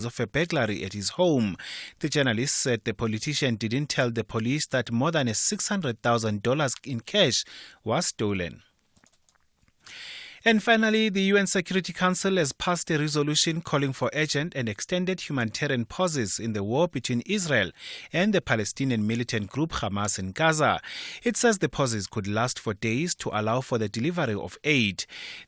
of a burglary at his home. The journalist said the politician didn't tell the police that more than $600,000 in cash was stolen. And finally, the UN Security Council has passed a resolution calling for urgent and extended humanitarian pauses in the war between Israel and the Palestinian militant group Hamas in Gaza. It says the pauses could last for days to allow for the delivery of aid.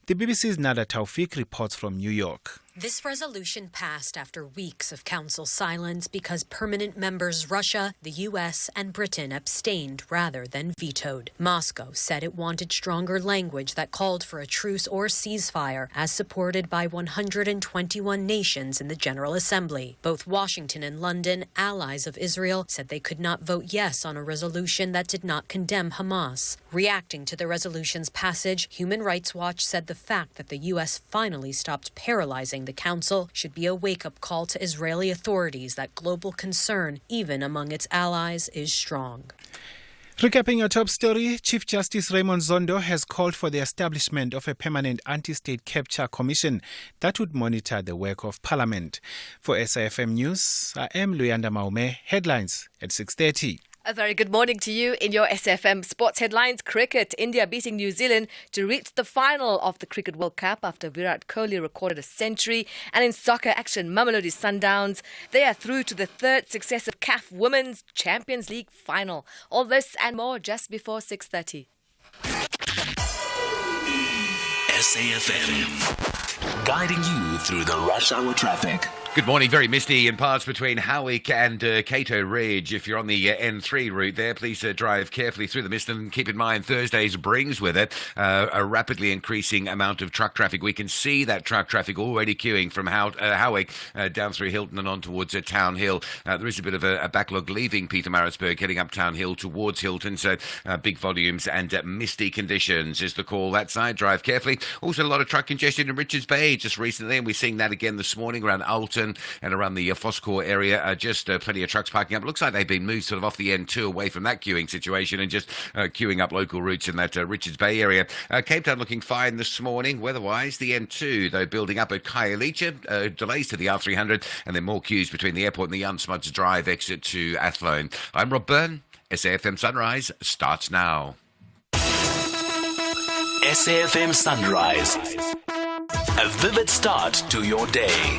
The BBC's Nada Taufik reports from New York. This resolution passed after weeks of council silence because permanent members Russia, the U.S. and Britain abstained rather than vetoed. Moscow said it wanted stronger language that called for a truce or ceasefire, as supported by 121 nations in the General Assembly. Both Washington and London, allies of Israel, said they could not vote yes on a resolution that did not condemn Hamas. Reacting to the resolution's passage, Human Rights Watch said the fact that the U.S. finally stopped paralyzing the council should be a wake-up call to Israeli authorities that global concern, even among its allies, is strong. Recapping our top story, Chief Justice Raymond Zondo has called for the establishment of a permanent anti-state capture commission that would monitor the work of Parliament. For SAFM News, I am Luyanda Maume. Headlines at 6:30. A very good morning to you. In your SFM Sports Headlines, cricket, India beating New Zealand to reach the final of the Cricket World Cup after Virat Kohli recorded a century. And in soccer action, Mamelodi Sundowns, they are through to the third successive CAF Women's Champions League final. All this and more just before 6:30. SAFM, guiding you through the rush hour traffic. Good morning. Very misty in parts between Howick and Cato Ridge. If you're on the N3 route there, please drive carefully through the mist, and keep in mind Thursday's brings with it a rapidly increasing amount of truck traffic. We can see that truck traffic already queuing from Howick down through Hilton and on towards Town Hill. There is a bit of a backlog leaving Pietermaritzburg, heading up Town Hill towards Hilton, so big volumes and misty conditions is the call that side. Drive carefully. Also a lot of truck congestion in Richards Bay just recently, and we're seeing that again this morning around Alton and around the Foscor area. Just plenty of trucks parking up. Looks like they've been moved sort of off the N2 away from that queuing situation and just queuing up local routes in that Richards Bay area. Cape Town looking fine this morning weather-wise. The N2, though, building up at Khayelitsha. Delays to the R300 and then more queues between the airport and the Jan Smuts Drive exit to Athlone. I'm Rob Byrne. SAFM Sunrise starts now. SAFM Sunrise. A vivid start to your day.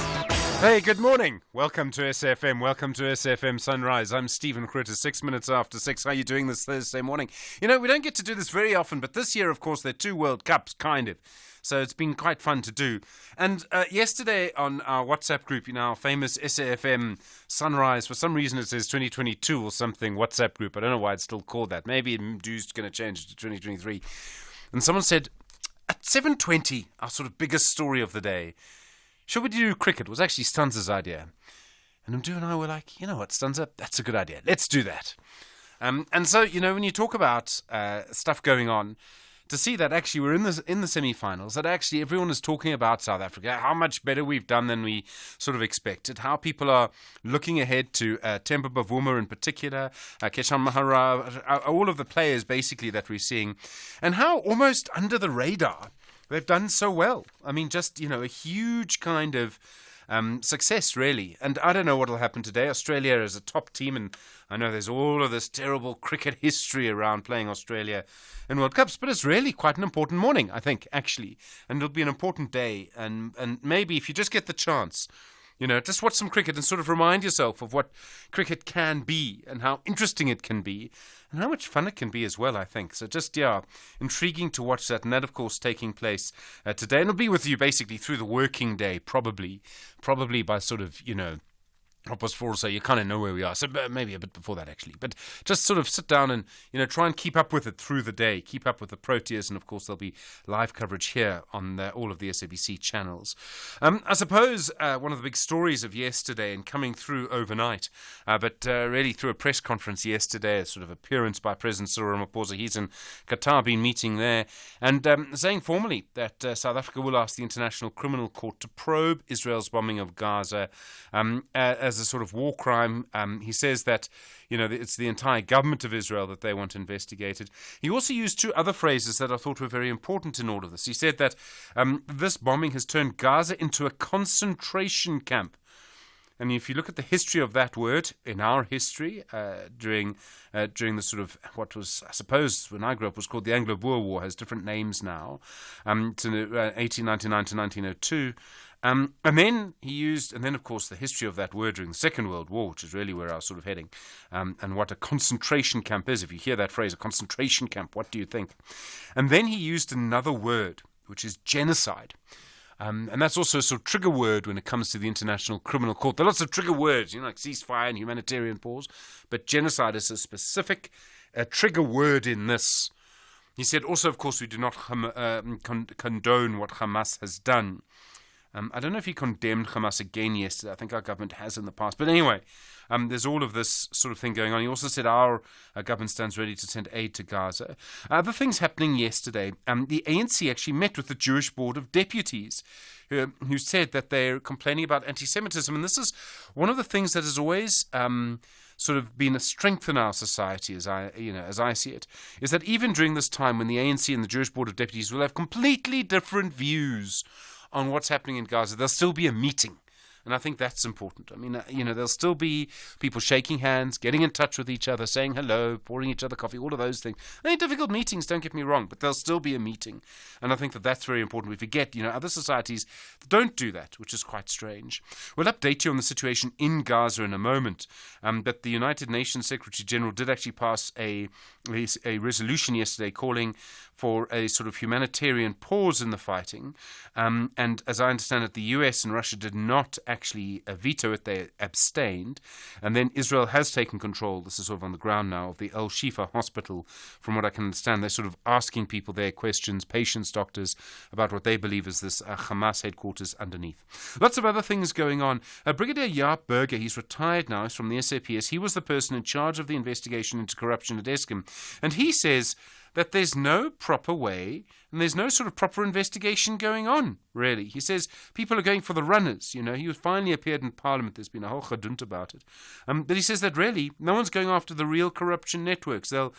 Hey, good morning. Welcome to SFM. Welcome to SFM Sunrise. I'm Stephen Critter, 6 minutes after 6. How are you doing this Thursday morning? You know, we don't get to do this very often, but this year, of course, there are 2 World Cups, kind of. So it's been quite fun to do. And yesterday on our WhatsApp group, you know, our famous SAFM Sunrise, for some reason it says 2022 or something, WhatsApp group. I don't know why it's still called that. Maybe Mdu's going to change it to 2023. And someone said, at 7:20, our sort of biggest story of the day, should we do cricket? It was actually Stanza's idea. And Mdu and I were like, you know what, Stanza, that's a good idea. Let's do that. And so, you know, when you talk about stuff going on, to see that actually we're in the semi-finals, that actually everyone is talking about South Africa, how much better we've done than we sort of expected, how people are looking ahead to Temba Bavuma in particular, Keshan Mahara, all of the players basically that we're seeing, and how almost under the radar they've done so well. I mean, just, you know, a huge kind of success, really. And I don't know what will happen today. Australia is a top team, and I know there's all of this terrible cricket history around playing Australia in World Cups, but it's really quite an important morning, I think, actually. And it'll be an important day. And maybe if you just get the chance, you know, just watch some cricket and sort of remind yourself of what cricket can be and how interesting it can be and how much fun it can be as well, I think. So just, yeah, intriguing to watch that. And that, of course, taking place today. And it'll be with you basically through the working day, probably by sort of, you know, 4:30, so you kind of know where we are. So maybe a bit before that, actually. But just sort of sit down and, you know, try and keep up with it through the day. Keep up with the Proteas. And, of course, there'll be live coverage here on all of the SABC channels. I suppose one of the big stories of yesterday and coming through overnight, but really through a press conference yesterday, a sort of appearance by President Cyril Ramaphosa. He's in Qatar, been meeting there, and saying formally that South Africa will ask the International Criminal Court to probe Israel's bombing of Gaza as a sort of war crime. He says that, you know, it's the entire government of Israel that they want investigated. He also used 2 other phrases that I thought were very important in all of this. He said that this bombing has turned Gaza into a concentration camp. And if you look at the history of that word in our history, during the sort of what was, I suppose, when I grew up, was called the Anglo-Boer War, has different names now, to 1899 to 1902. And then of course the history of that word during the Second World War, which is really where I was sort of heading, and what a concentration camp is. If you hear that phrase, a concentration camp, what do you think? And then he used another word, which is genocide. And that's also a sort of trigger word when it comes to the International Criminal Court. There are lots of trigger words, like ceasefire and humanitarian pause, but genocide is a specific trigger word in this. He said also, of course, we do not condone what Hamas has done. I don't know if he condemned Hamas again yesterday. I think our government has in the past. But anyway, there's all of this sort of thing going on. He also said our government stands ready to send aid to Gaza. Other things happening yesterday. The ANC actually met with the Jewish Board of Deputies, who said that they're complaining about anti-Semitism. And this is one of the things that has always sort of been a strength in our society, as I see it, is that even during this time when the ANC and the Jewish Board of Deputies will have completely different views on what's happening in Gaza, there'll still be a meeting. And I think that's important. I mean, there'll still be people shaking hands, getting in touch with each other, saying hello, pouring each other coffee, all of those things. They're difficult meetings, don't get me wrong, but there'll still be a meeting. And I think that that's very important. We forget, other societies don't do that, which is quite strange. We'll update you on the situation in Gaza in a moment. But the United Nations Secretary General did actually pass a resolution yesterday calling for a sort of humanitarian pause in the fighting. And as I understand it, the US and Russia did not actually veto it, they abstained. And then Israel has taken control, this is sort of on the ground now, of the El Shifa hospital. From what I can understand, they're sort of asking people their questions, patients, doctors, about what they believe is this Hamas headquarters underneath. Lots of other things going on. Brigadier Jaap Burger, he's retired now, he's from the SAPS. He was the person in charge of the investigation into corruption at Eskom. And he says that there's no proper way and there's no sort of proper investigation going on, really. He says people are going for the runners. He finally appeared in Parliament. There's been a whole chadunt about it. But he says that really no one's going after the real corruption networks. They'll,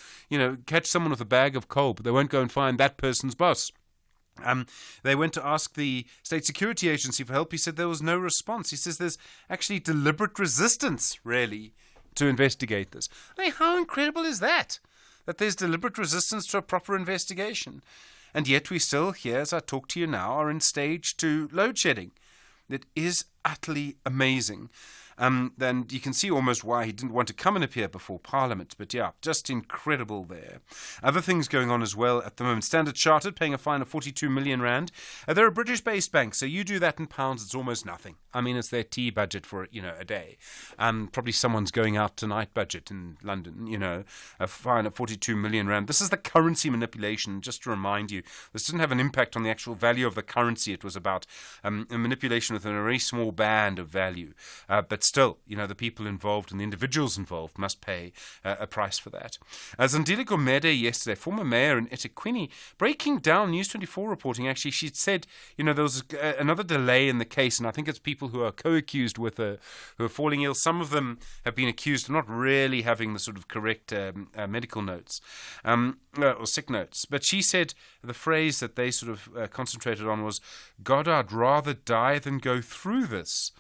catch someone with a bag of coal, but they won't go and find that person's boss. They went to ask the State Security Agency for help. He said there was no response. He says there's actually deliberate resistance, really, to investigate this. How incredible is that? That there's deliberate resistance to a proper investigation. And yet we still, here as I talk to you now, are in stage 2 load shedding. It is utterly amazing. Then you can see almost why he didn't want to come and appear before Parliament. But yeah, just incredible there. Other things going on as well at the moment. Standard Chartered paying a fine of 42 million rand. They're a British-based bank, so you do that in pounds, it's almost nothing. I mean, it's their tea budget for, a day. Probably someone's going out tonight budget in London, a fine of 42 million rand. This is the currency manipulation, just to remind you. This didn't have an impact on the actual value of the currency. It was about a manipulation within a very small band of value. But still, the people involved and the individuals involved must pay a price for that. Zandile Gumede yesterday, former mayor in eThekwini, breaking down News24 reporting, actually, she said, there was another delay in the case, and I think it's people who are co-accused with her who are falling ill. Some of them have been accused of not really having the sort of correct medical notes or sick notes. But she said the phrase that they sort of concentrated on was, God, I'd rather die than go through this.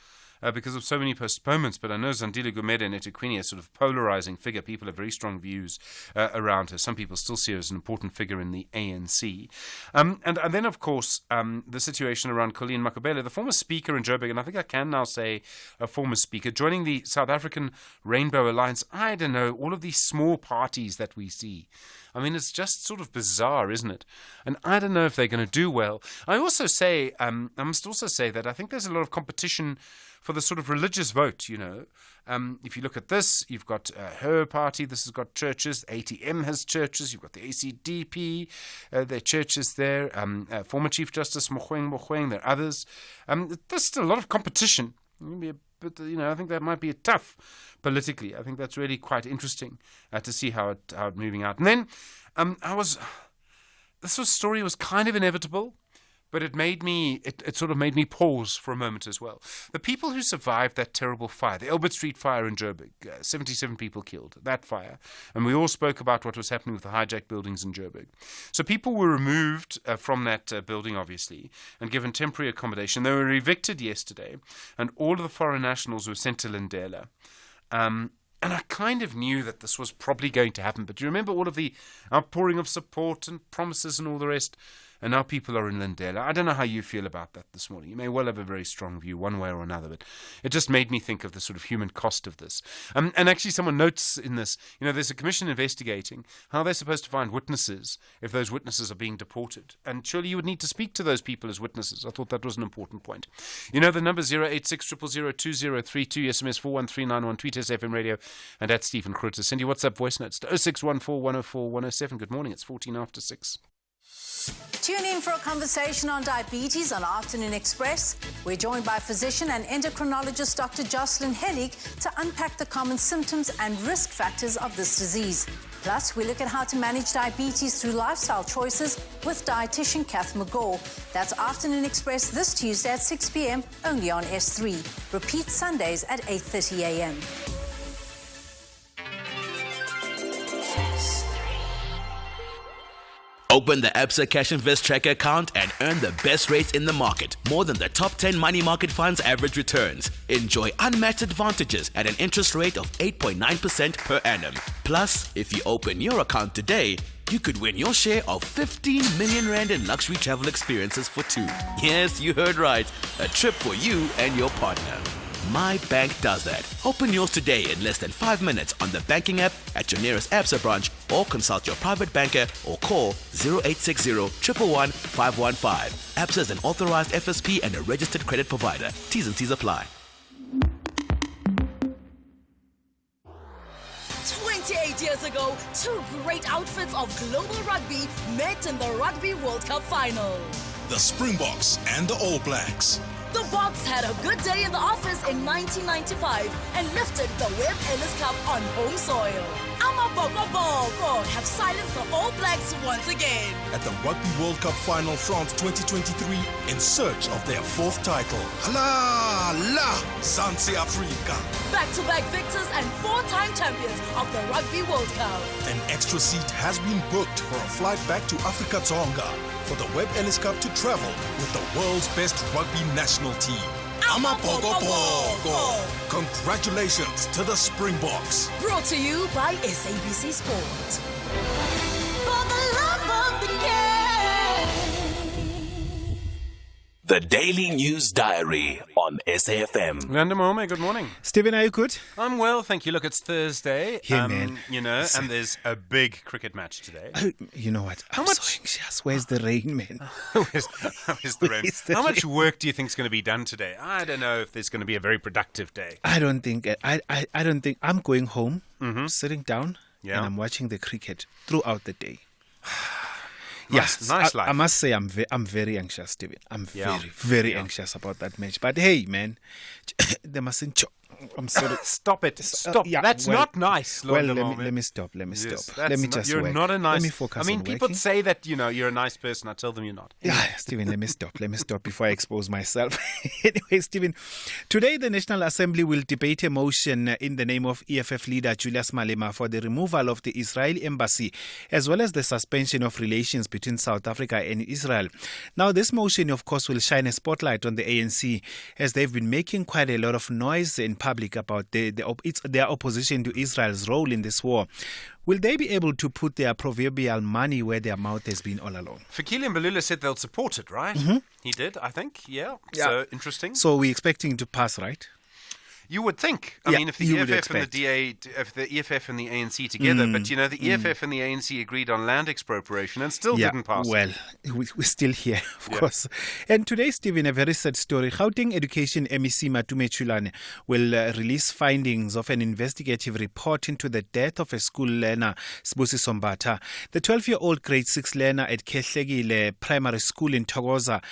Because of so many postponements. But I know Zandile Gumede in eThekwini, a sort of polarizing figure. People have very strong views around her. Some people still see her as an important figure in the ANC. And then, of course, the situation around Colleen Makubele, the former speaker in Joburg, and I think I can now say a former speaker, joining the South African Rainbow Alliance. I don't know, all of these small parties that we see. I mean, it's just sort of bizarre, isn't it? And I don't know if they're going to do well. I also say, I must also say that I think there's a lot of competition for the sort of religious vote, If you look at this, you've got her party, this has got churches, ATM has churches, you've got the ACDP, there are churches there, former Chief Justice Mogoeng, there are others. There's still a lot of competition. But I think that might be tough politically. I think that's really quite interesting to see how it's moving out. And then this story was kind of inevitable, but it sort of made me pause for a moment as well. The people who survived that terrible fire, the Elbert Street fire in Joburg, 77 people killed, that fire. And we all spoke about what was happening with the hijacked buildings in Joburg. So people were removed from that building, obviously, and given temporary accommodation. They were evicted yesterday, and all of the foreign nationals were sent to Lindela. And I kind of knew that this was probably going to happen. But do you remember all of the outpouring of support and promises and all the rest? And now people are in Lindela. I don't know how you feel about that this morning. You may well have a very strong view one way or another, but it just made me think of the sort of human cost of this. And actually someone notes in this, there's a commission investigating how they're supposed to find witnesses if those witnesses are being deported. And surely you would need to speak to those people as witnesses. I thought that was an important point. The number 086 000 2032, SMS 41391, tweet SFM Radio, and at Stephen Grootes. Send your WhatsApp voice notes to 0614 104 107. Good morning, it's 14 after 6. Tune in for a conversation on diabetes on Afternoon Express. We're joined by physician and endocrinologist Dr. Jocelyn Hellig to unpack the common symptoms and risk factors of this disease. Plus, we look at how to manage diabetes through lifestyle choices with dietitian Kath McGaw. That's Afternoon Express this Tuesday at 6 p.m. only on S3. Repeat Sundays at 8:30 a.m. Open the Absa Cash Invest Tracker account and earn the best rates in the market. More than the top 10 money market funds' average returns. Enjoy unmatched advantages at an interest rate of 8.9% per annum. Plus, if you open your account today, you could win your share of 15 million rand in luxury travel experiences for two. Yes, you heard right. A trip for you and your partner. My bank does that. Open yours today in less than 5 minutes on the banking app at your nearest Absa branch, or consult your private banker or call 0860 111 515. Absa is an authorized FSP and a registered credit provider. T's and C's apply. 28 years ago, two great outfits of global rugby met in the Rugby World Cup final. The Springboks and the All Blacks. The Boks had a good day in the office in 1995 and lifted the Webb Ellis Cup on home soil. Amabokoboko have silenced the All Blacks once again. At the Rugby World Cup final France 2023 in search of their fourth title. La la Zanzi Africa. Back-to-back victors and four-time champions of the Rugby World Cup. An extra seat has been booked for a flight back to Africa Tonga for the Webb Ellis Cup to travel with the world's best rugby national team. Amabokoboko. Congratulations to the Springboks. Brought to you by SABC Sport. For the love of the game. The Daily News Diary on SAFM. Landa Mohome, good morning. Stephen, are you good? I'm well, thank you. Look, it's Thursday. Yeah, man. And there's a big cricket match today. You know what? I'm so anxious. Where's the rain, man? Where's the rain? How much work do you think is going to be done today? I don't know if there's going to be a very productive day. I don't think. I'm going home, sitting down, Yeah. and I'm watching the cricket throughout the day. Nice life. I must say I'm very anxious, Stephen. I'm very anxious about that match. But hey, man, they mustn't. I'm sorry. Stop it. Stop. That's not nice. Well, let me stop. Let me stop. Let me just You're work. not a nice. Let me focus. I mean, on people working. say that you're a nice person. I tell them you're not. Yeah, Stephen, let me stop. Let me stop before I expose myself. Anyway, Stephen, today the National Assembly will debate a motion in the name of EFF leader Julius Malema for the removal of the Israeli embassy, as well as the suspension of relations between South Africa and Israel. Now, this motion, of course, will shine a spotlight on the ANC, as they've been making quite a lot of noise in public about their opposition to Israel's role in this war. Will they be able to put their proverbial money where their mouth has been all along? Fikile Mbalula said they'll support it, right? He did, I think. Yeah. So interesting. So we're expecting to pass, right? You would think. I mean, if the you would EFF and the expect. if the EFF and the ANC together, but the EFF and the ANC agreed on land expropriation and still didn't pass. Well, we're still here, of course. And today, Stephen, a very sad story. Gauteng Education MEC Matume Chulane will release findings of an investigative report into the death of a school learner, Sbusi Sombata. The 12-year-old grade 6 learner at Kehlegile Primary School in Togoza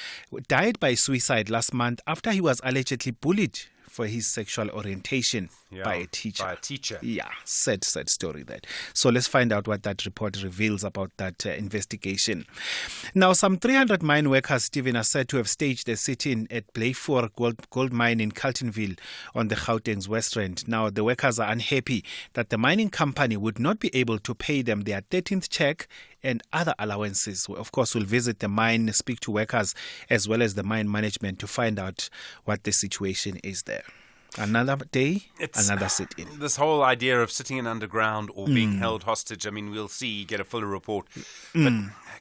died by suicide last month after he was allegedly bullied for his sexual orientation by a teacher. Yeah, sad story that. So let's find out what that report reveals about that investigation. Now, some 300 mine workers, Stephen, are said to have staged a sit-in at Blayfour gold mine in Carltonville on the Gauteng's West Rand. Now, the workers are unhappy that the mining company would not be able to pay them their 13th check and other allowances. Of course, we'll visit the mine, speak to workers as well as the mine management to find out what the situation is there. Another day, another sit-in. This whole idea of sitting in underground or being held hostage, I mean, we'll see, get a fuller report. But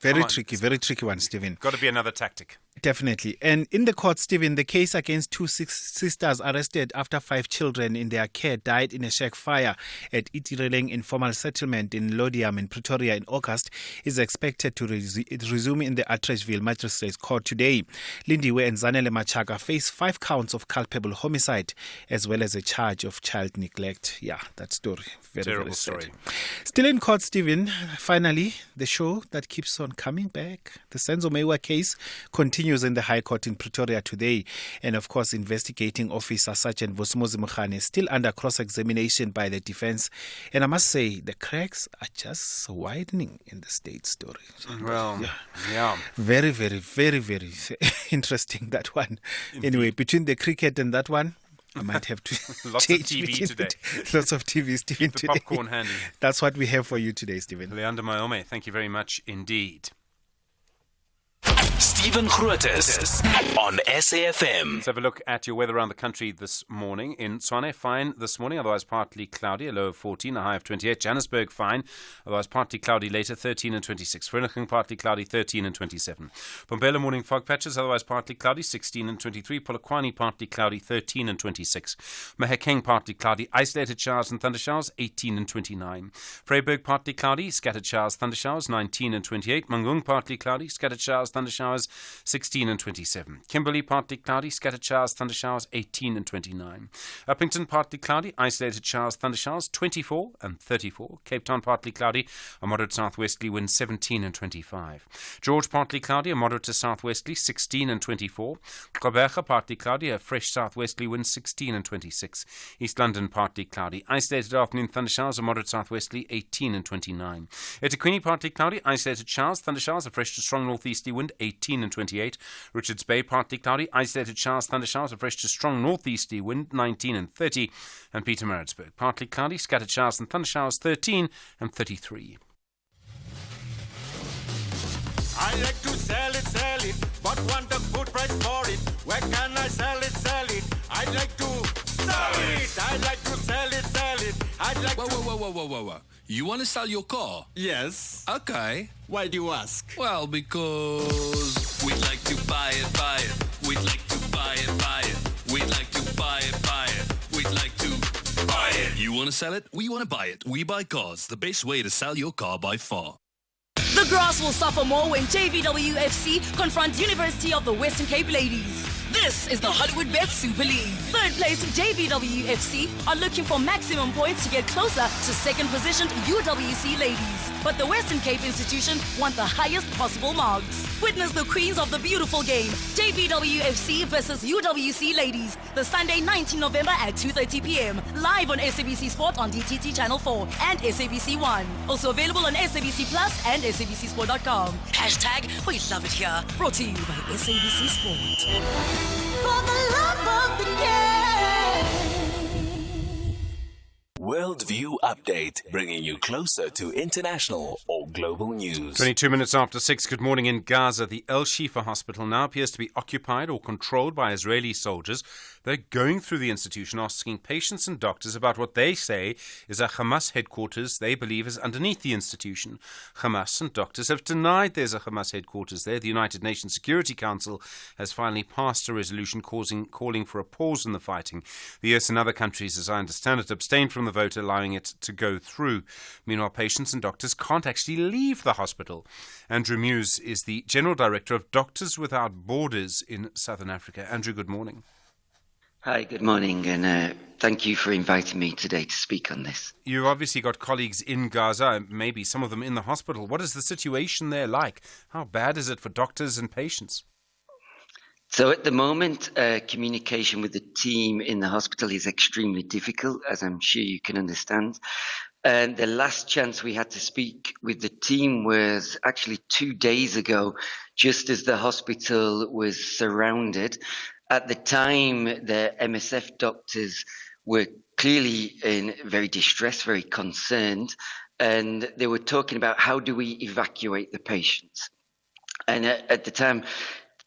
very tricky one, Stephen. Got to be another tactic. Definitely. And in the court, Stephen, the case against two sisters arrested after 5 children in their care died in a shack fire at Itireleng Informal Settlement in Lodiam in Pretoria in August is expected to resume in the Atteridgeville Magistrates Court today. Lindiwe and Zanele Machaga face 5 counts of culpable homicide as well as a charge of child neglect. Yeah, that story. Very story. Still in court, Stephen, finally, the show that keeps on coming back. The Senzo Mewa case continues in the High Court in Pretoria today. And of course, investigating officer Sergeant Vosimozi Mukhane is still under cross-examination by the defense. And I must say, the cracks are just widening in the state story. Well, yeah. Very, very, very, very interesting, that one. Anyway, between the cricket and that one, I might have to Lots of TV today. Lots of TV, Stephen, Keep the today. popcorn handy. That's what we have for you today, Stephen. Leander Mayome, thank you very much indeed. Stephen Grootes on SAFM. Let's have a look at your weather around the country this morning. In Tshwane, fine this morning, otherwise partly cloudy, a low of 14, a high of 28. Johannesburg, fine, otherwise partly cloudy later, 13 and 26. Vereeniging, partly cloudy, 13 and 27. Mbombela, morning fog patches, otherwise partly cloudy, 16 and 23. Polokwane, partly cloudy, 13 and 26. Mahakeng, partly cloudy, isolated showers and thundershowers, 18 and 29. Vryburg, partly cloudy, scattered showers, thundershowers, 19 and 28. Mangung, partly cloudy, scattered showers, thundershowers, 16 and 27. Kimberley, partly cloudy, scattered showers, thundershowers, 18 and 29. Uppington, partly cloudy, isolated showers, thundershowers, 24 and 34. Cape Town, partly cloudy, a moderate southwesterly wind, 17 and 25. George, partly cloudy, a moderate to southwesterly, 16 and 24. Gqeberha, partly cloudy, a fresh southwesterly wind, 16 and 26. East London, partly cloudy, isolated afternoon thundershowers, a moderate southwesterly, 18 and 29. eThekwini, partly cloudy, isolated showers, thundershowers, a fresh to strong northeasterly wind, 18 and 28. Richards Bay, partly cloudy, isolated showers, thundershowers, a fresh to strong northeasterly wind, 19 and 30. And Pietermaritzburg, partly cloudy, scattered showers and thundershowers, 13 and 33. I like to sell it, but want a good price for it. Where can I sell it? I like to sell it. I like to sell it. I like Whoa. You want to sell your car? Yes. Okay. Why do you ask? Well, because we'd like to buy it. We'd like to buy it. We'd like to buy it. We'd like to buy it. You want to sell it? We want to buy it. We buy cars. The best way to sell your car by far. The grass will suffer more when JVWFC confront University of the Western Cape ladies. This is the Hollywood Bet Super League. Third place JVWFC are looking for maximum points to get closer to second positioned UWC ladies. But the Western Cape institution want the highest possible marks. Witness the queens of the beautiful game, JVWFC versus UWC ladies, the Sunday 19 November at 2:30 p.m. live on SABC Sport on DTT Channel 4 and SABC 1. Also available on SABC Plus and SABCSport.com. Hashtag we love it here. Brought to you by SABC Sport. For the love of the game. Worldview Update, bringing you closer to international or global news. 22 minutes after 6, good morning. In Gaza, the El Shifa hospital now appears to be occupied or controlled by Israeli soldiers. They're going through the institution, asking patients and doctors about what they say is a Hamas headquarters they believe is underneath the institution. Hamas and doctors have denied there's a Hamas headquarters there. The United Nations Security Council has finally passed a resolution calling for a pause in the fighting. The US and other countries, as I understand it, abstained from the vote, allowing it to go through. Meanwhile, patients and doctors can't actually leave the hospital. Andrew Muse is the General Director of Doctors Without Borders in Southern Africa. Andrew, good morning. Hi, good morning, and thank you for inviting me today to speak on this. You've obviously got colleagues in Gaza, maybe some of them in the hospital. What is the situation there like? How bad is it for doctors and patients? So at the moment, communication with the team in the hospital is extremely difficult, as I'm sure you can understand. And the last chance we had to speak with the team was actually 2 days ago, just as the hospital was surrounded. At the time, the MSF doctors were clearly in very distressed, very concerned, and they were talking about how do we evacuate the patients. And at the time,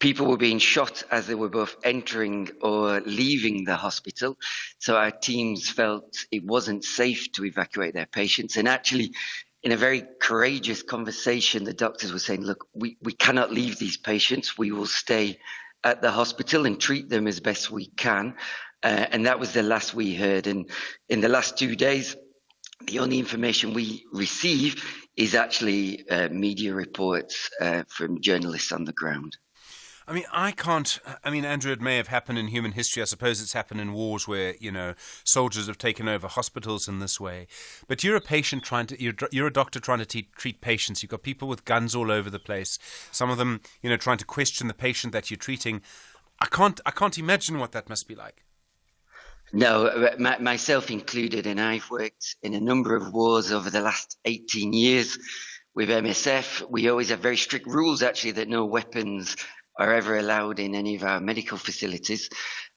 people were being shot as they were both entering or leaving the hospital. So our teams felt it wasn't safe to evacuate their patients. And actually, in a very courageous conversation, the doctors were saying, look, we cannot leave these patients. We will stay at the hospital and treat them as best we can. And that was the last we heard. And in the last 2 days, the only information we receive is actually media reports from journalists on the ground. I mean, Andrew, it may have happened in human history. I suppose it's happened in wars where, soldiers have taken over hospitals in this way. But you're a patient you're a doctor trying to treat patients. You've got people with guns all over the place. Some of them, trying to question the patient that you're treating. I can't imagine what that must be like. No, myself included, and I've worked in a number of wars over the last 18 years with MSF. We always have very strict rules, actually, that no weapons are ever allowed in any of our medical facilities.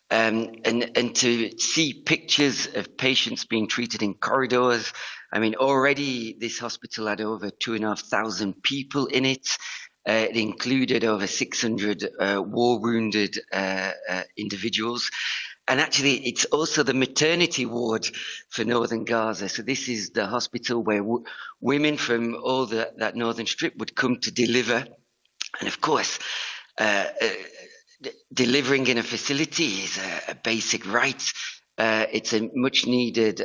And to see pictures of patients being treated in corridors, I mean, already this hospital had over 2,500 people in it. It included over 600 war-wounded individuals. And actually, it's also the maternity ward for northern Gaza. So this is the hospital where women from all that northern strip would come to deliver. And of course, delivering in a facility is a basic right. It's a much needed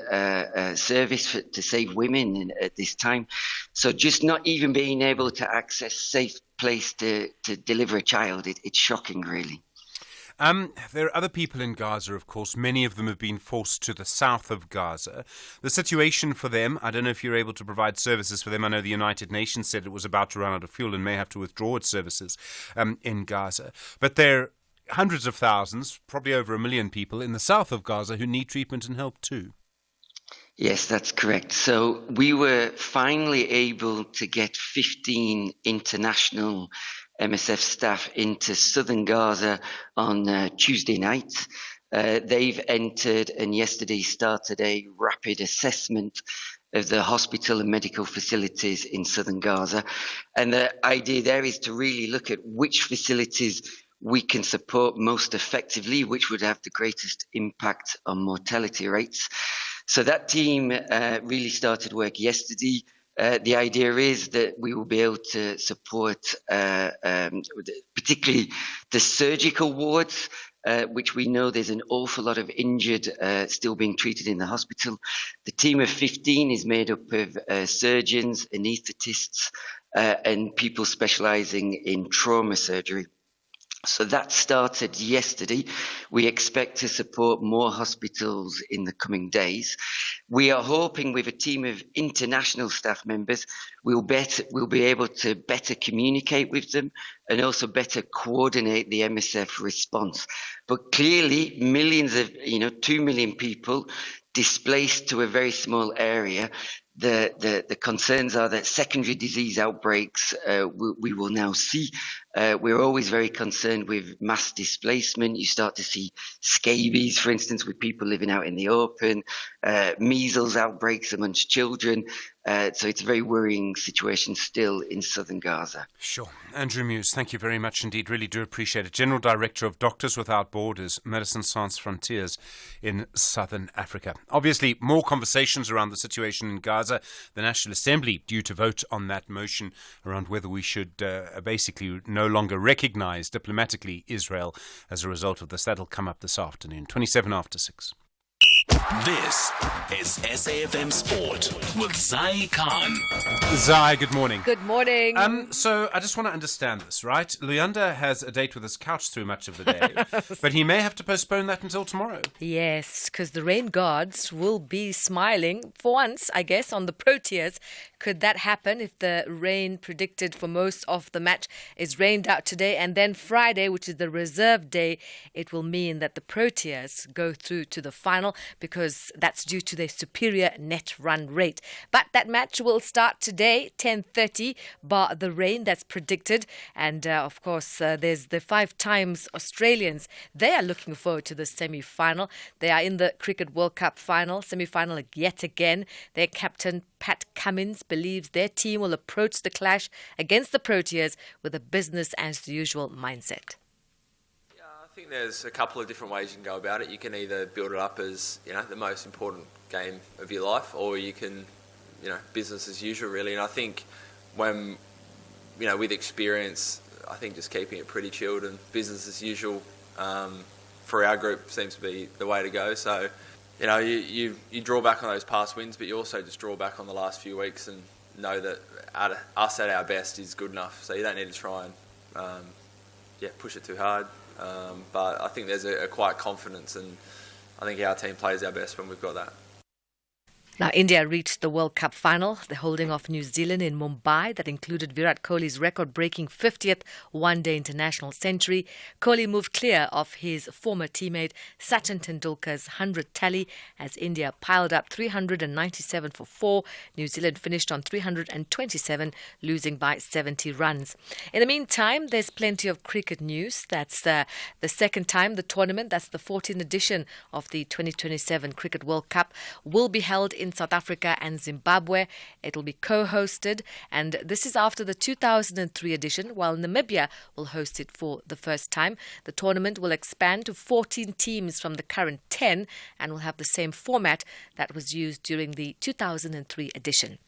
service to save women at this time. So just not even being able to access safe place to deliver a child, it's shocking, really. There are other people in Gaza, of course. Many of them have been forced to the south of Gaza. The situation for them, I don't know if you're able to provide services for them. I know the United Nations said it was about to run out of fuel and may have to withdraw its services in Gaza. But there are hundreds of thousands, probably over 1 million people in the south of Gaza who need treatment and help too. Yes, that's correct. So we were finally able to get 15 international MSF staff into southern Gaza on Tuesday night. They've entered and yesterday started a rapid assessment of the hospital and medical facilities in southern Gaza. And the idea there is to really look at which facilities we can support most effectively, which would have the greatest impact on mortality rates. So that team really started work yesterday. The idea is that we will be able to support particularly the surgical wards, which we know there's an awful lot of injured still being treated in the hospital. The team of 15 is made up of surgeons, anaesthetists, and people specialising in trauma surgery. So that started yesterday. We expect to support more hospitals in the coming days. We are hoping with a team of international staff members, we'll be able to better communicate with them and also better coordinate the MSF response. But clearly, millions of, 2 million people displaced to a very small area. The concerns are that secondary disease outbreaks we will now see. We're always very concerned with mass displacement. You start to see scabies, for instance, with people living out in the open, measles outbreaks amongst children. So it's a very worrying situation still in southern Gaza. Sure. Andrew Muse, thank you very much indeed. Really do appreciate it. General Director of Doctors Without Borders, Médecins Sans Frontières in southern Africa. Obviously, more conversations around the situation in Gaza. The National Assembly due to vote on that motion around whether we should basically no longer recognise diplomatically Israel as a result of this. That'll come up this afternoon, 27 after 6. This is SAFM Sport with Zai Khan. Zai, good morning. Good morning. So I just want to understand this, right? Luyanda has a date with his couch through much of the day, but he may have to postpone that until tomorrow. Yes, because the rain gods will be smiling for once, I guess, on the Proteas. Could that happen if the rain predicted for most of the match is rained out today, and then Friday, which is the reserve day, it will mean that the Proteas go through to the final because that's due to their superior net run rate. But that match will start today, 10:30, bar the rain that's predicted. And of course, there's the 5 times Australians. They are looking forward to the semi-final. They are in the Cricket World Cup final, semi-final yet again. Their captain, Pat Cummins, believes their team will approach the clash against the Proteas with a business-as-usual mindset. I think there's a couple of different ways you can go about it. You can either build it up as, the most important game of your life, or you can, business as usual, really. And I think when, with experience, I think just keeping it pretty chilled and business as usual for our group seems to be the way to go. So, you draw back on those past wins, but you also just draw back on the last few weeks and know that us at our best is good enough. So you don't need to try and push it too hard. But I think there's a quiet confidence, and I think our team plays our best when we've got that. Now, India reached the World Cup final. They're holding off New Zealand in Mumbai. That included Virat Kohli's record-breaking 50th one-day international century. Kohli moved clear of his former teammate Sachin Tendulkar's 100 tally as India piled up 397 for 4. New Zealand finished on 327, losing by 70 runs. In the meantime, there's plenty of cricket news. That's the second time the tournament, that's the 14th edition of the 2027 Cricket World Cup, will be held in South Africa and Zimbabwe. It will be co-hosted, and this is after the 2003 edition, while Namibia will host it for the first time. The tournament will expand to 14 teams from the current 10 and will have the same format that was used during the 2003 edition.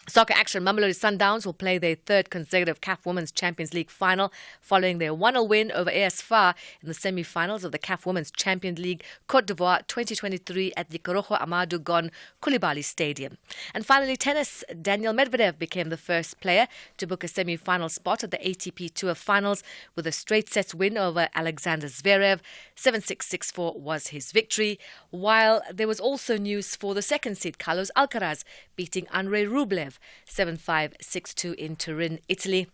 Soccer action, Mamelodi Sundowns will play their third consecutive CAF Women's Champions League final following their 1-0 win over AS FAR in the semi-finals of the CAF Women's Champions League Côte d'Ivoire 2023 at the Koroho Amadou Gon Koulibaly Stadium. And finally, tennis, Daniel Medvedev became the first player to book a semi-final spot at the ATP Tour Finals with a straight sets win over Alexander Zverev. 7-6, 6-4 was his victory, while there was also news for the second seed, Carlos Alcaraz beating Andrei Rublev 7-5, 6-2 in Turin, Italy.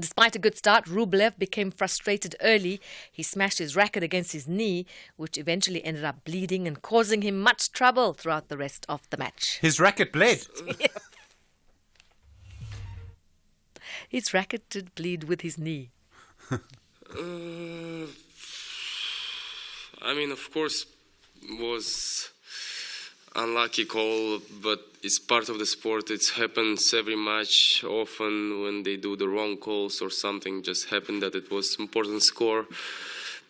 Despite a good start, Rublev became frustrated early. He smashed his racket against his knee, which eventually ended up bleeding and causing him much trouble throughout the rest of the match. His racket bled? His racket did bleed with his knee. Of course, was unlucky call, but it's part of the sport. It happens every match. Often when they do the wrong calls or something just happened that it was important score.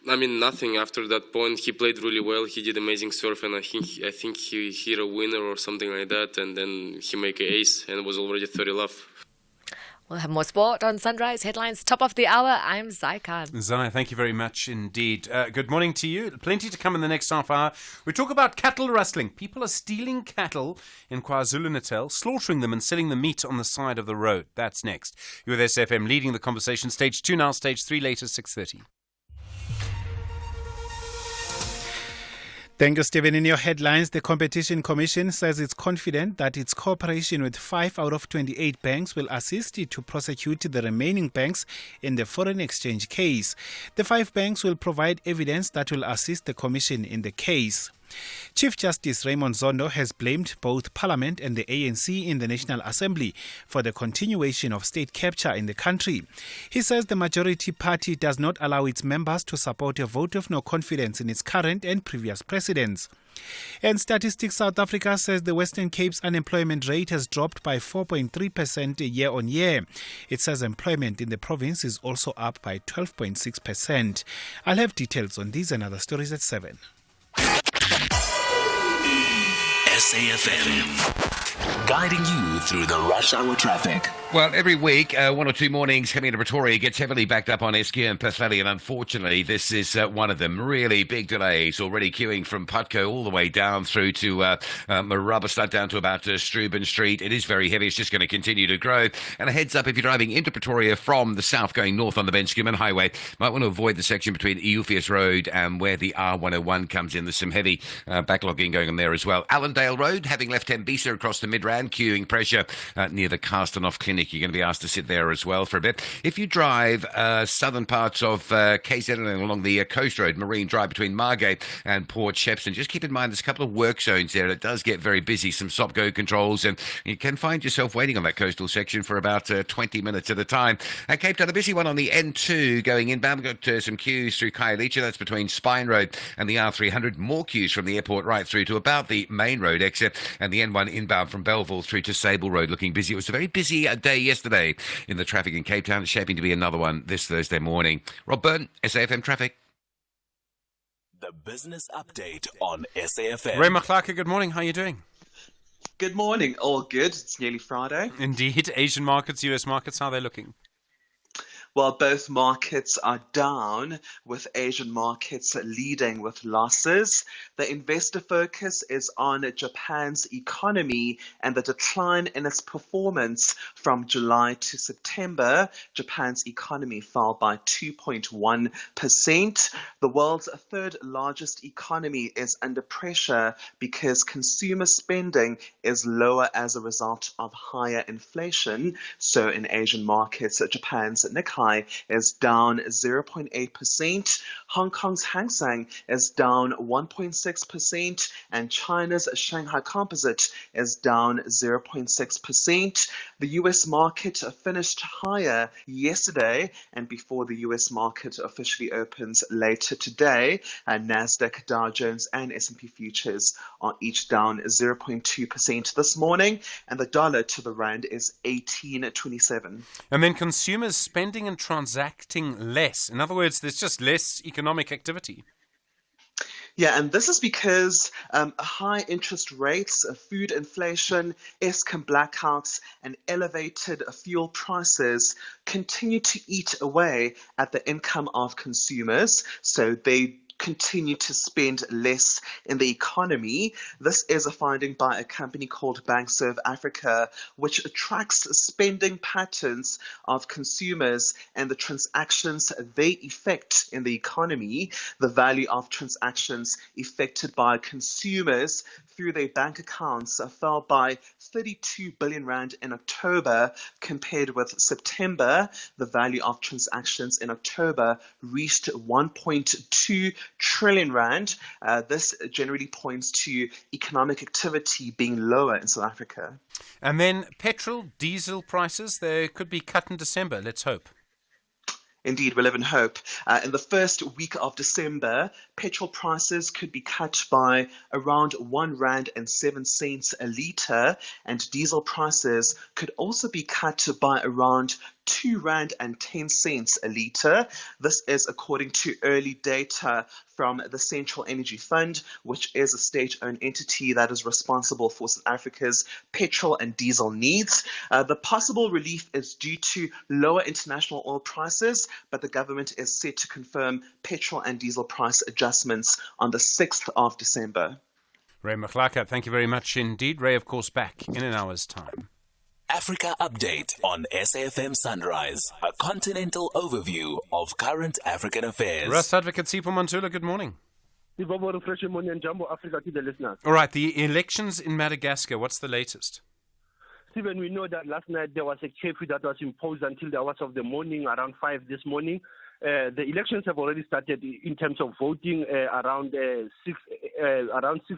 Nothing after that point. He played really well. He did amazing serve, and I think he hit a winner or something like that, and then he make an ace, and it was already 30 love. We'll have more sport on Sunrise Headlines. Top of the hour, I'm Zai Khan. Zai, thank you very much indeed. Good morning to you. Plenty to come in the next half hour. We talk about cattle rustling. People are stealing cattle in KwaZulu-Natal, slaughtering them and selling the meat on the side of the road. That's next. You're with SFM leading the conversation. Stage 2 now, Stage 3 later, 6:30. Thank you, Stephen. In your headlines, the Competition Commission says it's confident that its cooperation with 5 out of 28 banks will assist it to prosecute the remaining banks in the foreign exchange case. The 5 banks will provide evidence that will assist the Commission in the case. Chief Justice Raymond Zondo has blamed both Parliament and the ANC in the National Assembly for the continuation of state capture in the country. He says the majority party does not allow its members to support a vote of no confidence in its current and previous presidents. And Statistics South Africa says the Western Cape's unemployment rate has dropped by 4.3% year on year. It says employment in the province is also up by 12.6%. I'll have details on these and other stories at 7. SAFM, guiding you through the rush hour traffic. Well, every week, one or two mornings coming into Pretoria gets heavily backed up on Eskia and Pethleri, and unfortunately, this is one of them. Really big delays already queuing from Putco all the way down through to Marabastad down to about Struben Street. It is very heavy. It's just going to continue to grow. And a heads up, if you're driving into Pretoria from the south going north on the Ben Schoeman Highway, might want to avoid the section between Euphius Road and where the R101 comes in. There's some heavy backlogging going on there as well. Allendale Road, having left Tembisa across the Midrand, queuing pressure near the Carstenoff Clinic. You're going to be asked to sit there as well for a bit. If you drive southern parts of KZN along the Coast Road, Marine Drive between Margate and Port Shepstone, just keep in mind there's a couple of work zones there. It does get very busy, some stop-go controls, and you can find yourself waiting on that coastal section for about 20 minutes at a time. And Cape Town, a busy one on the N2 going inbound. We've got some queues through Khayelitsha. That's between Spine Road and the R300. More queues from the airport right through to about the main road exit, and the N1 inbound from Belleville through to Sable Road looking busy. It was a very busy day yesterday in the traffic in Cape Town. It's shaping to be another one this Thursday morning. Rob Byrne, SAFM Traffic. The business update on SAFM. Ray McClark, good morning. How are you doing? Good morning. All good. It's nearly Friday. Indeed. Asian markets, US markets, how are they looking? Well, both markets are down, with Asian markets leading with losses. The investor focus is on Japan's economy and the decline in its performance from July to September. Japan's economy fell by 2.1%. The world's third largest economy is under pressure because consumer spending is lower as a result of higher inflation. So in Asian markets, Japan's Nikkei is down 0.8%. Hong Kong's Hang Seng is down 1.6%, and China's Shanghai Composite is down 0.6%. The US market finished higher yesterday, and before the US market officially opens later today, Nasdaq, Dow Jones, and S&P futures are each down 0.2% this morning, and the dollar to the rand is 18.27. And then consumers spending and transacting less. In other words, there's just less economic activity. Yeah, and this is because high interest rates, food inflation, Eskom blackouts, and elevated fuel prices continue to eat away at the income of consumers. So they continue to spend less in the economy. This is a finding by a company called BankServe Africa, which tracks spending patterns of consumers and the transactions they effect in the economy. The value of transactions effected by consumers through their bank accounts fell by 32 billion rand in October compared with September. The value of transactions in October reached 1.2 trillion rand. This generally points to economic activity being lower in South Africa. And then petrol, diesel prices, they could be cut in December. Let's hope. Indeed, we live in hope. In the first week of December, petrol prices could be cut by around R1.07 a litre, and diesel prices could also be cut by around R2.10 a litre. This is according to early data from the Central Energy Fund, which is a state-owned entity that is responsible for South Africa's petrol and diesel needs. The possible relief is due to lower international oil prices, but the government is set to confirm petrol and diesel price adjustments on the 6th of December. Ray McClark, thank you very much indeed. Ray, of course, back in an hour's time. Africa Update on SAFM Sunrise, a continental overview of current African affairs. Rust Advocate Sipho Mantula, good morning. All right, the elections in Madagascar, what's the latest? Stephen, we know that last night there was a curfew that was imposed until the hours of the morning, around 5 this morning. The elections have already started in terms of voting around 6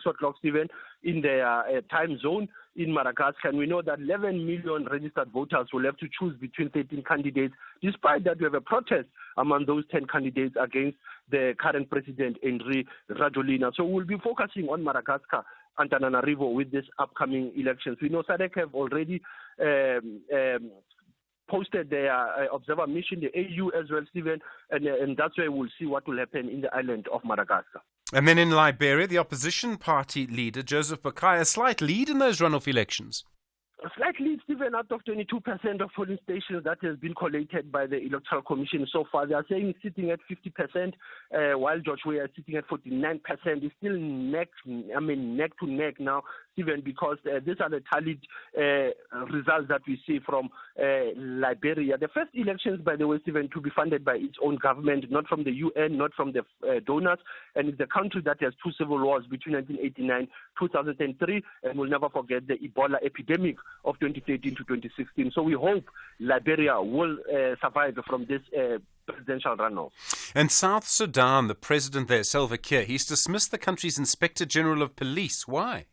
o'clock, Stephen, in the time zone in Madagascar. And we know that 11 million registered voters will have to choose between 13 candidates. Despite that, we have a protest among those 10 candidates against the current president, Henri Rajoelina. So we'll be focusing on Madagascar and Antananarivo with these upcoming elections. We know SADC have already posted their observer mission, the AU as well, Stephen, and that's where we'll see what will happen in the island of Madagascar. And then in Liberia, the opposition party leader, Joseph Boakai, a slight lead in those runoff elections. Slightly, Stephen, out of 22% of polling stations that has been collated by the Electoral Commission so far, they are saying it's sitting at 50%, while George Weah is sitting at 49%. It's still neck to neck now, Stephen, because these are the tallied results that we see from Liberia. The first elections, by the way, Stephen, to be funded by its own government, not from the UN, not from the donors, and it's the country that has two civil wars between 1989, 2003, and we'll never forget the Ebola epidemic of 2013 to 2016. So we hope Liberia will survive from this presidential runoff. And South Sudan, the president there, Salva Kiir, he's dismissed the country's Inspector General of Police. Why?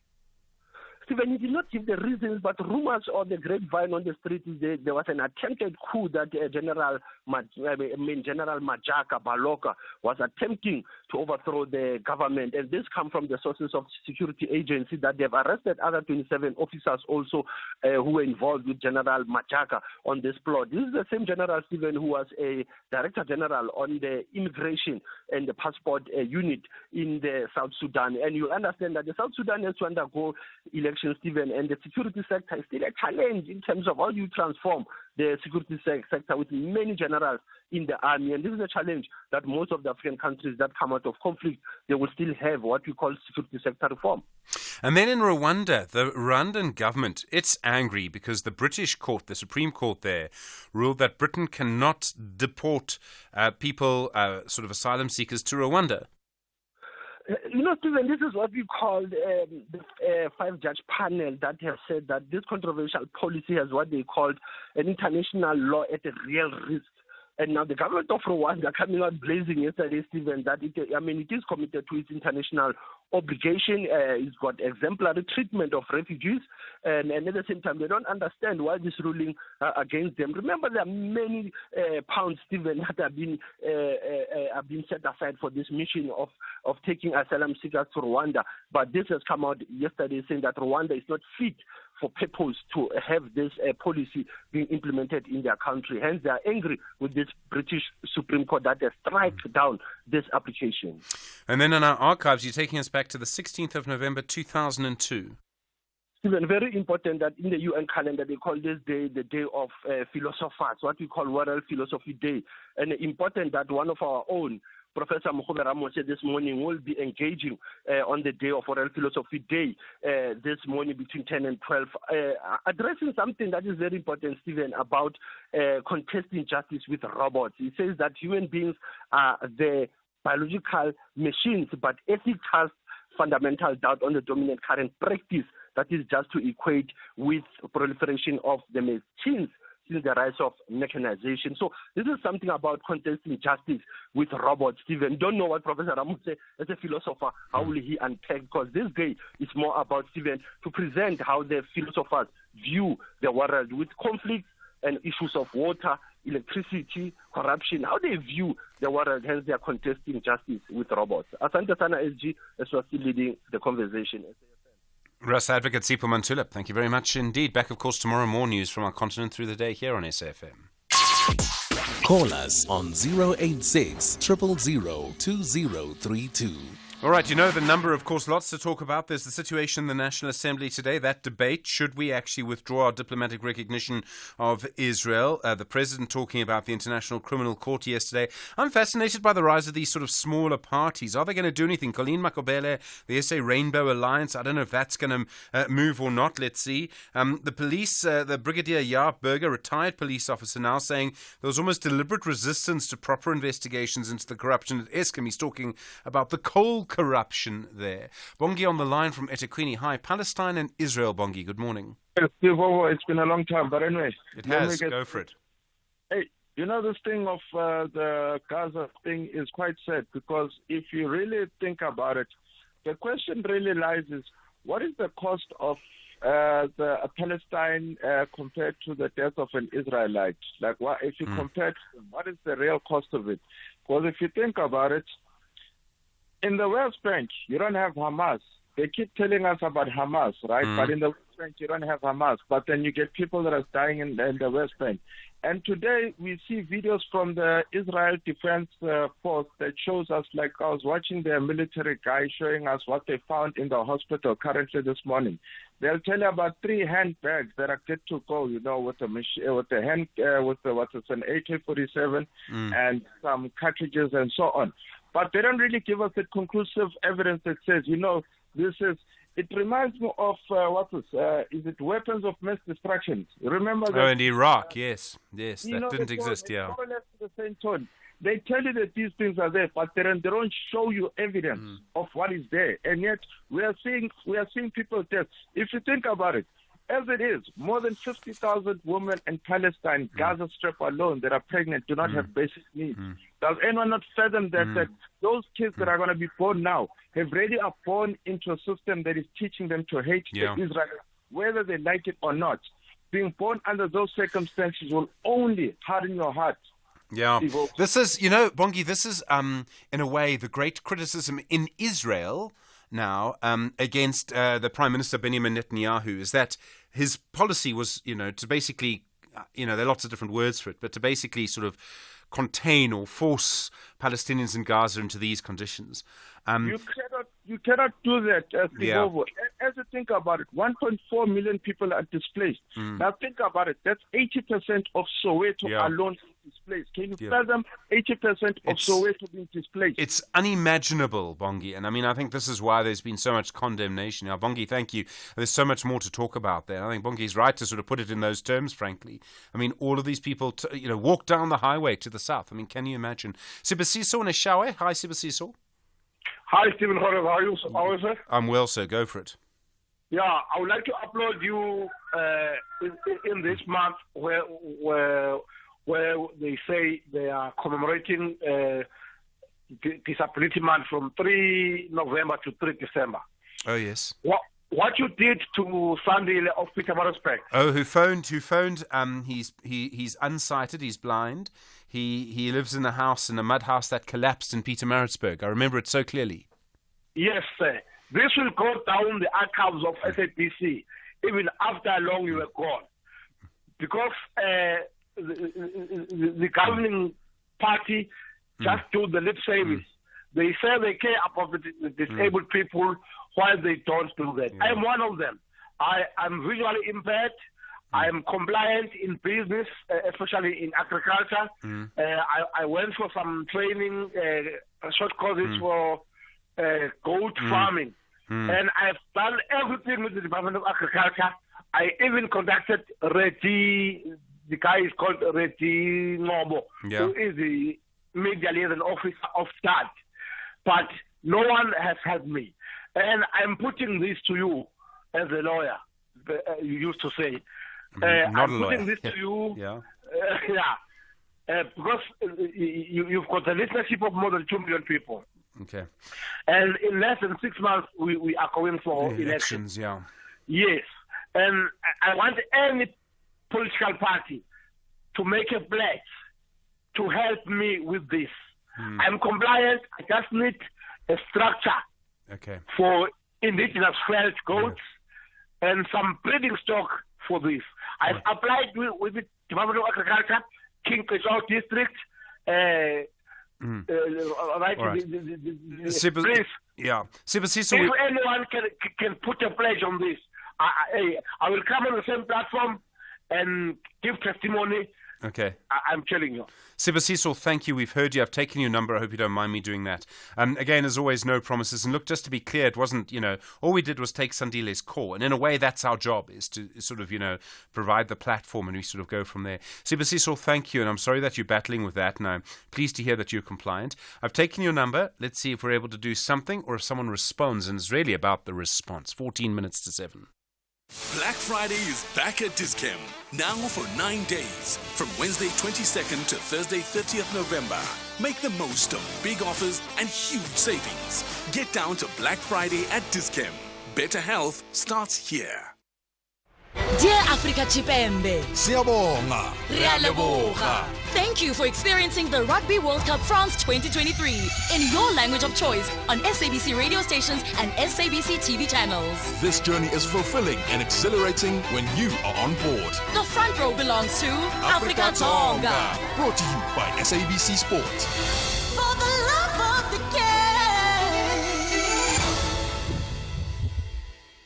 Stephen, he did not give the reasons, but rumors or the grapevine on the street is there was an attempted coup that General Majaka Baloka was attempting to overthrow the government. And this comes from the sources of security agencies that they've arrested other 27 officers also who were involved with General Majaka on this plot. This is the same General, Stephen, who was a Director General on the immigration and the passport unit in the South Sudan. And you understand that the South Sudan has to undergo elections, Stephen, and the security sector is still a challenge in terms of how you transform the security sector with many generals in the army. And this is a challenge that most of the African countries that come out of conflict, they will still have what we call security sector reform. And then in Rwanda, the Rwandan government, it's angry because the British court, the Supreme Court there, ruled that Britain cannot deport people, sort of asylum seekers, to Rwanda. Stephen, this is what we call the five-judge panel that have said that this controversial policy has what they called an international law at a real risk. And now the government of Rwanda coming out blazing yesterday, Stephen, that it is committed to its international obligation. It's got exemplary treatment of refugees, and at the same time, they don't understand why this ruling against them. Remember, there are many pounds, Stephen, that have been set aside for this mission of taking asylum seekers to Rwanda. But this has come out yesterday saying that Rwanda is not fit for purpose to have this policy being implemented in their country. Hence, they are angry with this British Supreme Court that has struck down this application. And then in our archives, you're taking us back to the 16th of November 2002. Stephen, very important that in the UN calendar, they call this day the Day of Philosophers, what we call World Philosophy Day. And important that one of our own, Professor Mokhobe said this morning, will be engaging on the day of World Philosophy Day this morning between 10 and 12, addressing something that is very important, Stephen, about contesting justice with robots. He says that human beings are the biological machines, but ethics has fundamental doubt on the dominant current practice that is just to equate with proliferation of the machines since the rise of mechanization. So this is something about contesting justice with robots. Stephen, don't know what Professor Ramos said as a philosopher, how will he unpack? Because this day is more about, Stephen, to present how the philosophers view the world with conflicts and issues of water, electricity, corruption, how they view the world, hence they are contesting justice with robots. Asante Sana SG is still leading the conversation. Russ Advocate Sipho Mantulip, thank you very much indeed. Back, of course, tomorrow, more news from our continent through the day here on SFM. Call us on 086 000 2032. All right, you know the number, of course, lots to talk about. There's the situation in the National Assembly today, that debate. Should we actually withdraw our diplomatic recognition of Israel? The president talking about the International Criminal Court yesterday. I'm fascinated by the rise of these sort of smaller parties. Are they going to do anything? Colleen Makobele, the SA Rainbow Alliance, I don't know if that's going to move or not. Let's see. The police, the Brigadier Jaap Burger, retired police officer, now saying there was almost deliberate resistance to proper investigations into the corruption at Eskom. He's talking about the coal corruption there. Bongi on the line from eThekwini. Hi, Palestine and Israel, Bongi. Good morning. It's been a long time, but anyway. It has. Go for it. Hey, this thing of the Gaza thing is quite sad, because if you really think about it, the question really lies is, what is the cost of Palestine compared to the death of an Israelite? Like, what if you compare to them, what is the real cost of it? Because if you think about it, in the West Bank, you don't have Hamas. they keep telling us about Hamas, right? But in the West Bank, you don't have Hamas. But then you get people that are dying in the West Bank. And today we see videos from the Israel Defense Force that shows us, like I was watching their military guy showing us what they found in the hospital currently this morning. They'll tell you about 3 handbags that are good to go, with an AK-47 and some cartridges and so on. But they don't really give us the conclusive evidence that says, it reminds me of, is it weapons of mass destruction? Remember that? Oh, in Iraq, yes, that didn't exist, yeah. More or less the same tone. They tell you that these things are there, but they don't show you evidence of what is there. And yet we are seeing people dead. If you think about it, as it is, more than 50,000 women in Palestine, Gaza Strip alone, that are pregnant do not have basic needs. Does anyone not fathom that those kids that are going to be born now have already are born into a system that is teaching them to hate Israel, whether they like it or not? Being born under those circumstances will only harden your heart. Yeah, this is, Bongi, this is in a way the great criticism in Israel now against the Prime Minister Benjamin Netanyahu, is that his policy was, to basically, there are lots of different words for it, but to basically sort of contain or force Palestinians in Gaza into these conditions. You cannot do that, As you think about it, 1.4 million people are displaced. Now think about it. That's 80% of Soweto alone displaced. Can you fathom 80% of Soweto being displaced? It's unimaginable, Bongi. And I think this is why there's been so much condemnation. Now, Bongi, thank you. There's so much more to talk about there. I think Bongi's right to sort of put it in those terms, frankly. All of these people, walk down the highway to the south. Can you imagine? Sibasiso Neshawe. Hi, Sibasiso. Hi, Stephen. How are you, sir? I'm well, sir. Go for it. Yeah, I would like to applaud you in this month where they say they are commemorating Disability Month from 3 November to 3 December. Oh, yes. What you did to Sandile of Pietermaritzburg. Oh, who phoned? He's unsighted. He's blind. He lives in a mud house that collapsed in Pietermaritzburg. I remember it so clearly. Yes, sir. This will go down the archives of SAPC even after long you were gone, because the governing party just do the lip service. They say they care about the disabled people, while they don't do that. I am one of them. I'm visually impaired. I am compliant in business, especially in agriculture. I went for some training, short courses for goat farming. And I've done everything with the Department of Agriculture. I even contacted Reti, the guy is called Reti Nobo, who is the media liaison officer of that. But no one has helped me. And I'm putting this to you as a lawyer, you used to say. I'm putting this to you, because you've got a listenership of more than 2 million people. Okay. And in less than 6 months, we are going for elections. Yeah. Yes. And I want any political party to make a pledge to help me with this. I'm compliant. I just need a structure for indigenous felt goats and some breeding stock for this. I've applied with the Department of Agriculture, King Kishore District, please. Sibasiso, if anyone can put a pledge on this, I will come on the same platform and give testimony. Okay. I'm telling you. Sibasiso, thank you. We've heard you. I've taken your number. I hope you don't mind me doing that. Again, as always, no promises. And look, just to be clear, it wasn't, all we did was take Sandile's call. And in a way, that's our job, is to sort of, provide the platform, and we sort of go from there. Sibasiso, thank you. And I'm sorry that you're battling with that. And I'm pleased to hear that you're compliant. I've taken your number. Let's see if we're able to do something or if someone responds. And it's really about the response. 14 minutes to 7. Black Friday is back at Dis-Chem, now for 9 days, from Wednesday 22nd to Thursday 30th November. Make the most of big offers and huge savings. Get down to Black Friday at Dis-Chem. Better health starts here. Dear Africa Chipembe, Siyabonga. Re a leboga. Thank you for experiencing the Rugby World Cup France 2023 in your language of choice on SABC radio stations and SABC TV channels. This journey is fulfilling and exhilarating when you are on board. The front row belongs to Africa Tonga. Brought to you by SABC Sport. For the love of the game.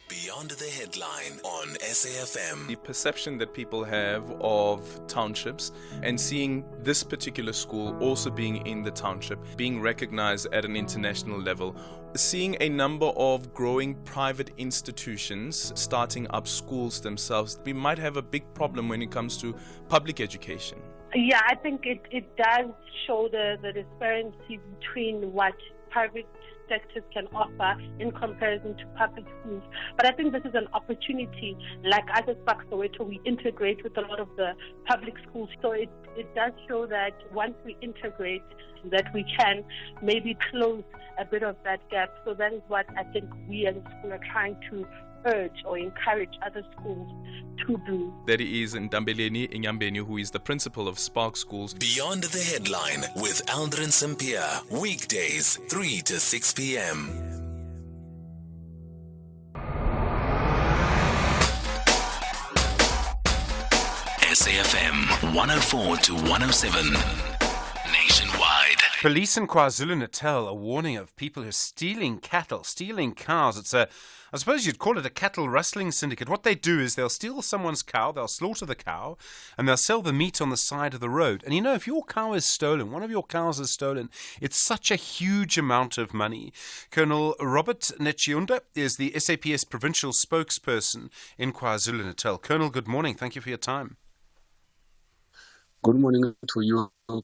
Beyond the headline on SAFM. The perception that people have of townships and seeing this particular school also being in the township, being recognized at an international level, seeing a number of growing private institutions starting up schools themselves, we might have a big problem when it comes to public education. Yeah, I think it does show the disparity between what private sectors can offer in comparison to public schools. But I think this is an opportunity, like as a Soweto, we integrate with a lot of the public schools. So it does show that once we integrate, that we can maybe close a bit of that gap. So that is what I think we as a school are trying to urge or encourage other schools to do. That is Ndambeleni Inyambeni, who is the principal of Spark Schools. Beyond the headline with Aldrin Sampear, weekdays 3 to 6 p.m. SAFM 104 to 107 nationwide. Police in KwaZulu-Natal are warning of people who are stealing cattle, stealing cows. It's I suppose you'd call it a cattle rustling syndicate. What they do is they'll steal someone's cow, they'll slaughter the cow, and they'll sell the meat on the side of the road. And you know, if your cow is stolen, one of your cows is stolen, it's such a huge amount of money. Colonel Robert Nechiunda is the SAPS provincial spokesperson in KwaZulu-Natal. Colonel, good morning. Thank you for your time. Good morning to you, the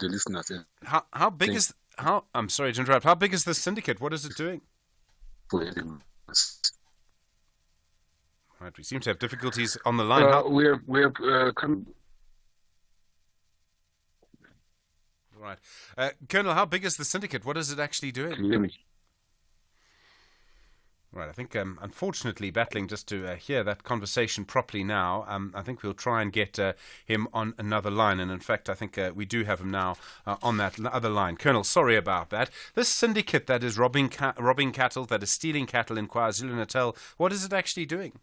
listeners. How big is... I'm sorry to interrupt. How big is this syndicate? What is it doing? Right, we seem to have difficulties on the line. We have come. Right, Colonel, how big is the syndicate? What is it actually doing? Can you hear me? Right, I think, unfortunately, battling just to hear that conversation properly now. I think we'll try and get him on another line. And in fact, I think we do have him now on that other line. Colonel, sorry about that. This syndicate that is robbing cattle, that is stealing cattle in KwaZulu-Natal, what is it actually doing?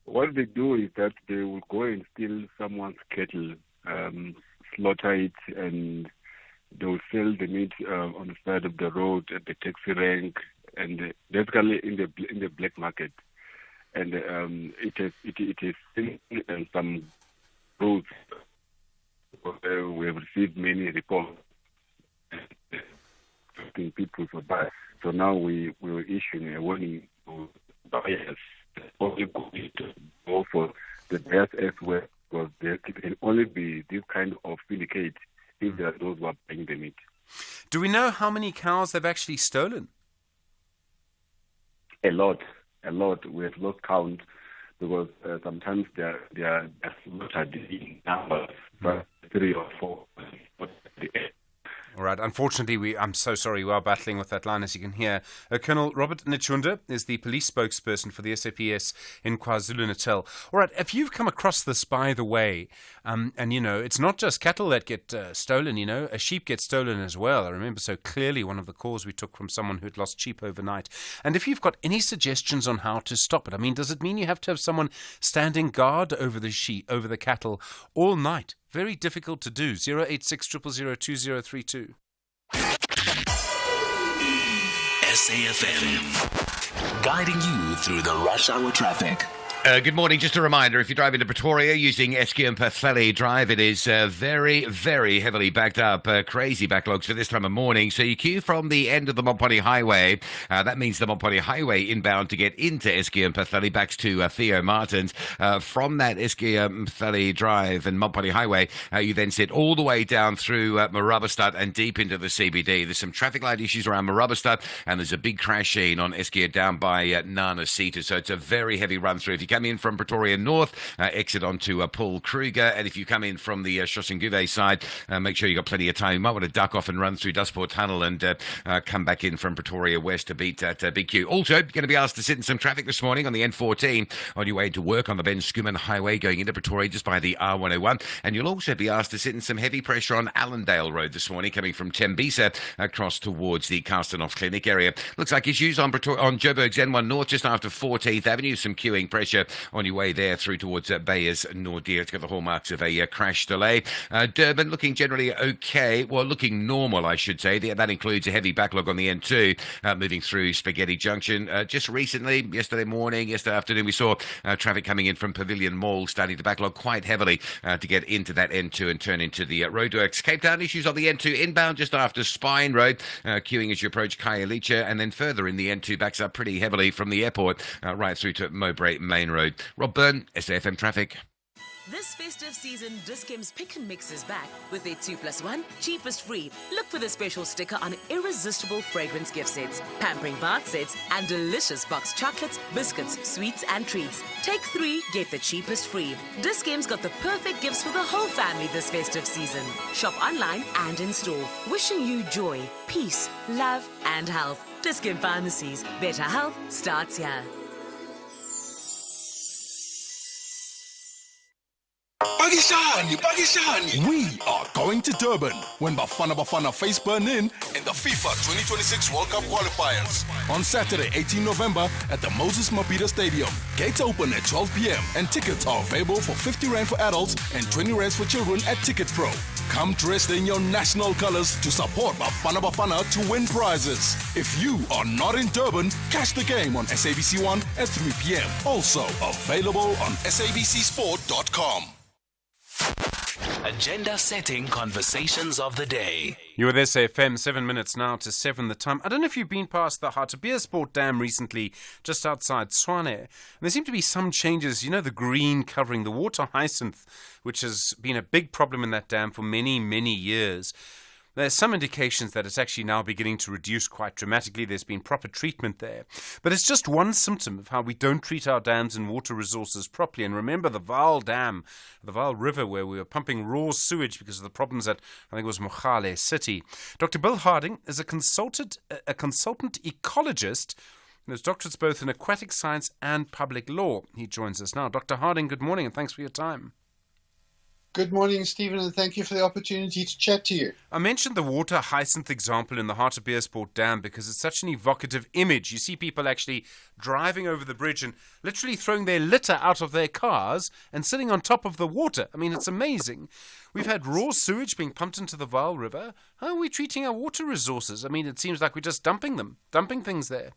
What they do is that they will go and steal someone's cattle, slaughter it, and they will sell the meat on the side of the road at the taxi rank, and basically in the black market. And it is in some roads. We have received many reports asking people for that. So now we were issuing a warning to buyers only going to go for the buyers elsewhere, because there can only be this kind of syndicate if there are those who are buying the meat. Do we know how many cows they've actually stolen? A lot. We have lost count because sometimes they are slaughtered in numbers, but 3 or 4. All right. Unfortunately, I'm so sorry. We are battling with that line, as you can hear. Colonel Robert Nechunda is the police spokesperson for the SAPS in KwaZulu-Natal. All right. If you've come across this, by the way, and, you know, it's not just cattle that get stolen, you know, a sheep gets stolen as well. I remember so clearly one of the calls we took from someone who'd lost sheep overnight. And if you've got any suggestions on how to stop it, I mean, does it mean you have to have someone standing guard over the sheep, over the cattle all night? Very difficult to do. 086 000 2032. SAFM, guiding you through the rush hour traffic. Good morning. Just a reminder, if you're driving to Pretoria using Esky and Pafeli Drive, it is very, very heavily backed up. Crazy backlogs for this time of morning. So you queue from the end of the Momponi Highway. That means the Momponi Highway inbound to get into Esky and Pafeli, back to Theo Martins. From that Esky and Pafeli Drive and Momponi Highway, you then sit all the way down through Marabastad and deep into the CBD. There's some traffic light issues around Marabastad, and there's a big crash scene on Esky down by Nana Sita. So it's a very heavy run through. If you come in from Pretoria North, exit onto Paul Kruger. And if you come in from the Soshanguve side, make sure you got plenty of time. You might want to duck off and run through Dustport Tunnel and come back in from Pretoria West to beat that big queue. Also, you're going to be asked to sit in some traffic this morning on the N14 on your way to work on the Ben Schoeman Highway going into Pretoria just by the R101. And you'll also be asked to sit in some heavy pressure on Allendale Road this morning coming from Tembisa across towards the Carstenoff Clinic area. Looks like issues on Joburg's N1 North just after 14th Avenue. Some queuing pressure on your way there through towards Bayers Nordier. It's got the hallmarks of a crash delay. Durban looking generally okay. Well, looking normal, I should say. That includes a heavy backlog on the N2 moving through Spaghetti Junction. Just recently, yesterday morning, yesterday afternoon, we saw traffic coming in from Pavilion Mall starting to backlog quite heavily to get into that N2 and turn into the roadworks. Cape Town issues on the N2 inbound just after Spine Road, queuing as you approach Khayelitsha, and then further in the N2 backs up pretty heavily from the airport right through to Mowbray Main Road. Rob Byrne, SAFM Traffic. This festive season, Dis-Chem's Pick and Mix is back with their 2+1 cheapest free. Look for the special sticker on irresistible fragrance gift sets, pampering bath sets, and delicious boxed chocolates, biscuits, sweets, and treats. Take 3, get the cheapest free. Dis-Chem's got the perfect gifts for the whole family this festive season. Shop online and in store. Wishing you joy, peace, love, and health. Dis-Chem Pharmacies. Better health starts here. Pakishani. We are going to Durban when Bafana face Benin in the FIFA 2026 World Cup qualifiers. On Saturday, 18 November at the Moses Mabhida Stadium. Gates open at 12 p.m. and tickets are available for 50 Rand for adults and 20 Rand for children at Ticket Pro. Come dressed in your national colors to support Bafana to win prizes. If you are not in Durban, catch the game on SABC 1 at 3 p.m. Also available on sabcsport.com. Agenda setting conversations of the day. You're with SAFM, 7 minutes now to 7 the time. I don't know if you've been past the Hartbeespoort Dam recently, just outside Tshwane. And there seem to be some changes. You know, the green covering the water hyacinth, which has been a big problem in that dam for many, many years. There's some indications that it's actually now beginning to reduce quite dramatically. There's been proper treatment there. But it's just one symptom of how we don't treat our dams and water resources properly. And remember the Vaal Dam, the Vaal River, where we were pumping raw sewage because of the problems at, I think it was Mogale City. Dr. Bill Harding is a consultant ecologist. There's doctorates both in aquatic science and public law. He joins us now. Dr. Harding, good morning and thanks for your time. Good morning, Stephen, and thank you for the opportunity to chat to you. I mentioned the water hyacinth example in the Hartbeespoort Dam because it's such an evocative image. You see people actually driving over the bridge and literally throwing their litter out of their cars and sitting on top of the water. I mean, it's amazing. We've had raw sewage being pumped into the Vaal River. How are we treating our water resources? I mean, it seems like we're just dumping things there.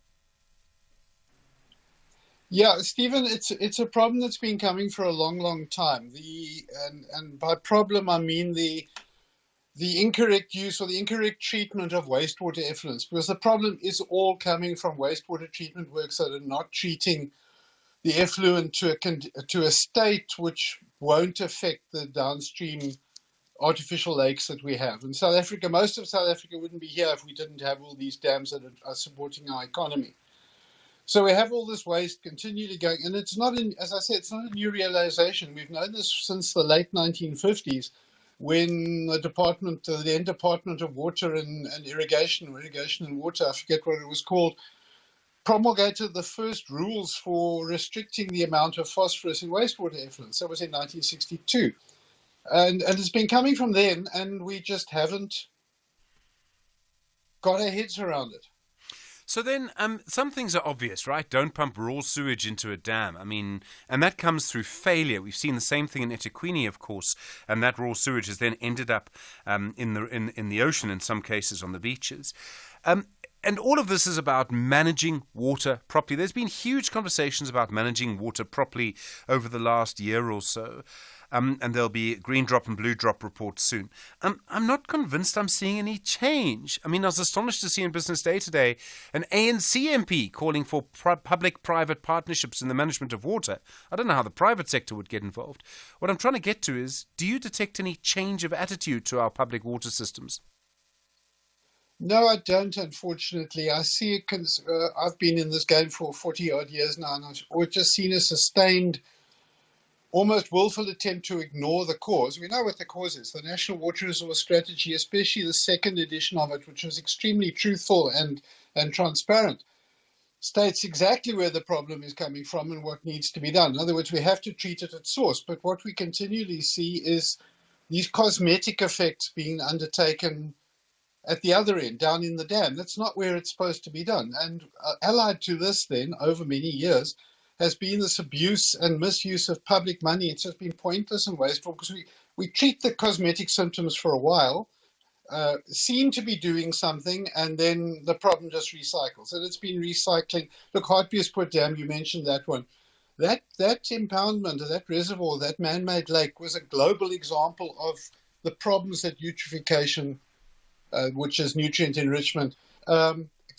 Yeah, Stephen, it's a problem that's been coming for a long, long time. And by problem I mean the incorrect use or the incorrect treatment of wastewater effluents, because the problem is all coming from wastewater treatment works that are not treating the effluent to a state which won't affect the downstream artificial lakes that we have. In South Africa, most of South Africa wouldn't be here if we didn't have all these dams that are supporting our economy. So we have all this waste continually going, and it's not, as I said, it's not a new realization. We've known this since the late 1950s, when the then Department of Water and Irrigation and Water, I forget what it was called, promulgated the first rules for restricting the amount of phosphorus in wastewater effluents. That was in 1962. And it's been coming from then, and we just haven't got our heads around it. So then, some things are obvious, right? Don't pump raw sewage into a dam. I mean, and that comes through failure. We've seen the same thing in eThekwini, of course, and that raw sewage has then ended up in the ocean, in some cases on the beaches. And all of this is about managing water properly. There's been huge conversations about managing water properly over the last year or so. And there'll be green drop and blue drop reports soon. I'm not convinced I'm seeing any change. I mean, I was astonished to see in Business Day today an ANC MP calling for public-private partnerships in the management of water. I don't know how the private sector would get involved. What I'm trying to get to is, do you detect any change of attitude to our public water systems? No, I don't, unfortunately. I see it. I've been in this game for 40 odd years now, and I've just seen a sustained, almost willful attempt to ignore the cause. We know what the cause is. The National Water Resource Strategy, especially the second edition of it, which was extremely truthful and transparent, states exactly where the problem is coming from and what needs to be done. In other words, we have to treat it at source. But what we continually see is these cosmetic effects being undertaken at the other end, down in the dam. That's not where it's supposed to be done. And allied to this then, over many years, has been this abuse and misuse of public money. It's just been pointless and wasteful because we treat the cosmetic symptoms for a while, seem to be doing something, and then the problem just recycles. And it's been recycling. Look, Hartbeespoort Dam, you mentioned that one. That impoundment of that reservoir, that man-made lake, was a global example of the problems that eutrophication, which is nutrient enrichment,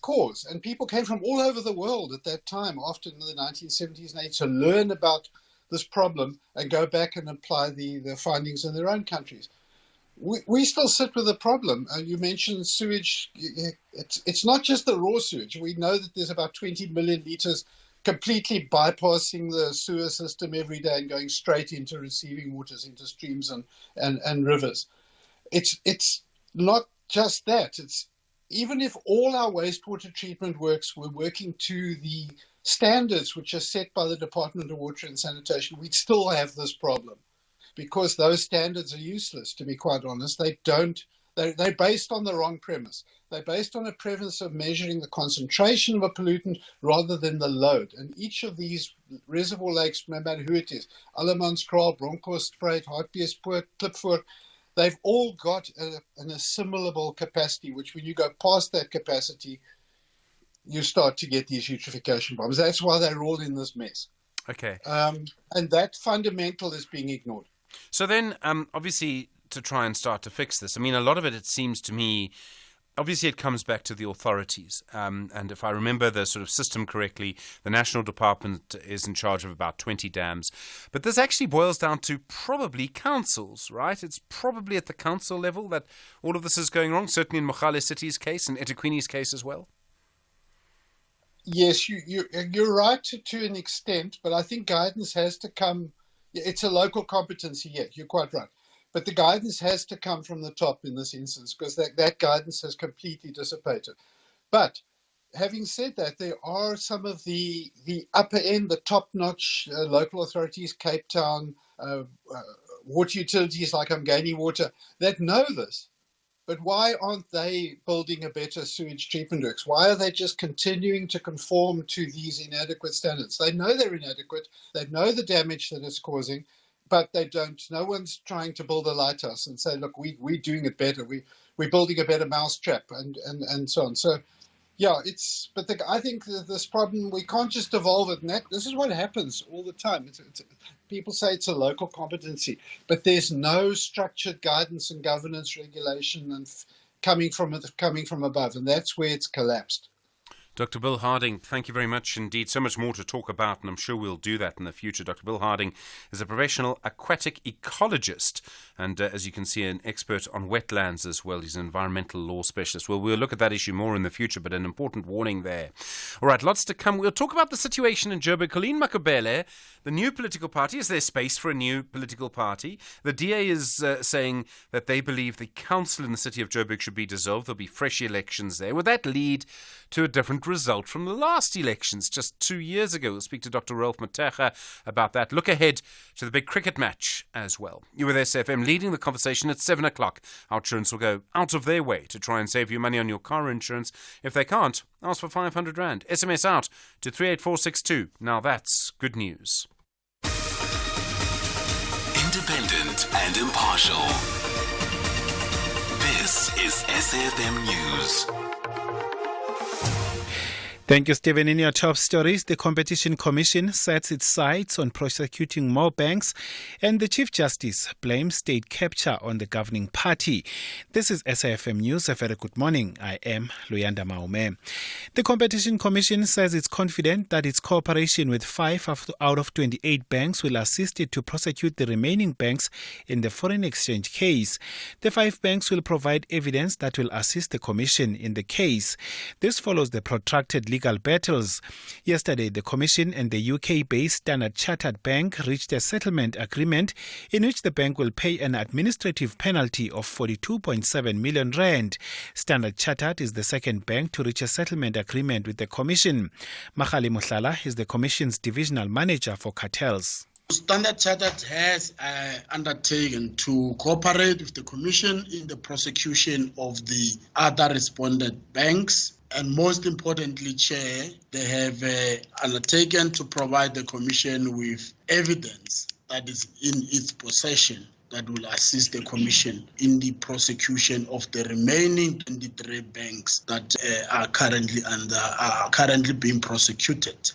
cause. And people came from all over the world at that time, after the 1970s and 80s, to learn about this problem and go back and apply the findings in their own countries. We still sit with the problem. You mentioned sewage. It's not just the raw sewage. We know that there's about 20 million litres completely bypassing the sewer system every day and going straight into receiving waters, into streams and rivers. It's not just that. It's even if all our wastewater treatment works were working to the standards which are set by the Department of Water and Sanitation, we'd still have this problem because those standards are useless, to be quite honest. They're based on the wrong premise. They're based on a premise of measuring the concentration of a pollutant rather than the load. And each of these reservoir lakes, no matter who it is, Allemanskraal, Bronkhorstspruit, Hartbeespoort, Klipvoort, they've all got an assimilable capacity, which when you go past that capacity, you start to get these eutrophication problems. That's why they're all in this mess. Okay. And that fundamental is being ignored. So then, obviously, to try and start to fix this, I mean, a lot of it seems to me, obviously it comes back to the authorities. And if I remember the sort of system correctly, the National Department is in charge of about 20 dams. But this actually boils down to probably councils, right? It's probably at the council level that all of this is going wrong, certainly in Mogale City's case and eThekwini's case as well. Yes, you're right to an extent, but I think guidance has to come. It's a local competency, yeah, you're quite right. But the guidance has to come from the top in this instance because that guidance has completely dissipated. But having said that, there are some of the upper end, the top-notch local authorities, Cape Town, water utilities like Umgani Water, that know this. But why aren't they building a better sewage treatment works? Why are they just continuing to conform to these inadequate standards? They know they're inadequate. They know the damage that it's causing, but they don't. No one's trying to build a lighthouse and say, look, we're doing it better. We're building a better mousetrap and so on. So, yeah, I think that this problem, we can't just evolve it. And this is what happens all the time. People say it's a local competency, but there's no structured guidance and governance regulation and coming from above, and that's where it's collapsed. Dr. Bill Harding, thank you very much indeed. So much more to talk about, and I'm sure we'll do that in the future. Dr. Bill Harding is a professional aquatic ecologist and, as you can see, an expert on wetlands as well. He's an environmental law specialist. Well, we'll look at that issue more in the future, but an important warning there. All right, lots to come. We'll talk about the situation in Joburg. Colleen Makabele, the new political party, is there space for a new political party? The DA is saying that they believe the council in the city of Joburg should be dissolved. There'll be fresh elections there. Would that lead to a different result from the last elections just 2 years ago? We'll speak to Dr. Rolf Mateja about that. Look ahead to the big cricket match as well. You're with SFM leading the conversation at 7 o'clock. Our insurance will go out of their way to try and save you money on your car insurance. If they can't, ask for 500 Rand. SMS out to 38462. Now that's good news. Independent and impartial. This is SFM News. Thank you, Stephen. In your top stories, the Competition Commission sets its sights on prosecuting more banks, and the Chief Justice blames state capture on the governing party. This is SAFM News. A very good morning. I am Luyanda Maume. The Competition Commission says it's confident that its cooperation with 5 out of 28 banks will assist it to prosecute the remaining banks in the foreign exchange case. The 5 banks will provide evidence that will assist the Commission in the case. This follows the protracted legal battles. Yesterday, the Commission and the UK-based Standard Chartered Bank reached a settlement agreement in which the bank will pay an administrative penalty of 42.7 million rand. Standard Chartered is the second bank to reach a settlement agreement with the Commission. Makhali Muhlala is the Commission's divisional manager for cartels. Standard Chartered has undertaken to cooperate with the Commission in the prosecution of the other respondent banks. And most importantly, Chair, they have undertaken to provide the Commission with evidence that is in its possession that will assist the Commission in the prosecution of the remaining 23 banks that are currently being prosecuted.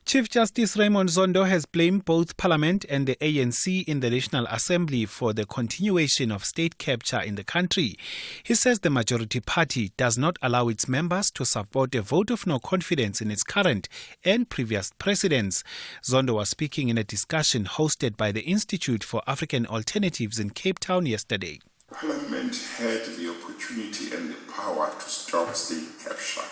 Chief Justice Raymond Zondo has blamed both Parliament and the ANC in the National Assembly for the continuation of state capture in the country. He says the majority party does not allow its members to support a vote of no confidence in its current and previous presidents. Zondo was speaking in a discussion hosted by the Institute for African Alternatives in Cape Town yesterday. Parliament had the opportunity and the power to stop state capture,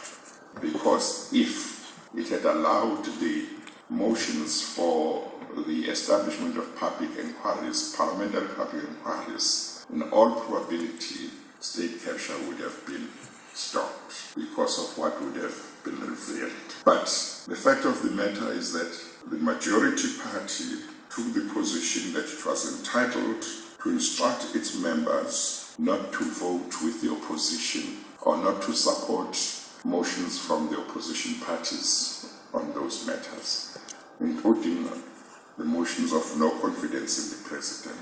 because if it had allowed the motions for the establishment of public inquiries, parliamentary public inquiries, in all probability, state capture would have been stopped because of what would have been revealed. But the fact of the matter is that the majority party took the position that it was entitled to instruct its members not to vote with the opposition or not to support motions from the opposition parties on those matters, including the motions of no confidence in the president.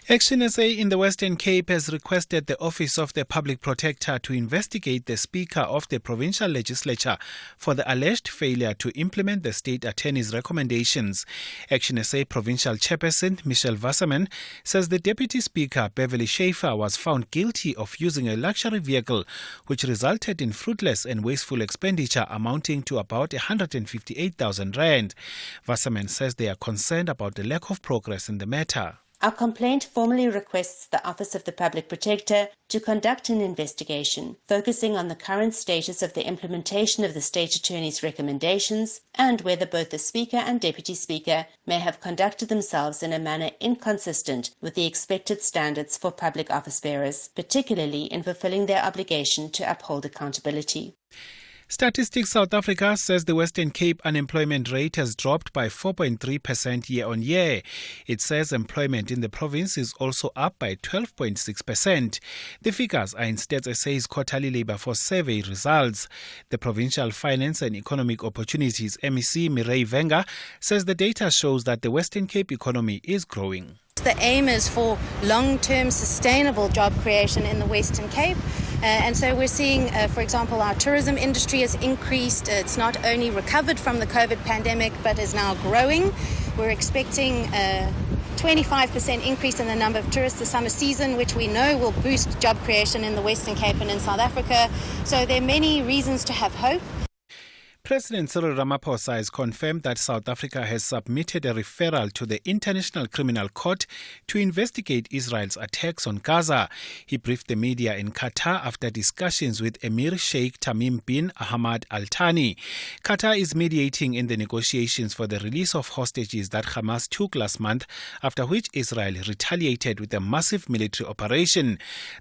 Action SA in the Western Cape has requested the Office of the Public Protector to investigate the Speaker of the Provincial Legislature for the alleged failure to implement the State Attorney's recommendations. Action SA Provincial Chairperson Michelle Wasserman says the Deputy Speaker Beverly Schaefer was found guilty of using a luxury vehicle, which resulted in fruitless and wasteful expenditure amounting to about 158,000 rand. Wasserman says they are concerned about the lack of progress in the matter. Our complaint formally requests the Office of the Public Protector to conduct an investigation focusing on the current status of the implementation of the State Attorney's recommendations and whether both the Speaker and Deputy Speaker may have conducted themselves in a manner inconsistent with the expected standards for public office bearers, particularly in fulfilling their obligation to uphold accountability. Statistics South Africa says the Western Cape unemployment rate has dropped by 4.3% year-on-year. It says employment in the province is also up by 12.6%. The figures are in Stats SA's quarterly labour force survey results. The Provincial Finance and Economic Opportunities MEC Mireille Wenger says the data shows that the Western Cape economy is growing. The aim is for long-term sustainable job creation in the Western Cape. And so we're seeing, for example, our tourism industry has increased. It's not only recovered from the COVID pandemic, but is now growing. We're expecting a 25% increase in the number of tourists this summer season, which we know will boost job creation in the Western Cape and in South Africa. So there are many reasons to have hope. President Cyril Ramaphosa has confirmed that South Africa has submitted a referral to the International Criminal Court to investigate Israel's attacks on Gaza. He briefed the media in Qatar after discussions with Emir Sheikh Tamim bin Ahmad Al Thani. Qatar is mediating in the negotiations for the release of hostages that Hamas took last month, after which Israel retaliated with a massive military operation.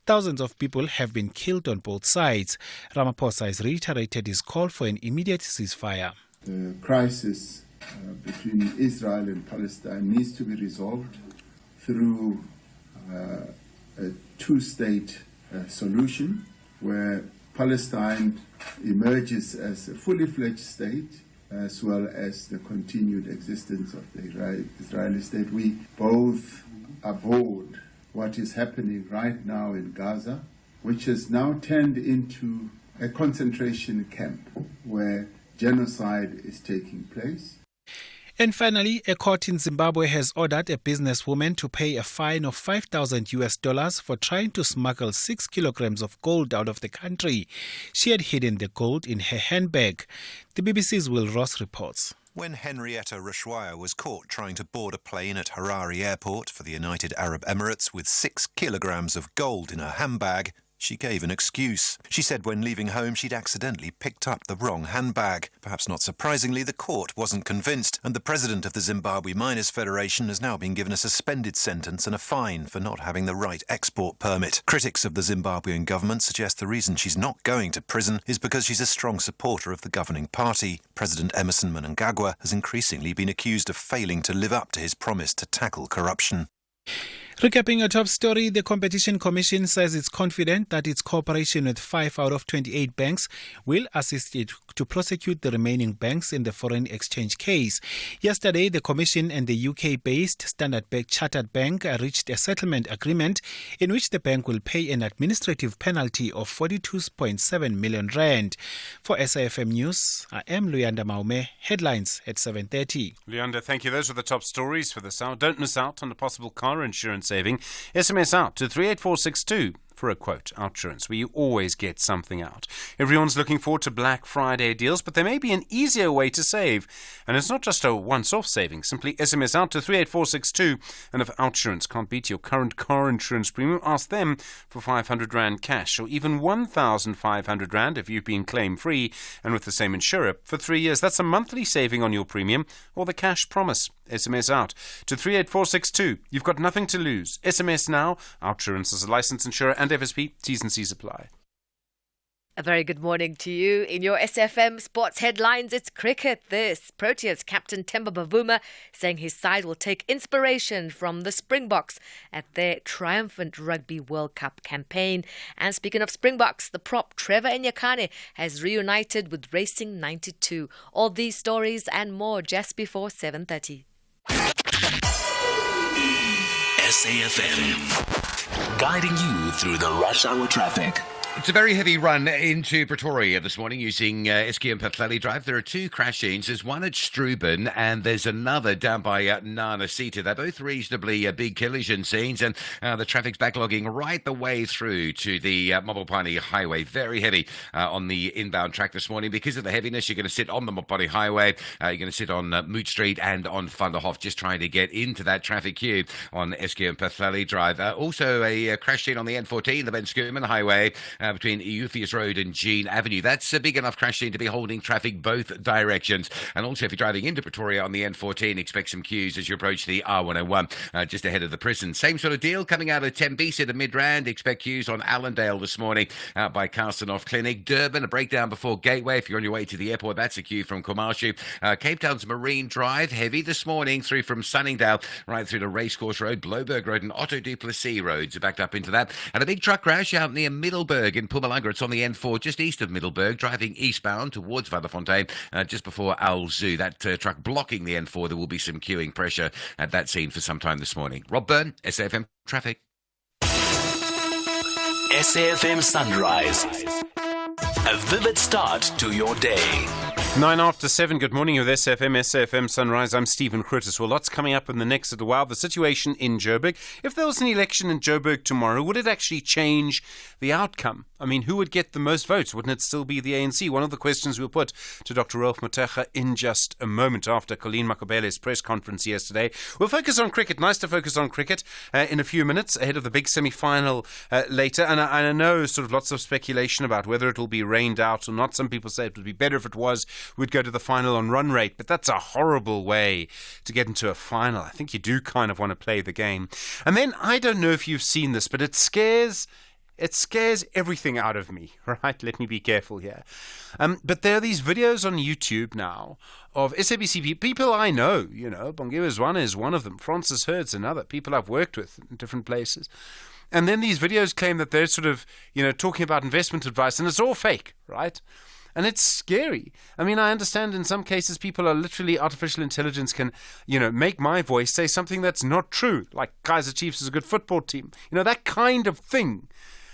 Thousands of people have been killed on both sides. Ramaphosa has reiterated his call for an immediate ceasefire. The crisis between Israel and Palestine needs to be resolved through a two-state solution where Palestine emerges as a fully fledged state as well as the continued existence of the Israeli state. We both abhorred what is happening right now in Gaza, which has now turned into a concentration camp where genocide is taking place. And finally, a court in Zimbabwe has ordered a businesswoman to pay a fine of $5,000 for trying to smuggle 6 kilograms of gold out of the country. She had hidden the gold in her handbag. The BBC's Will Ross reports. When Henrietta Rushwaya was caught trying to board a plane at Harare Airport for the United Arab Emirates with 6 kilograms of gold in her handbag, she gave an excuse. She said when leaving home she'd accidentally picked up the wrong handbag. Perhaps not surprisingly, the court wasn't convinced, and the president of the Zimbabwe Miners Federation has now been given a suspended sentence and a fine for not having the right export permit. Critics of the Zimbabwean government suggest the reason she's not going to prison is because she's a strong supporter of the governing party. President Emerson Mnangagwa has increasingly been accused of failing to live up to his promise to tackle corruption. Recapping our top story, the Competition Commission says it's confident that its cooperation with 5 out of 28 banks will assist it to prosecute the remaining banks in the foreign exchange case. Yesterday, the Commission and the UK-based Standard Chartered Bank reached a settlement agreement in which the bank will pay an administrative penalty of 42.7 million rand. For SAFM News, I am Luyanda Maume. Headlines at 7:30. Luyanda, thank you. Those were the top stories for this hour. Don't miss out on a possible car insurance saving. SMS out to 38462 for a quote. Outsurance, where you always get something out. Everyone's looking forward to Black Friday deals, but there may be an easier way to save. And it's not just a once-off saving. Simply SMS out to 38462. And if Outsurance can't beat your current car insurance premium, ask them for 500 Rand cash or even 1,500 Rand if you've been claim-free and with the same insurer for 3 years. That's a monthly saving on your premium or the cash promise. SMS out to 38462. You've got nothing to lose. SMS now. Outsurance is a licensed insurer and FSP. T's and C's apply. A very good morning to you. In your SFM sports headlines, it's cricket. This Proteas captain Themba Bavuma saying his side will take inspiration from the Springboks at their triumphant Rugby World Cup campaign. And speaking of Springboks, the prop Trevor Enyakane has reunited with Racing 92. All these stories and more just before 7:30. SAFM, guiding you through the rush hour traffic. It's a very heavy run into Pretoria this morning using SQ and Patlali Drive. There are 2 crash scenes. There's one at Struben and there's another down by Nana Sita. They're both reasonably big collision scenes, and the traffic's backlogging right the way through to the Mopani Highway. Very heavy on the inbound track this morning. Because of the heaviness, you're going to sit on the Mopani Highway. You're going to sit on Moot Street and on Van der Hof, just trying to get into that traffic queue on SQ and Patlali Drive. Also a crash scene on the N14, the Ben Schoeman Highway, between Eupheus Road and Jean Avenue. That's a big enough crash scene to be holding traffic both directions. And also, if you're driving into Pretoria on the N14, expect some queues as you approach the R101, just ahead of the prison. Same sort of deal coming out of Tembisa to Midrand. Expect queues on Allendale this morning out by Carstenoff Clinic. Durban, a breakdown before Gateway. If you're on your way to the airport, that's a queue from Komarshu. Cape Town's Marine Drive, heavy this morning through from Sunningdale right through to Racecourse Road, Bloberg Road and Otto du Plessis roads are backed up into that. And a big truck crash out near Middelburg in Mpumalanga. It's on the N4 just east of Middelburg, driving eastbound towards Vaderfontein just before Al Zoo. That truck blocking the N4. There will be some queuing pressure at that scene for some time this morning. Rob Byrne, SAFM Traffic. SAFM Sunrise. A vivid start to your day. 9 after 7, good morning with SAFM Sunrise. I'm Stephen Curtis. Well, lots coming up in the next little while. The situation in Joburg. If there was an election in Joburg tomorrow, would it actually change the outcome? I mean, who would get the most votes? Wouldn't it still be the ANC? One of the questions we'll put to Dr. Ralph Motega in just a moment after Colleen Makobele's press conference yesterday. We'll focus on cricket. Nice to focus on cricket in a few minutes ahead of the big semi-final later. And I know sort of lots of speculation about whether it will be rained out or not. Some people say it would be better if it was. We'd go to the final on run rate, but that's a horrible way to get into a final. I think you do kind of want to play the game. And then, I don't know if you've seen this, but it scares everything out of me, right? Let me be careful here. But there are these videos on YouTube now of SABC people I know, Bongiwe Zwane is one of them, Francis Hurd's another, people I've worked with in different places. And then these videos claim that they're sort of, talking about investment advice, and it's all fake, right? And it's scary. I mean, I understand in some cases people are literally, artificial intelligence can, make my voice say something that's not true, like Kaizer Chiefs is a good football team. That kind of thing.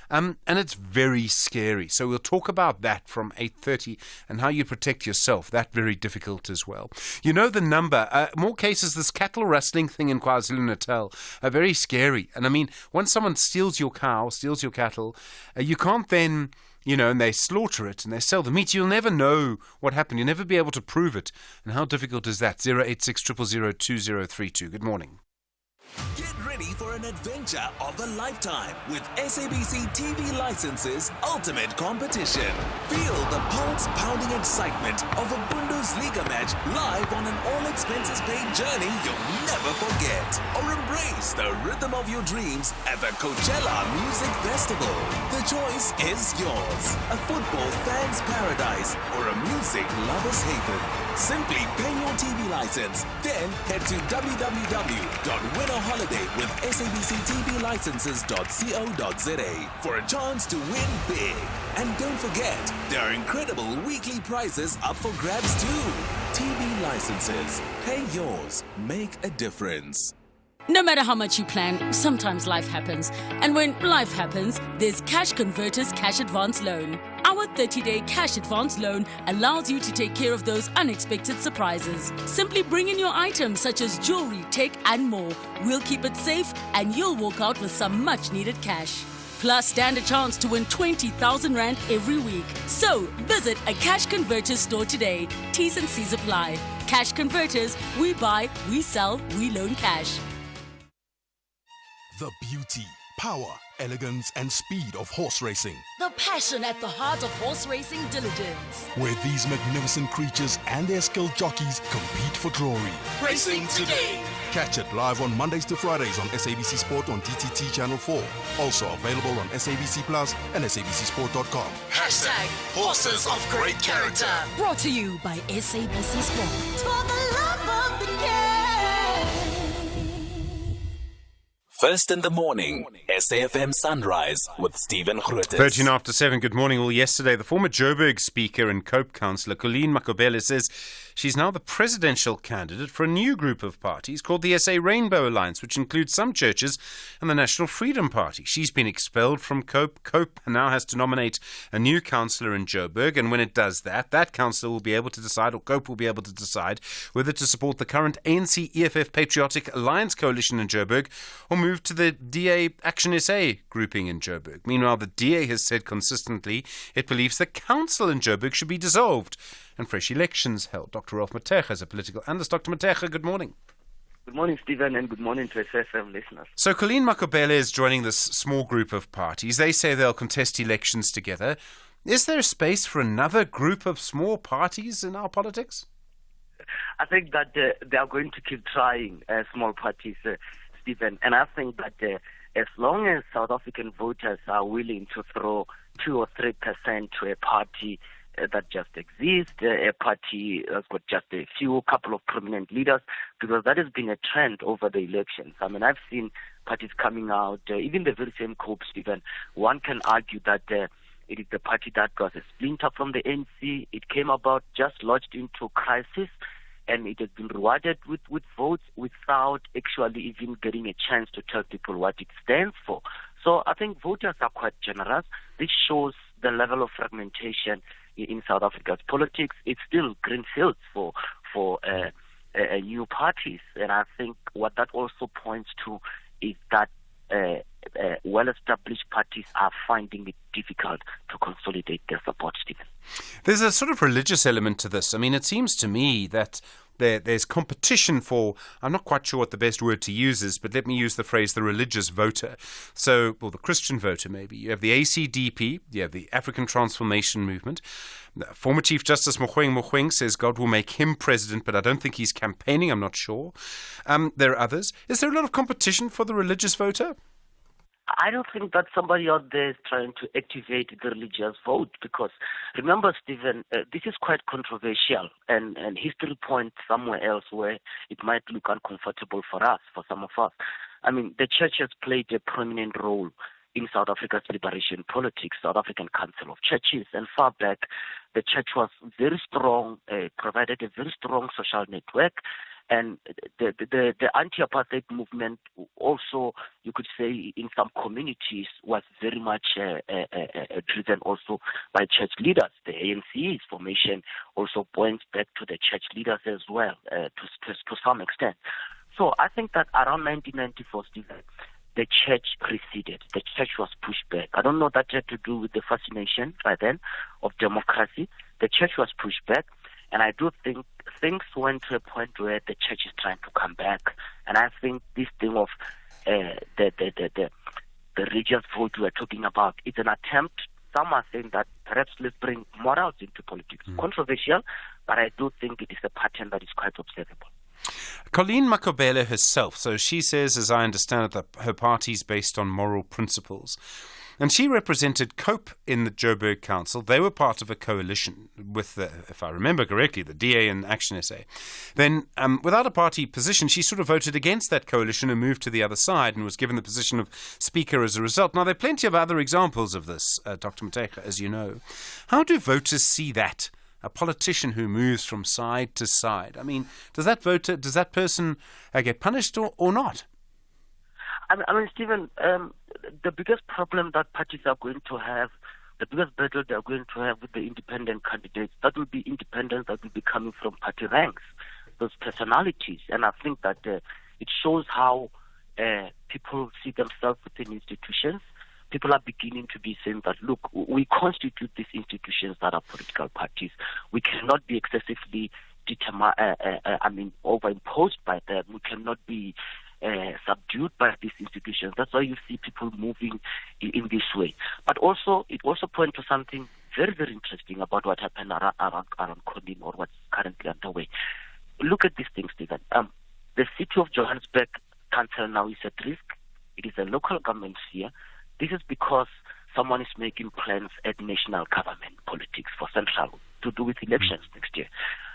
And it's very scary. So we'll talk about that from 8:30 and how you protect yourself. That very difficult as well. You know the number. More cases, this cattle rustling thing in KwaZulu-Natal are very scary. And I mean, once someone steals your cow, steals your cattle, you can't then, and they slaughter it and they sell the meat. You'll never know what happened. You'll never be able to prove it. And how difficult is that? 086 000 2032. Good morning. Get ready for an adventure of a lifetime with SABC TV Licenses Ultimate Competition. Feel the pulse-pounding excitement of a Bundesliga match live on an all-expenses-paid journey you'll never forget. Or embrace the rhythm of your dreams at the Coachella Music Festival. The choice is yours. A football fan's paradise or a music lover's haven. Simply pay your TV license, then head to www.winnerholidayWithSABCTVLicenses.co.za for a chance to win big. And don't forget, there are incredible weekly prizes up for grabs too. TV licenses. Pay yours. Make a difference. No matter how much you plan, sometimes life happens. And when life happens, there's Cash Converters Cash Advance Loan. Our 30-day cash advance loan allows you to take care of those unexpected surprises. Simply bring in your items such as jewelry, tech and more. We'll keep it safe and you'll walk out with some much-needed cash. Plus, stand a chance to win 20,000 Rand every week. So, visit a Cash Converters store today. T's and C's apply. Cash Converters, we buy, we sell, we loan cash. The beauty, power, elegance and speed of horse racing. The passion at the heart of horse racing diligence. Where these magnificent creatures and their skilled jockeys compete for glory. Racing today. Catch it live on Mondays to Fridays on SABC Sport on DTT Channel 4. Also available on SABC Plus and SABCSport.com. Hashtag Horses of Great Character. Brought to you by SABC Sport. For the love of the game. First in the morning, SAFM Sunrise with Stephen Grootes. 13 after 7, good morning. Well, yesterday, the former Joburg speaker and Cope councillor, Colleen Makobele, says she's now the presidential candidate for a new group of parties called the SA Rainbow Alliance, which includes some churches and the National Freedom Party. She's been expelled from Cope. Cope now has to nominate a new councillor in Joburg, and when it does that, that councillor will be able to decide, or Cope will be able to decide, whether to support the current ANC-EFF Patriotic Alliance coalition in Joburg or move to the DA Action SA grouping in Joburg. Meanwhile, the DA has said consistently it believes the council in Joburg should be dissolved and fresh elections held. Dr. Ralph Matega is a political analyst. Dr. Matega, good morning. Good morning, Stephen, and good morning to SFM listeners. So Colleen Makobele is joining this small group of parties. They say they'll contest elections together. Is there space for another group of small parties in our politics? I think that they are going to keep trying small parties, Stephen, and I think that as long as South African voters are willing to throw 2 or 3% to a party that just exists, a party that's got just a couple of prominent leaders, because that has been a trend over the elections. I mean, I've seen parties coming out, even the very same Cope, Stephen. One can argue that it is the party that got a splinter from the ANC. It came about just lodged into crisis, and it has been rewarded with votes without actually even getting a chance to tell people what it stands for. So I think voters are quite generous. This shows the level of fragmentation in South Africa's politics. It's still green fields for new parties, and I think what that also points to is that well-established parties are finding it difficult to consolidate their support, Stephen. There's a sort of religious element to this. I mean, it seems to me that there's competition for, I'm not quite sure what the best word to use is, but let me use the phrase the religious voter. So, well, the Christian voter maybe. You have the ACDP, you have the African Transformation Movement. Former Chief Justice Mogoeng says God will make him president, but I don't think he's campaigning, I'm not sure. There are others. Is there a lot of competition for the religious voter? I don't think that somebody out there is trying to activate the religious vote, because remember, Stephen, this is quite controversial, and history points somewhere else where it might look uncomfortable for us, for some of us. I mean, the church has played a prominent role in South Africa's liberation politics, South African Council of Churches, and far back, the church was very strong, provided a very strong social network, And the anti-apartheid movement also, you could say, in some communities was very much driven also by church leaders. The ANC's formation also points back to the church leaders as well, to some extent. So I think that around 1994, Stephen, the church receded. The church was pushed back. I don't know that had to do with the fascination by then of democracy. The church was pushed back. And I do think things went to a point where the church is trying to come back. And I think this thing of the religious vote we're talking about is an attempt. Some are saying that perhaps let's bring morals into politics. Controversial, but I do think it is a pattern that is quite observable. Colleen Makobele herself, so she says, as I understand it, that her party is based on moral principles. And she represented COPE in the Joburg Council. They were part of a coalition with, if I remember correctly, the DA and Action SA. Then, without a party position, she sort of voted against that coalition and moved to the other side and was given the position of Speaker as a result. Now, there are plenty of other examples of this, Dr. Muteka, as you know. How do voters see that? A politician who moves from side to side. I mean, does that person get punished or not? I mean, Stephen, the biggest problem that parties are going to have, the biggest battle they are going to have with the independent candidates, that will be independence that will be coming from party ranks, those personalities. And I think that it shows how people see themselves within institutions. People are beginning to be saying that, look, we constitute these institutions that are political parties. We cannot be excessively overimposed by them. We cannot be subdued by these institutions. That's why you see people moving in this way. But also, it also points to something very, very interesting about what happened around Colleen, or what's currently underway. Look at these things, Stephen. The city of Johannesburg Council now is at risk. It is a local government sphere. This is because someone is making plans at national government politics for central to do with elections next year.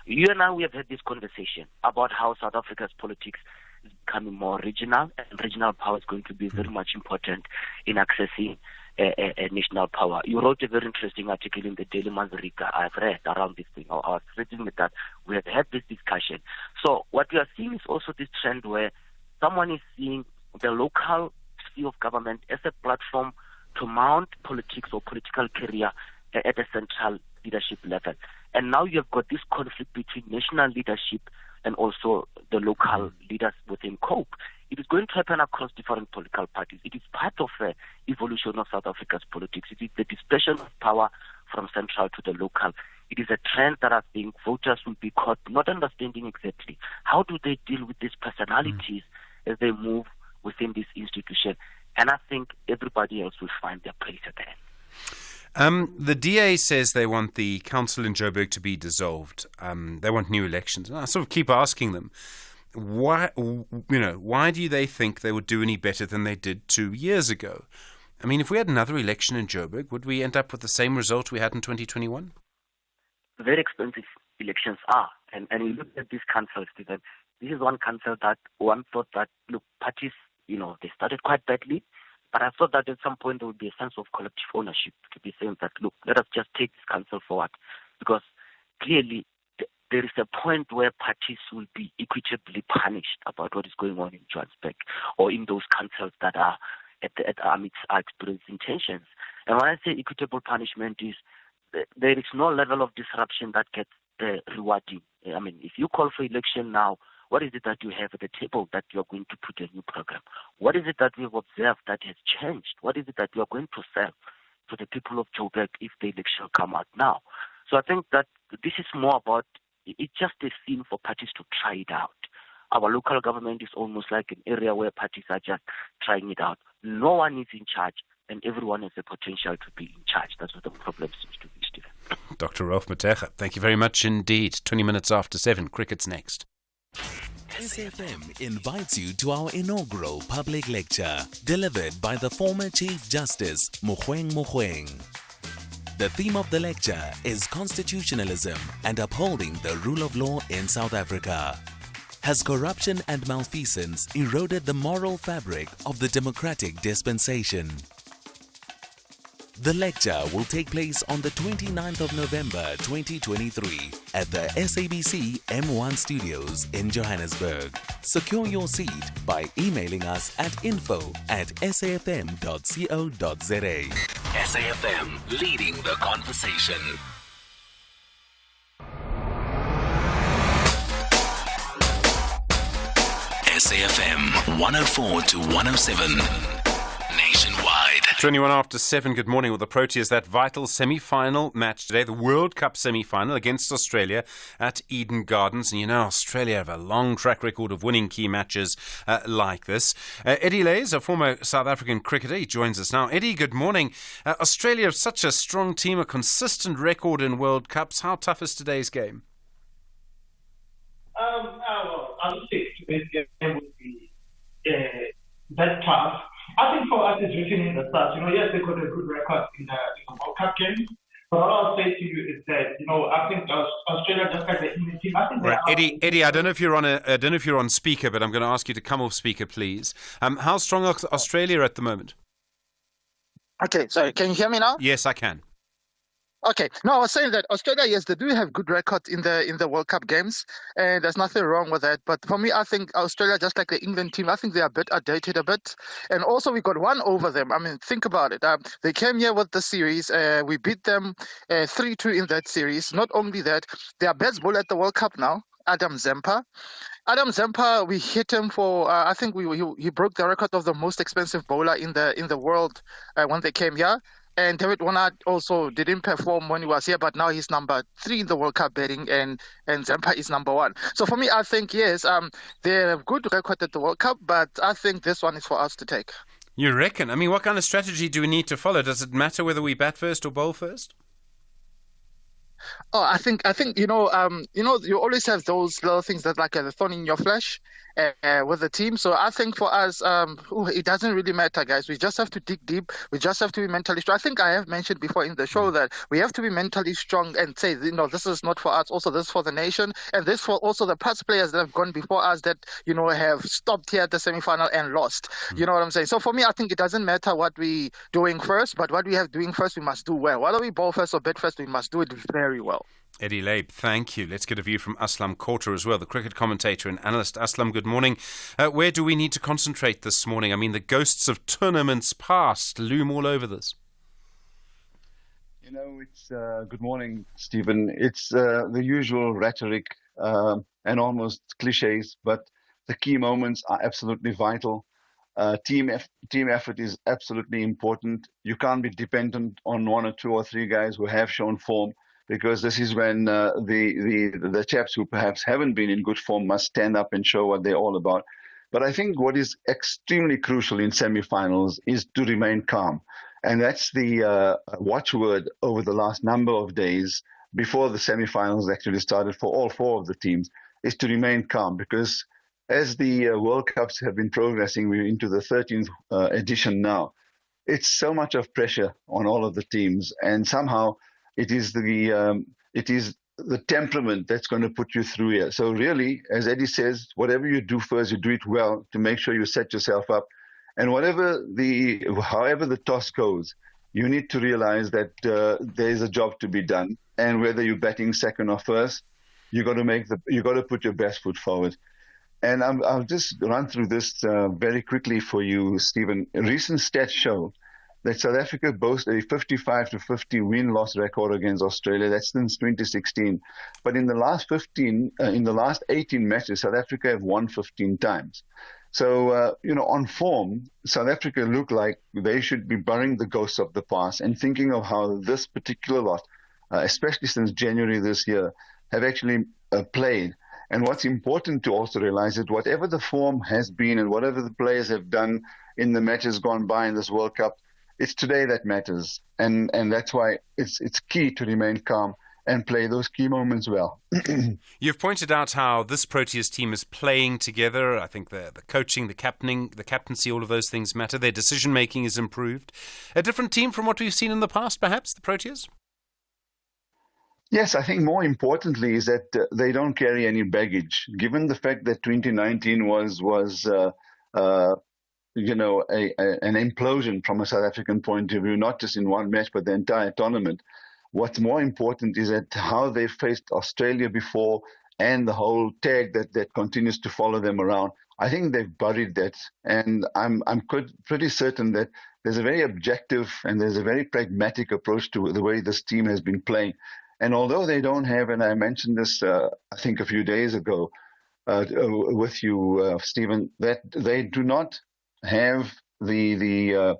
You and I, we have had this conversation about how South Africa's politics is becoming more regional, and regional power is going to be very much important in accessing a national power. You wrote a very interesting article in the Daily Mazurika I've read around this thing. I was reading with that. We have had this discussion. So what we are seeing is also this trend where someone is seeing the local sphere of government as a platform to mount politics or political career at a central leadership level. And now you've got this conflict between national leadership and also the local leaders within COPE. It is going to happen across different political parties. It is part of the evolution of South Africa's politics. It is the dispersion of power from central to the local. It is a trend that I think voters will be caught not understanding exactly. How do they deal with these personalities as they move within this institution? And I think everybody else will find their place at the end. The DA says they want the council in Joburg to be dissolved. They want new elections. And I sort of keep asking them, why do they think they would do any better than they did 2 years ago? I mean, if we had another election in Joburg, would we end up with the same result we had in 2021? Very expensive elections are. And we look at this council, Stephen. This is one council that one thought that, look, parties, they started quite badly. But I thought that at some point there would be a sense of collective ownership to be saying that, look, let us just take this council forward. Because clearly there is a point where parties will be equitably punished about what is going on in Johannesburg or in those councils that are amidst our experiencing tensions. And when I say equitable punishment is there is no level of disruption that gets rewarding. I mean, if you call for election now, what is it that you have at the table that you're going to put a new program? What is it that we have observed that has changed? What is it that you are going to sell to the people of Joburg if the election come out now? So I think that this is more about, it's just a scene for parties to try it out. Our local government is almost like an area where parties are just trying it out. No one is in charge, and everyone has the potential to be in charge. That's what the problem seems to be, Stephen. Dr. Ralph Muteka, thank you very much indeed. 20 minutes after 7, cricket's next. SFM invites you to our inaugural public lecture, delivered by the former Chief Justice, Mogoeng Mogoeng. The theme of the lecture is constitutionalism and upholding the rule of law in South Africa. Has corruption and malfeasance eroded the moral fabric of the democratic dispensation? The lecture will take place on the 29th of November 2023 at the SABC M1 Studios in Johannesburg. Secure your seat by emailing us at info@safm.co.za. SAFM, leading the conversation. SAFM 104 to 107. Nationwide. 21 after 7, good morning. With the Proteas, that vital semi-final match today, the World Cup semi-final against Australia at Eden Gardens. And you know, Australia have a long track record of winning key matches like this. Eddie Lays, a former South African cricketer, he joins us now. Eddie, good morning. Australia have such a strong team, a consistent record in World Cups. How tough is today's game? Well, I don't think today's game would be that tough. I think for us, it's written in the stars. Yes, they got a good record in the World Cup games. But what I'll say to you is that, I think Australia just like the Indian team. I think right. Eddie, I don't know if you're on speaker, but I'm going to ask you to come off speaker, please. How strong are Australia at the moment? Okay, sorry. Can you hear me now? Yes, I can. Okay. No, I was saying that Australia, yes, they do have good record in the World Cup games, and there's nothing wrong with that. But for me, I think Australia, just like the England team, I think they are a bit outdated a bit. And also, we got one over them. I mean, think about it. They came here with the series. We beat them 3-2 in that series. Not only that, their best bowler at the World Cup now, Adam Zampa. Adam Zampa, we hit him for. I think he broke the record of the most expensive bowler in the world when they came here. And David Warner also didn't perform when he was here, but now he's number 3 in the World Cup batting, and Zampa is number 1. So for me, I think, yes, they have a good record at the World Cup, but I think this one is for us to take. You reckon? I mean, what kind of strategy do we need to follow? Does it matter whether we bat first or bowl first? Oh, I think you always have those little things that like a thorn in your flesh with the team. So I think for us, it doesn't really matter, guys. We just have to dig deep. We just have to be mentally strong. I think I have mentioned before in the show that we have to be mentally strong and say, this is not for us. Also, this is for the nation, and this for also the past players that have gone before us that have stopped here at the semi-final and lost. You know what I'm saying? So for me, I think it doesn't matter what we doing first, but what we have doing first, we must do well. Whether we bowl first or bat first, we must do it very well. Eddie Labe, thank you. Let's get a view from Aslam Korter as well, the cricket commentator and analyst. Aslam, good morning. Where do we need to concentrate this morning? I mean, the ghosts of tournaments past loom all over this. It's good morning, Stephen. It's the usual rhetoric and almost cliches, but the key moments are absolutely vital. Team effort is absolutely important. You can't be dependent on 1 or 2 or 3 guys who have shown form, because this is when the chaps who perhaps haven't been in good form must stand up and show what they're all about. But I think what is extremely crucial in semi-finals is to remain calm. And that's the watchword over the last number of days before the semi-finals actually started for all 4 of the teams, is to remain calm. Because as the World Cups have been progressing, we're into the 13th edition now. It's so much of pressure on all of the teams, and somehow it is the temperament that's going to put you through here. So really, as Eddie says, whatever you do first, you do it well to make sure you set yourself up. And however the toss goes, you need to realize that there is a job to be done. And whether you're batting second or first, you got to put your best foot forward. And I'll just run through this very quickly for you, Stephen. Recent stats show that South Africa boasts a 55-50 win-loss record against Australia. That's since 2016. But in the last 18 matches, South Africa have won 15 times. So, on form, South Africa look like they should be burying the ghosts of the past and thinking of how this particular lot, especially since January this year, have actually played. And what's important to also realize is whatever the form has been and whatever the players have done in the matches gone by in this World Cup, it's today that matters, and that's why it's key to remain calm and play those key moments well. You've pointed out how this Proteas team is playing together. I think the coaching, the captaining, the captaincy, all of those things matter. Their decision-making is improved. A different team from what we've seen in the past, perhaps, the Proteas? Yes, I think more importantly is that they don't carry any baggage. Given the fact that 2019 was an implosion from a South African point of view, not just in one match, but the entire tournament. What's more important is that how they faced Australia before and the whole tag that continues to follow them around. I think they've buried that, and I'm pretty certain that there's a very objective and there's a very pragmatic approach to the way this team has been playing. And although they don't have, and I mentioned this I think a few days ago with you, Stephen, that they do not have the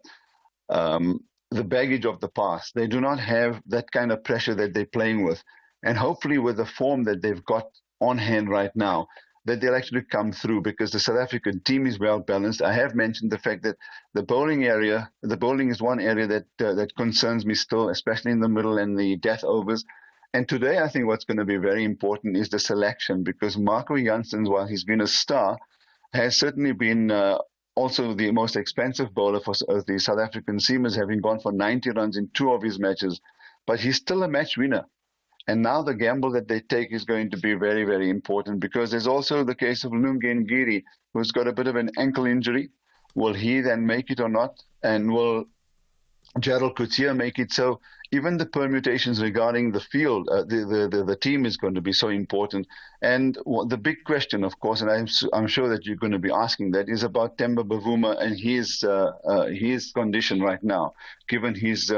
baggage of the past. They do not have that kind of pressure that they're playing with. And hopefully with the form that they've got on hand right now, that they'll actually come through, because the South African team is well balanced. I have mentioned the fact that the bowling is one area that concerns me still, especially in the middle and the death overs. And today I think what's going to be very important is the selection, because Marco Janssens, while he's been a star, has certainly been also the most expensive bowler for the South African seamers, having gone for 90 runs in 2 of his matches. But he's still a match winner. And now the gamble that they take is going to be very, very important, because there's also the case of Lungi Ngiri, who's got a bit of an ankle injury. Will he then make it or not? And will Gerald Coetzee make it? So even the permutations regarding the field, the team is going to be so important. And the big question, of course, and I'm sure that you're going to be asking that, is about Themba Bavuma and his condition right now, given his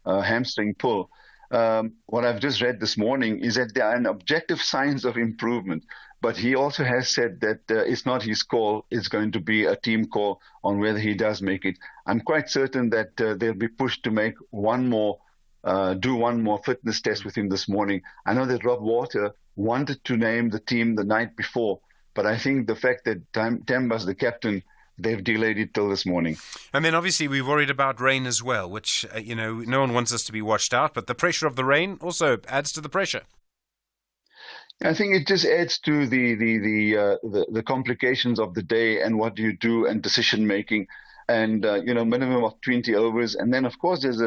hamstring pull. What I've just read this morning is that there are objective signs of improvement, but he also has said that it's not his call. It's going to be a team call on whether he does make it. I'm quite certain that they'll be pushed to make do one more fitness test with him this morning. I know that Rob Water wanted to name the team the night before, but I think the fact that Themba's the captain, they've delayed it till this morning. And then obviously we're worried about rain as well, which, no one wants us to be washed out, but the pressure of the rain also adds to the pressure. I think it just adds to the complications of the day and what do you do and decision making, and minimum of 20 overs, and then of course there's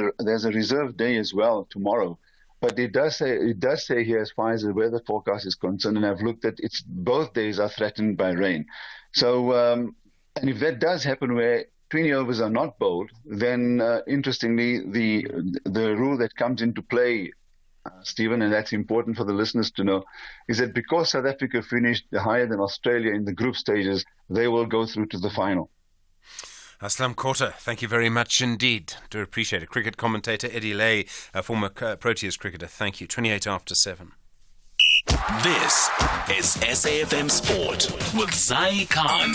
a reserve day as well tomorrow. But it does say here, as far as the weather forecast is concerned, and I've looked at it, both days are threatened by rain. So and if that does happen, where 20 overs are not bowled, then interestingly the rule that comes into play, Stephen, and that's important for the listeners to know, is that because South Africa finished higher than Australia in the group stages, they will go through to the final. Aslam Kota, thank you very much indeed. Do appreciate it. Cricket commentator Eddie Lay, a former Proteas cricketer. Thank you. 28 after 7. This is SAFM Sport with Zai Khan.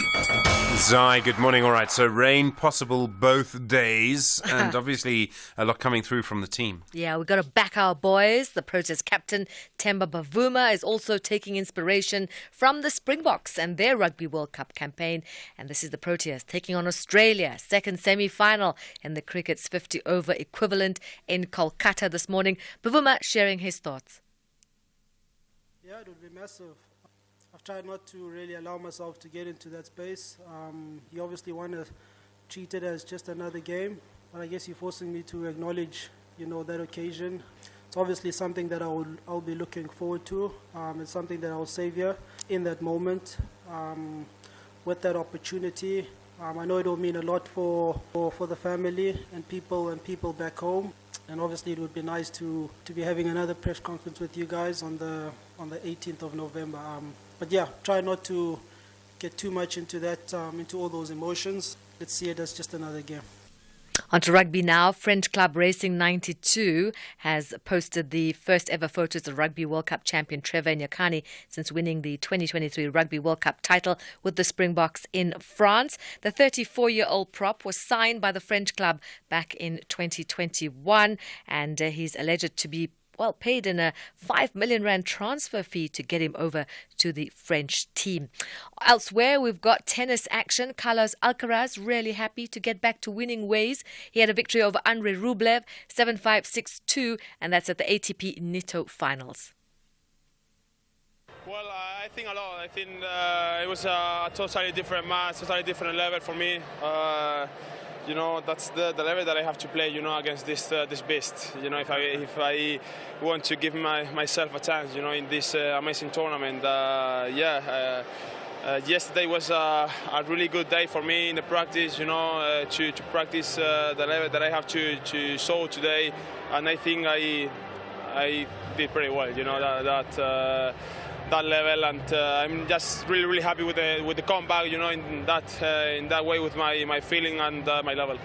Zai, good morning. All right, so rain possible both days, and obviously a lot coming through from the team. Yeah, we've got to back our boys. The Proteas captain, Themba Bavuma, is also taking inspiration from the Springboks and their Rugby World Cup campaign. And this is the Proteas taking on Australia, second semi-final in the cricket's 50-over equivalent in Kolkata this morning. Bavuma sharing his thoughts. Yeah, it would be massive. I've tried not to really allow myself to get into that space. You obviously want to treat it as just another game, but I guess you're forcing me to acknowledge, that occasion. It's obviously something that I'll be looking forward to. It's something that I'll savor in that moment with that opportunity. I know it'll mean a lot for the family and people back home. And obviously it would be nice to be having another press conference with you guys on the 18th of November. But yeah, try not to get too much into that, into all those emotions. Let's see it as just another game. On to rugby now. French club Racing 92 has posted the first ever photos of Rugby World Cup champion Trevor Nyakane since winning the 2023 Rugby World Cup title with the Springboks in France. The 34-year-old prop was signed by the French club back in 2021, and he's alleged to be paid in a 5 million rand transfer fee to get him over to the French team. Elsewhere, we've got tennis action. Carlos Alcaraz really happy to get back to winning ways. He had a victory over Andrei Rublev, 7-5, 6-2, and that's at the ATP Nitto Finals. Well, I think a lot. I think it was a totally different match, totally different level for me. That's the level that I have to play, against this beast. If I want to give myself a chance, in this amazing tournament, yesterday was a really good day for me in the practice, to practice the level that I have to show today, and I think I did pretty well, that level, and I'm just really happy with the comeback, in that way with my feeling and my level.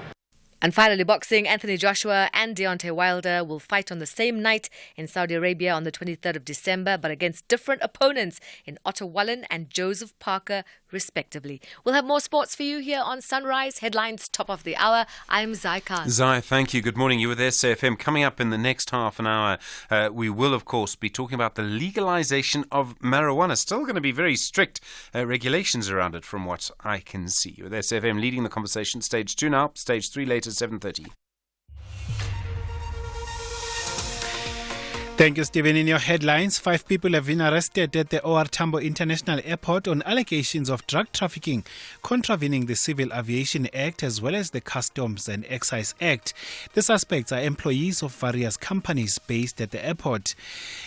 And finally, boxing, Anthony Joshua and Deontay Wilder will fight on the same night in Saudi Arabia on the 23rd of December, but against different opponents in Otto Wallen and Joseph Parker, respectively. We'll have more sports for you here on Sunrise. Headlines, top of the hour. I'm Zai Khan. Zai, thank you. Good morning. You with SAFM. Coming up in the next half an hour, we will, of course, be talking about the legalization of marijuana. Still going to be very strict regulations around it from what I can see. With SAFM leading the conversation. Stage 2 now, stage 3 later, 7:30. Thank you, Stephen. In your headlines, 5 people have been arrested at the OR Tambo International Airport on allegations of drug trafficking, contravening the Civil Aviation Act as well as the Customs and Excise Act. The suspects are employees of various companies based at the airport.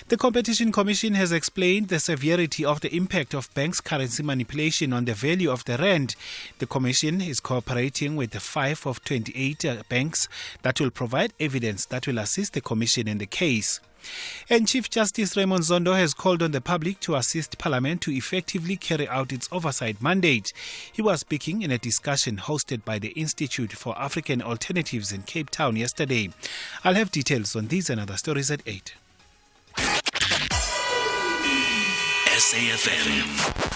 The Competition Commission has explained the severity of the impact of banks' currency manipulation on the value of the rand. The Commission is cooperating with 5 of 28 banks that will provide evidence that will assist the Commission in the case. And Chief Justice Raymond Zondo has called on the public to assist Parliament to effectively carry out its oversight mandate. He was speaking in a discussion hosted by the Institute for African Alternatives in Cape Town yesterday. I'll have details on these and other stories at 8. SAFM.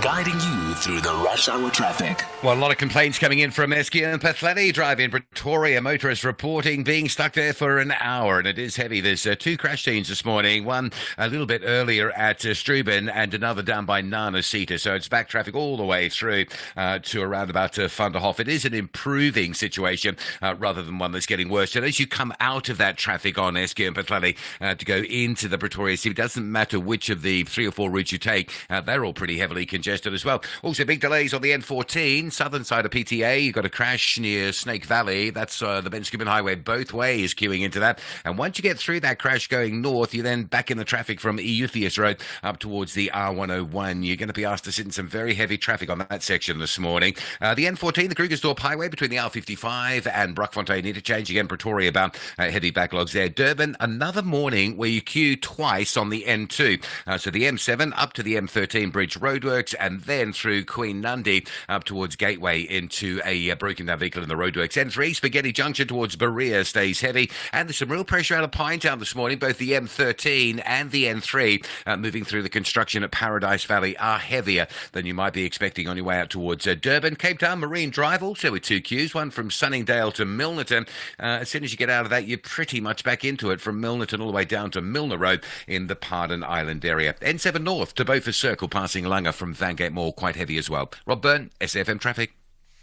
Guiding you through the rush hour traffic. Well, a lot of complaints coming in from Eskia and Pathlani Drive in Pretoria. Motorists reporting being stuck there for an hour, and it is heavy. There's 2 crash scenes this morning, one a little bit earlier at Struben and another down by Nana Sita. So it's back traffic all the way through to around about Van der Hof. It is an improving situation rather than one that's getting worse. And as you come out of that traffic on Eskia and Pathlani to go into the Pretoria city, it doesn't matter which of the 3 or 4 routes you take, they're all pretty heavily congested as well. Also, big delays on the N14, southern side of PTA. You've got a crash near Snake Valley. That's the Ben Scuban Highway both ways queuing into that. And once you get through that crash going north, you're then back in the traffic from Euthius Road up towards the R101. You're going to be asked to sit in some very heavy traffic on that section this morning. The N14, the Krugersdorp Highway between the R55 and Brockfontein interchange. Again, Pretoria bound, heavy backlogs there. Durban, another morning where you queue twice on the N2. So the M7 up to the M13 bridge roadworks, and then through Queen Nandi up towards Gateway into a broken down vehicle in the roadworks. N3, Spaghetti Junction towards Berea stays heavy, and there's some real pressure out of Pinetown this morning. Both the M13 and the N3 moving through the construction at Paradise Valley are heavier than you might be expecting on your way out towards Durban. Cape Town Marine Drive also with 2 queues, one from Sunningdale to Milnerton. As soon as you get out of that, you're pretty much back into it from Milnerton all the way down to Milner Road in the Pardon Island area. N7 North to Beaufort Circle passing Langa from Vangate Mall, quite heavy as well. Rob Byrne, SAFM Traffic.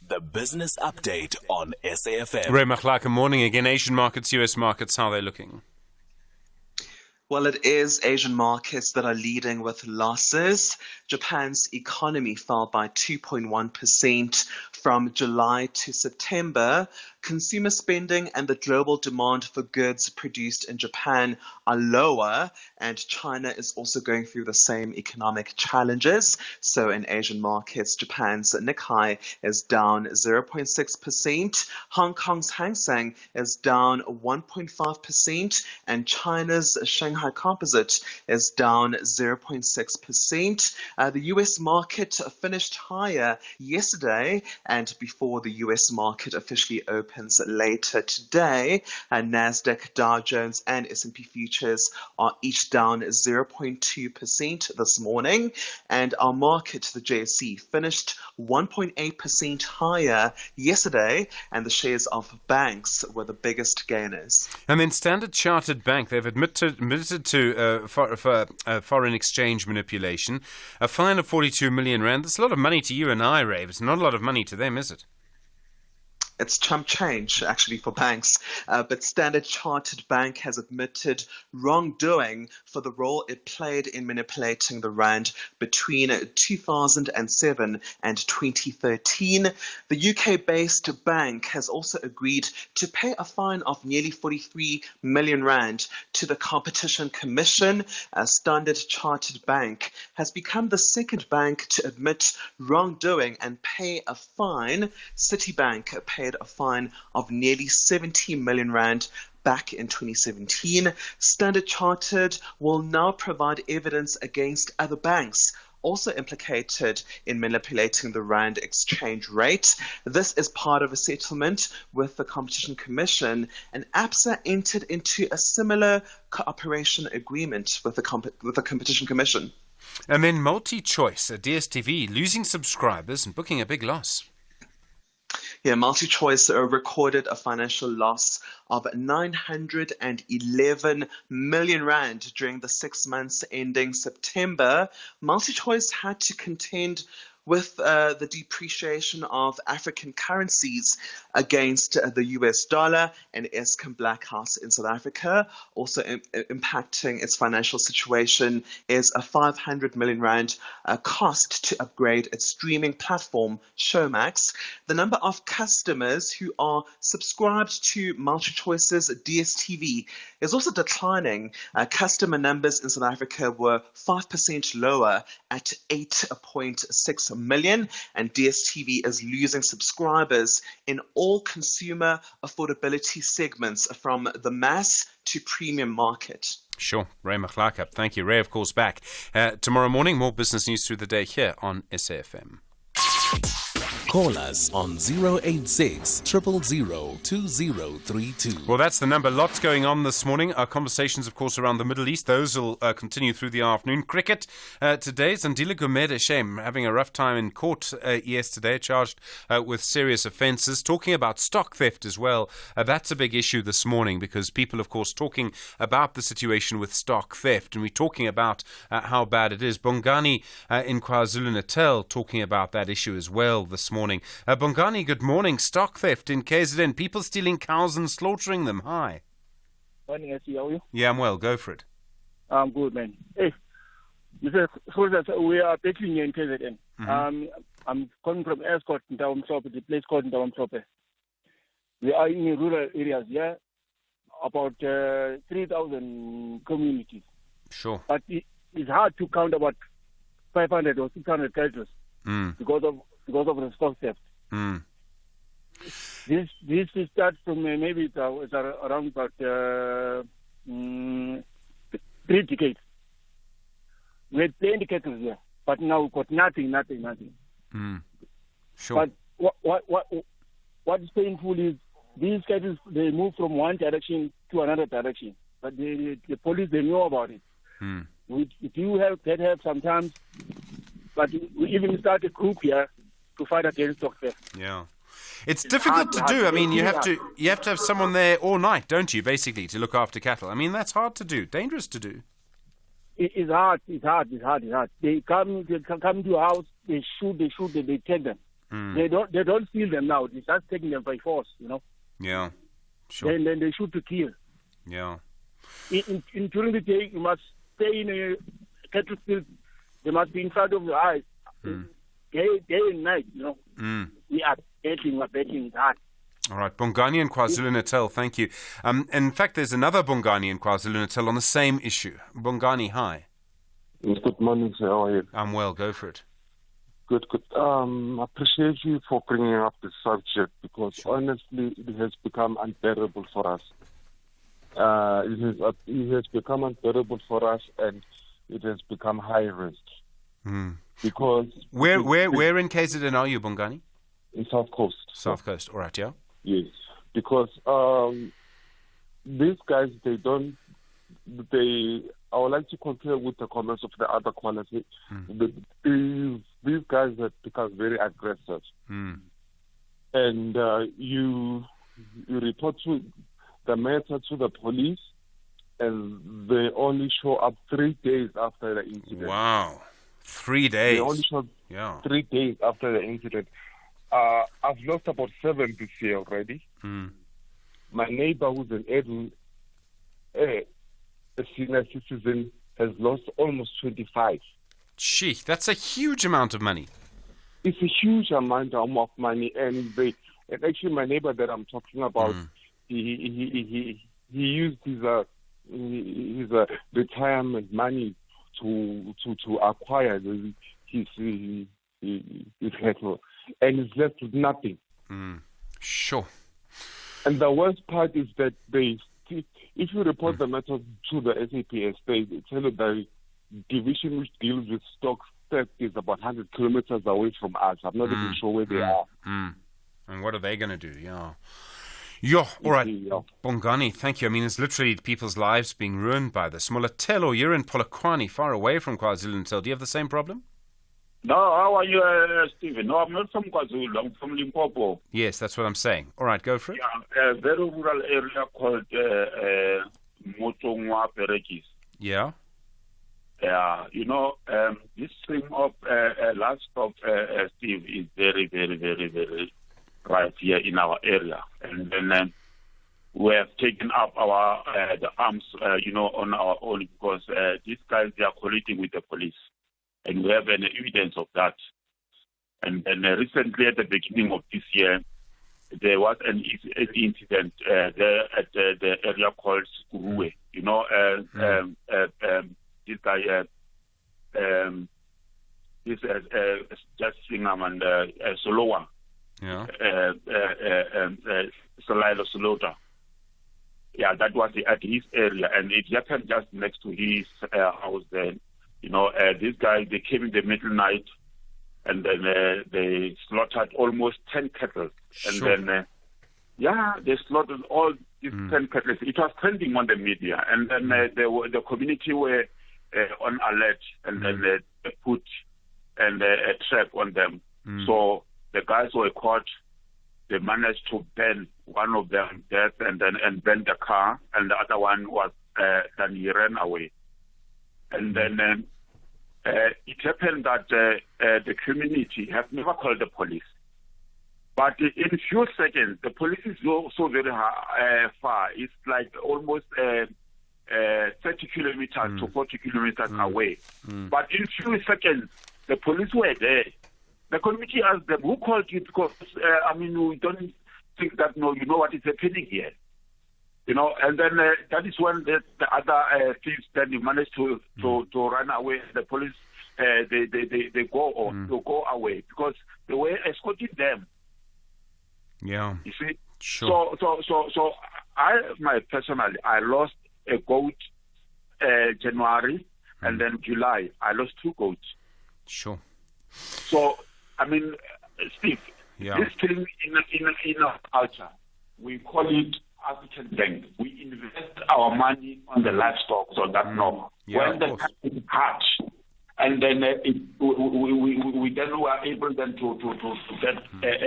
The business update on SAFM. Ray McClark, morning again. Asian markets, US markets, how are they looking? Well, it is Asian markets that are leading with losses. Japan's economy fell by 2.1% from July to September. Consumer spending and the global demand for goods produced in Japan are lower, and China is also going through the same economic challenges. So in Asian markets, Japan's Nikkei is down 0.6%, Hong Kong's Hang Seng is down 1.5%, and China's Shanghai Composite is down 0.6%. The US market finished higher yesterday, and before the US market officially opens later today, Nasdaq, Dow Jones, and S&P futures are each down 0.2% this morning, and our market, the JSE, finished 1.8% higher yesterday, and the shares of banks were the biggest gainers. And then Standard Chartered Bank, they've admitted to foreign exchange manipulation. A fine of 42 million rand. That's a lot of money to you and I, Ray. It's not a lot of money to them, is it? It's chump change, actually, for banks. But Standard Chartered Bank has admitted wrongdoing for the role it played in manipulating the rand between 2007 and 2013. The UK-based bank has also agreed to pay a fine of nearly 43 million rand to the Competition Commission. Standard Chartered Bank has become the second bank to admit wrongdoing and pay a fine. Citibank paid a fine of nearly 70 million rand back in 2017. Standard Chartered will now provide evidence against other banks also implicated in manipulating the rand exchange rate. This is part of a settlement with the Competition Commission, and ABSA entered into a similar cooperation agreement with the Competition Commission. And then MultiChoice, DStv, losing subscribers and booking a big loss. Yeah, MultiChoice recorded a financial loss of 911 million rand during the 6 months ending September. MultiChoice had to contend with the depreciation of African currencies against the US dollar and Eskom Blackhouse in South Africa. Also impacting its financial situation is a 500 million rand cost to upgrade its streaming platform, Showmax. The number of customers who are subscribed to MultiChoice's DStv is also declining. Customer numbers in South Africa were 5% lower at 8.6 million, and DStv is losing subscribers in all consumer affordability segments from the mass to premium market. Sure. Ray McClarkup. Thank you. Ray, of course, back tomorrow morning. More business news through the day here on SAFM. Call us on 086 000 2032. Well, that's the number. Lots going on this morning. Our conversations, of course, around the Middle East. Those will continue through the afternoon. Cricket today. Zandile Gumede having a rough time in court yesterday, charged with serious offences. Talking about stock theft as well. That's a big issue this morning because people, of course, talking about the situation with stock theft. And we're talking about how bad it is. Bongani in KwaZulu-Natal talking about that issue as well this morning. Bongani, good morning. Stock theft in KZN. People stealing cows and slaughtering them. Hi. Morning, SC. How are you? Yeah, I'm well. Go for it. I'm good, man. Hey, Mr. Soldiers, we are battling here in KZN. Mm-hmm. I'm calling from Escort in Tawamsope, the place called Tawamsope. We are in rural areas here, about 3,000 communities. Sure. But it's hard to count about 500 or 600 cattle because of the stock theft. This starts from maybe it's around about 3 decades. We had plenty cattle here, but now we've got nothing. Sure. But what is painful is these cattle, they move from one direction to another direction. But the police, they know about it. We do have sometimes, but we even start a group here to fight against stock theft. Yeah. It's difficult to do. I mean, you have to have someone there all night, don't you, basically, to look after cattle. I mean, that's hard to do, dangerous to do. It's hard. They come to your house, they shoot, they take them. They don't steal them now. They start taking them by force, you know. Yeah, sure. Then they shoot to kill. Yeah. During the day, you must stay in a cattle field. They must be in front of your eyes. Day and night, you know. We are betting it's hard. All right, Bongani in KwaZulu-Natal, thank you. In fact, there's another Bongani in KwaZulu-Natal on the same issue. Bongani, hi. Yes, good morning, sir. How are you? I'm well, go for it. Good. I appreciate you for bringing up this subject because honestly, it has become unbearable for us. It has become unbearable for us and it has become high risk. Because where in KZN are you, Bongani? In South Coast. South Coast, all right, yeah. Yes, because these guys, I would like to compare with the comments of the other quality. These guys have become very aggressive, and you report to the matter to the police, and they only show up 3 days after the incident. Wow. 3 days. They only showed 3 days after the incident. I've lost about 7 this year already. My neighbor, who's an adult, a senior citizen, has lost almost 25. Gee, that's a huge amount of money. It's a huge amount of money, and actually my neighbor that I'm talking about, he used his retirement money to acquire his cattle, and he's left with nothing. Sure. And the worst part is that if you report the matter to the SAPS, they tell you the division which deals with stock theft is about 100 kilometers away from us. I'm not even sure where they are. And what are they going to do? Yeah, all right. Bongani, thank you. I mean, it's literally people's lives being ruined by this. Molatelo, you're in Polokwane, far away from KwaZulu-Natal. Do you have the same problem? No, how are you, Stephen? No, I'm not from KwaZulu. I'm from Limpopo. Yes, that's what I'm saying. All right, go for it. Yeah, a very rural area called Motongwa Perekis. Yeah. This thing of livestock, Steve, is very, very, very, very right here in our area. And then we have taken up the arms, on our own because these guys, they are colluding with the police. And we have an evidence of that. And then recently, at the beginning of this year, there was an incident there at the area called Skuruwe. This guy, just Singham and Solowa, Salilo Solota. Yeah, that was at his area, and it happened just next to his house there. These guys, they came in the middle night, and then they slaughtered almost 10 cattle. Sure. And then, they slaughtered all these 10 cattle. It was trending on the media, and then the community were on alert, and then they put a trap on them. So the guys were caught. They managed to burn one of them dead, and burn the car, and the other one was then he ran away. And then it happened that the community have never called the police. But in a few seconds, the police is so very far. It's like almost 30 kilometers to 40 kilometers away. But in a few seconds, the police were there. The community asked them, who called you? Because, we don't think that, you know what is happening here. And then that is when the other thieves then managed to run away. The police they go away because they were escorting them. Yeah. You see. Sure. So I lost a goat January, and then July I lost 2 goats. Sure. So Steve, Yeah. This thing in our culture, we call it African bank. We invest our money on the livestock, so that no. Yeah, when the time is hard, and then we then were able then to get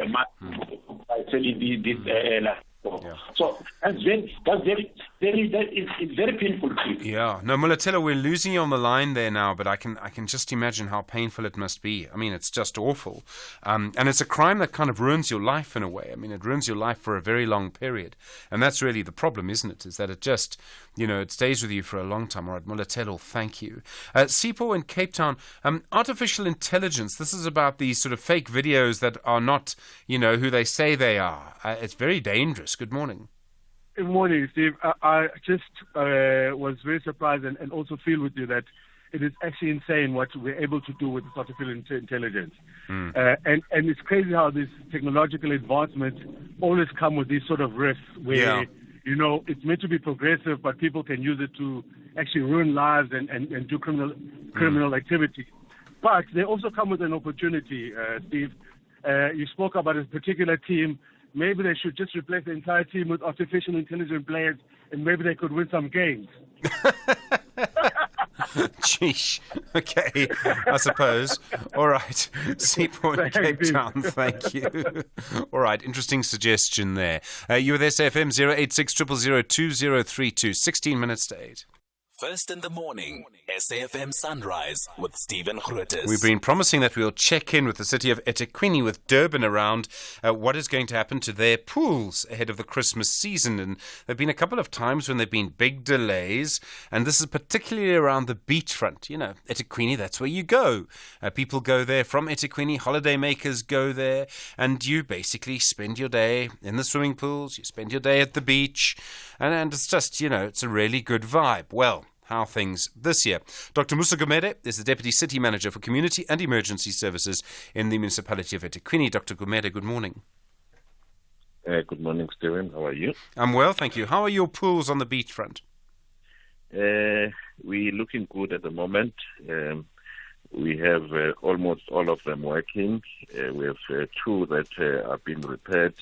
money by selling this livestock. So that's very painful to you. Yeah. No, Mulatelo, we're losing you on the line there now, but I can just imagine how painful it must be. I mean, it's just awful. And it's a crime that kind of ruins your life in a way. I mean, it ruins your life for a very long period. And that's really the problem, isn't it? Is that it just, it stays with you for a long time. All right, Mulatelo, thank you. Sipho in Cape Town, artificial intelligence, this is about these sort of fake videos that are not, who they say they are. It's very dangerous. Good morning. Good morning, Steve. I just was very surprised and also feel with you that it is actually insane what we're able to do with artificial intelligence. And it's crazy how these technological advancements always come with these sort of risks where, it's meant to be progressive, but people can use it to actually ruin lives and do criminal activity. But they also come with an opportunity, Steve. You spoke about a particular team. Maybe they should just replace the entire team with artificial intelligence players, and maybe they could win some games. Sheesh. Okay, I suppose. All right. Seaport, Cape Town, thank you. All right, interesting suggestion there. You with SFM 086 000 2032, 16 minutes to 8. First in the morning, SAFM Sunrise with Stephen Grootes. We've been promising that we'll check in with the city of eThekwini with Durban around what is going to happen to their pools ahead of the Christmas season. And there have been a couple of times when there have been big delays, and this is particularly around the beachfront. You know, eThekwini, that's where you go. People go there from eThekwini, holiday makers go there, and you basically spend your day in the swimming pools, you spend your day at the beach, and it's just, it's a really good vibe. Well, how are things this year? Dr. Musa Gumede is the Deputy City Manager for Community and Emergency Services in the municipality of eThekwini. Dr. Gumede, good morning. Good morning, Stephen. How are you? I'm well, thank you. How are your pools on the beachfront? We're looking good at the moment. We have almost all of them working. We have two that are being repaired.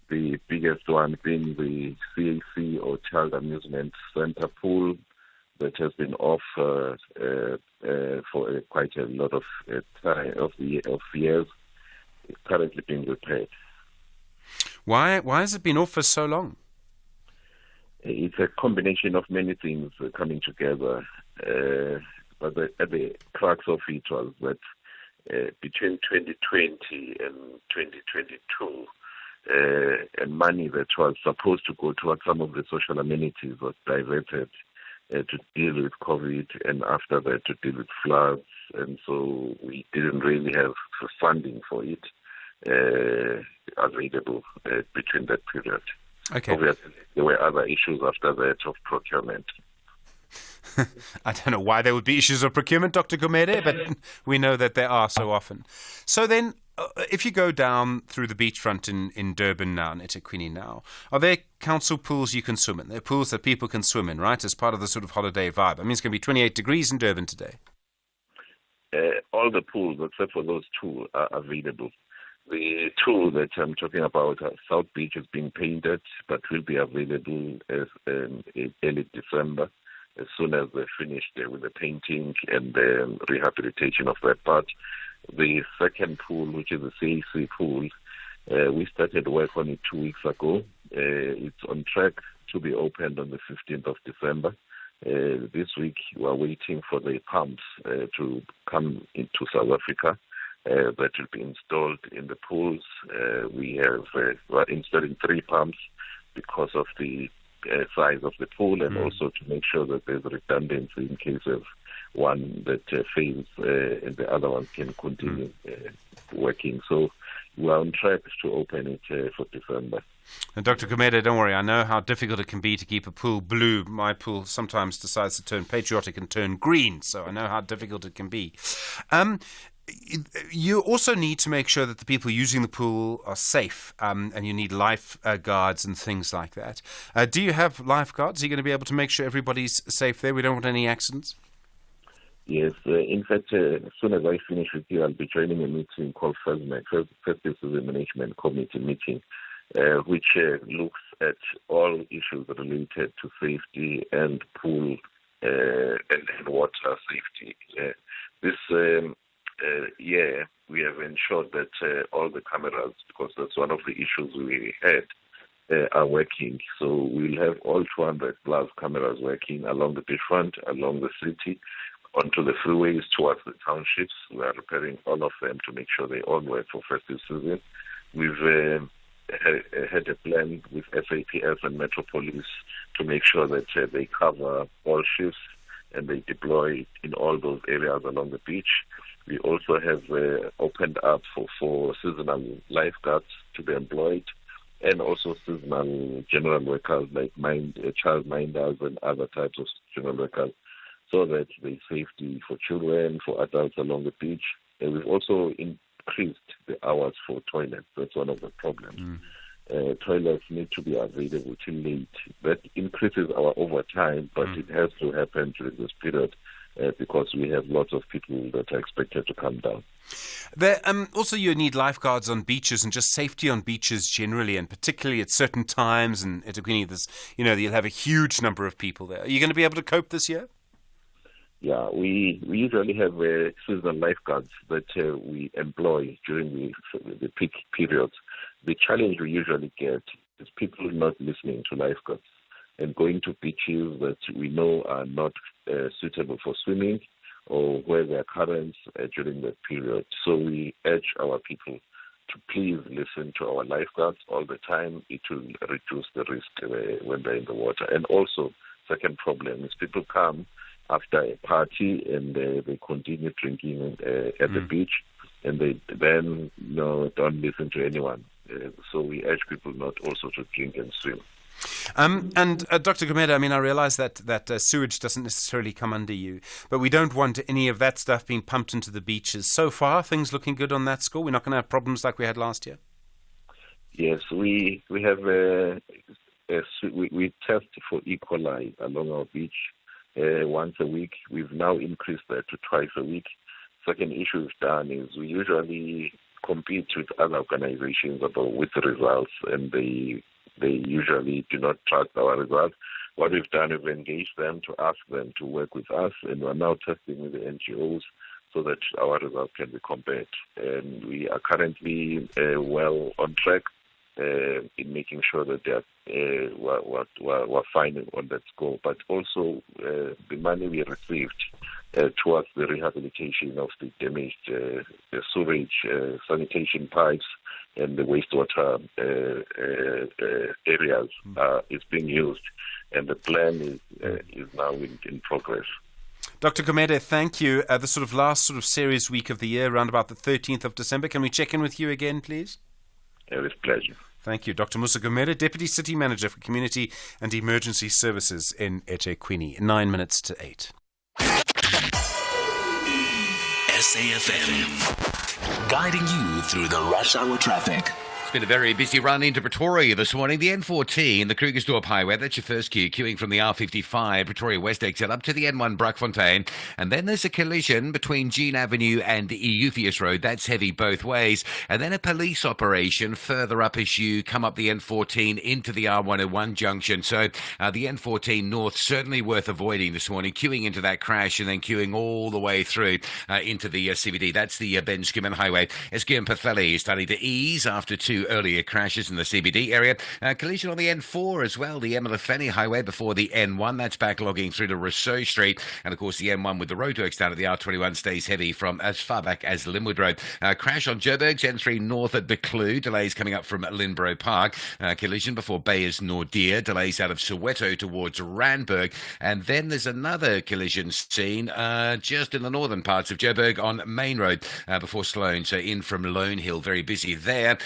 The biggest one being the CAC or Child Amusement Center pool that has been off for quite a lot of time of years. It's currently being repaired. Why has it been off for so long? It's a combination of many things coming together. But the crux of it was that between 2020 and 2022, and money that was supposed to go towards some of the social amenities was diverted to deal with COVID, and after that to deal with floods, and so we didn't really have funding for it available between that period. Okay. Obviously, there were other issues after that of procurement. I don't know why there would be issues of procurement, Dr. Gumede, but we know that there are so often. So then, if you go down through the beachfront in Durban now, in eThekwini now, are there council pools you can swim in? There are pools that people can swim in, right, as part of the sort of holiday vibe? I mean, it's going to be 28 degrees in Durban today. All the pools, except for those two, are available. The two that I'm talking about, South Beach, is being painted, but will be available in early December, as soon as they're finished with the painting and the rehabilitation of that part. The second pool, which is the CAC pool, we started work on it 2 weeks ago. It's on track to be opened on the 15th of December. This week, we are waiting for the pumps to come into South Africa that will be installed in the pools. We are installing 3 pumps because of the size of the pool, and also to make sure that there's redundancy in case of one that fails and the other one can continue working. So we're on track to open it for December. And Dr. Gumede, don't worry, I know how difficult it can be to keep a pool blue. My pool sometimes decides to turn patriotic and turn green, so I know how difficult it can be. You also need to make sure that the people using the pool are safe, and you need lifeguards and things like that. Do you have lifeguards? Are you going to be able to make sure everybody's safe there? We don't want any accidents? Yes. In fact, as soon as I finish with you, I'll be joining a meeting called FESMAC, Festive Season Management Committee meeting, which looks at all issues related to safety and pool and water safety. This year, we have ensured that all the cameras, because that's one of the issues we had, are working. So we'll have all 200 plus cameras working along the beachfront, along the city, onto the freeways towards the townships. We are repairing all of them to make sure they all work for festive season. We've had a plan with SAPS and Metro Police to make sure that they cover all shifts and they deploy in all those areas along the beach. We also have opened up for seasonal lifeguards to be employed, and also seasonal general workers like child minders and other types of general workers, so that there's safety for children, for adults along the beach. And we've also increased the hours for toilets. That's one of the problems. Toilets need to be available till late. That increases our overtime, but it has to happen during this period because we have lots of people that are expected to come down. There, also, you need lifeguards on beaches and just safety on beaches generally, and particularly at certain times. And eThekwini, you'll have a huge number of people there. Are you going to be able to cope this year? Yeah, we usually have seasonal lifeguards that we employ during the peak periods. The challenge we usually get is people not listening to lifeguards. and going to beaches that we know are not suitable for swimming or where there are currents during that period. So we urge our people to please listen to our lifeguards all the time. It will reduce the risk when they're in the water. And also, second problem is people come after a party and they continue drinking at the beach, and they then don't listen to anyone. So we urge people not also to drink and swim. And Dr. Gumede, I mean, I realize that sewage doesn't necessarily come under you, but we don't want any of that stuff being pumped into the beaches. So far, things looking good on that score. We're not going to have problems like we had last year. Yes, we have we test for E. coli along our beach once a week. We've now increased that to twice a week. Second issue we've done is we usually compete with other organizations with the results, and they usually do not trust our results. What we've done is engaged them to ask them to work with us, and we're now testing with the NGOs so that our results can be compared. And we are currently well on track in making sure that we're fine on that score. But also the money we received towards the rehabilitation of the damaged the sewage, sanitation pipes, and the wastewater areas is being used, and the plan is now in progress. Dr. Gumede, thank you. The sort of last series week of the year, around about the 13th of December. Can we check in with you again, please? With pleasure. Thank you. Dr. Musa Gumede, Deputy City Manager for Community and Emergency Services in eThekwini. 9 minutes to 8. SAFM, guiding you through the rush hour traffic. It's been a very busy run into Pretoria this morning. The N14, the Krugersdorp Highway, that's your first queue, queuing from the R55, Pretoria West exit, up to the N1 Brakfontein. And then there's a collision between Jean Avenue and Eupheus Road. That's heavy both ways. And then a police operation further up as you come up the N14 into the R101 junction. So the N14 North, certainly worth avoiding this morning, queuing into that crash and then queuing all the way through into the CBD. That's the Ben Schoeman Highway. Eskim Petheli is starting to ease after two earlier crashes in the CBD area. Collision on the N4 as well, the Emelafeni Highway before the N1. That's backlogging through to Rousseau Street. And of course, the N1 with the roadworks down at the R21 stays heavy from as far back as Linwood Road. Crash on Joburg's N3 North at Buccleuch. Delays coming up from Linbro Park. Collision before Bayers Nordier. Delays out of Soweto towards Randburg. And then there's another collision scene just in the northern parts of Joburg on Main Road before Sloane. So in from Lone Hill, very busy there.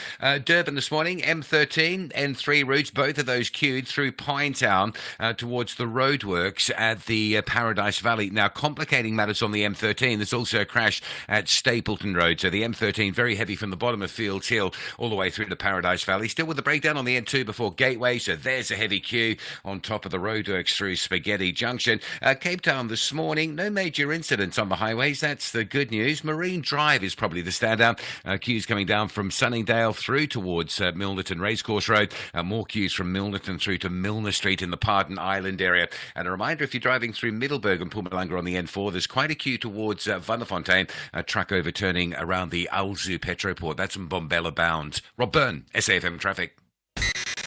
Durban this morning, M13, N3 routes, both of those queued through Pinetown towards the roadworks at the Paradise Valley. Now, complicating matters on the M13, there's also a crash at Stapleton Road. So the M13, very heavy from the bottom of Fields Hill all the way through to Paradise Valley. Still with the breakdown on the N2 before Gateway. So there's a heavy queue on top of the roadworks through Spaghetti Junction. Cape Town this morning, no major incidents on the highways. That's the good news. Marine Drive is probably the standout. Queues coming down from Sunningdale through towards Milnerton Racecourse Road. More queues from Milnerton through to Milner Street in the Pardon Island area. And a reminder, if you're driving through Middelburg and Mpumalanga on the N4, there's quite a queue towards Vanderfontein, a truck overturning around the Alzu Petroport. That's in Bombella bound. Rob Byrne, SAFM Traffic.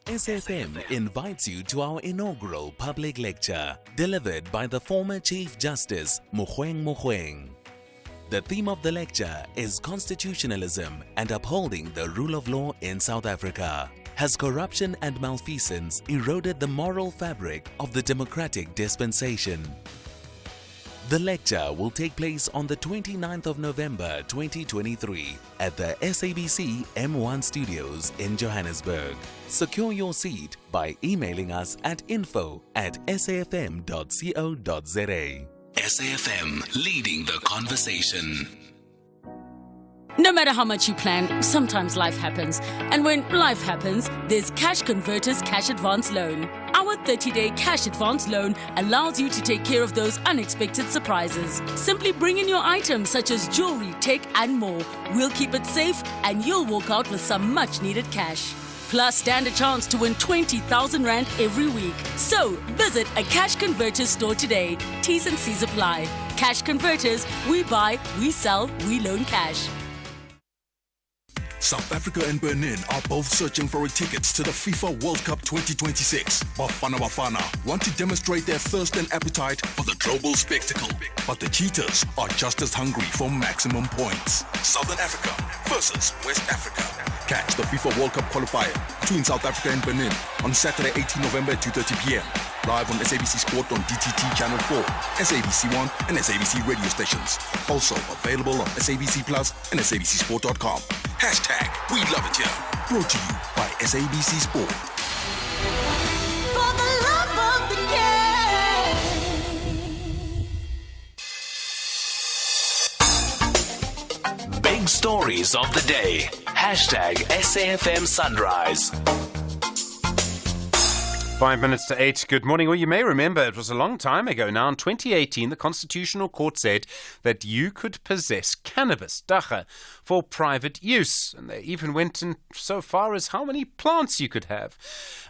SAFM invites you to our inaugural public lecture, delivered by the former Chief Justice, Mogoeng Mogoeng. The theme of the lecture is Constitutionalism and Upholding the Rule of Law in South Africa. Has corruption and malfeasance eroded the moral fabric of the democratic dispensation? The lecture will take place on the 29th of November 2023 at the SABC M1 Studios in Johannesburg. Secure your seat by emailing us at info@safm.co.za. SAFM, leading the conversation. No matter how much you plan, sometimes life happens. And when life happens, there's Cash Converters Cash Advance Loan. Our 30-day cash advance loan allows you to take care of those unexpected surprises. Simply bring in your items such as jewelry, tech, and more. We'll keep it safe and you'll walk out with some much-needed cash. Plus, stand a chance to win 20,000 Rand every week. So, visit a Cash Converters store today. T's and C's apply. Cash Converters, we buy, we sell, we loan cash. South Africa and Benin are both searching for tickets to the FIFA World Cup 2026. Bafana want to demonstrate their thirst and appetite for the global spectacle. But the Cheetahs are just as hungry for maximum points. Southern Africa versus West Africa. Catch the FIFA World Cup qualifier between South Africa and Benin on Saturday, 18 November at 2:30 p.m. Live on SABC Sport on DTT Channel 4, SABC 1 and SABC radio stations. Also available on SABC Plus and SABCSport.com. Hashtag We Love It Here. Brought to you by SABC Sport. For the love of the game. Big stories of the day. Hashtag SAFM Sunrise. 5 minutes to 8. Good morning. Well, you may remember it was a long time ago now. In 2018, the Constitutional Court said that you could possess cannabis, dagga, for private use. And they even went in so far as how many plants you could have.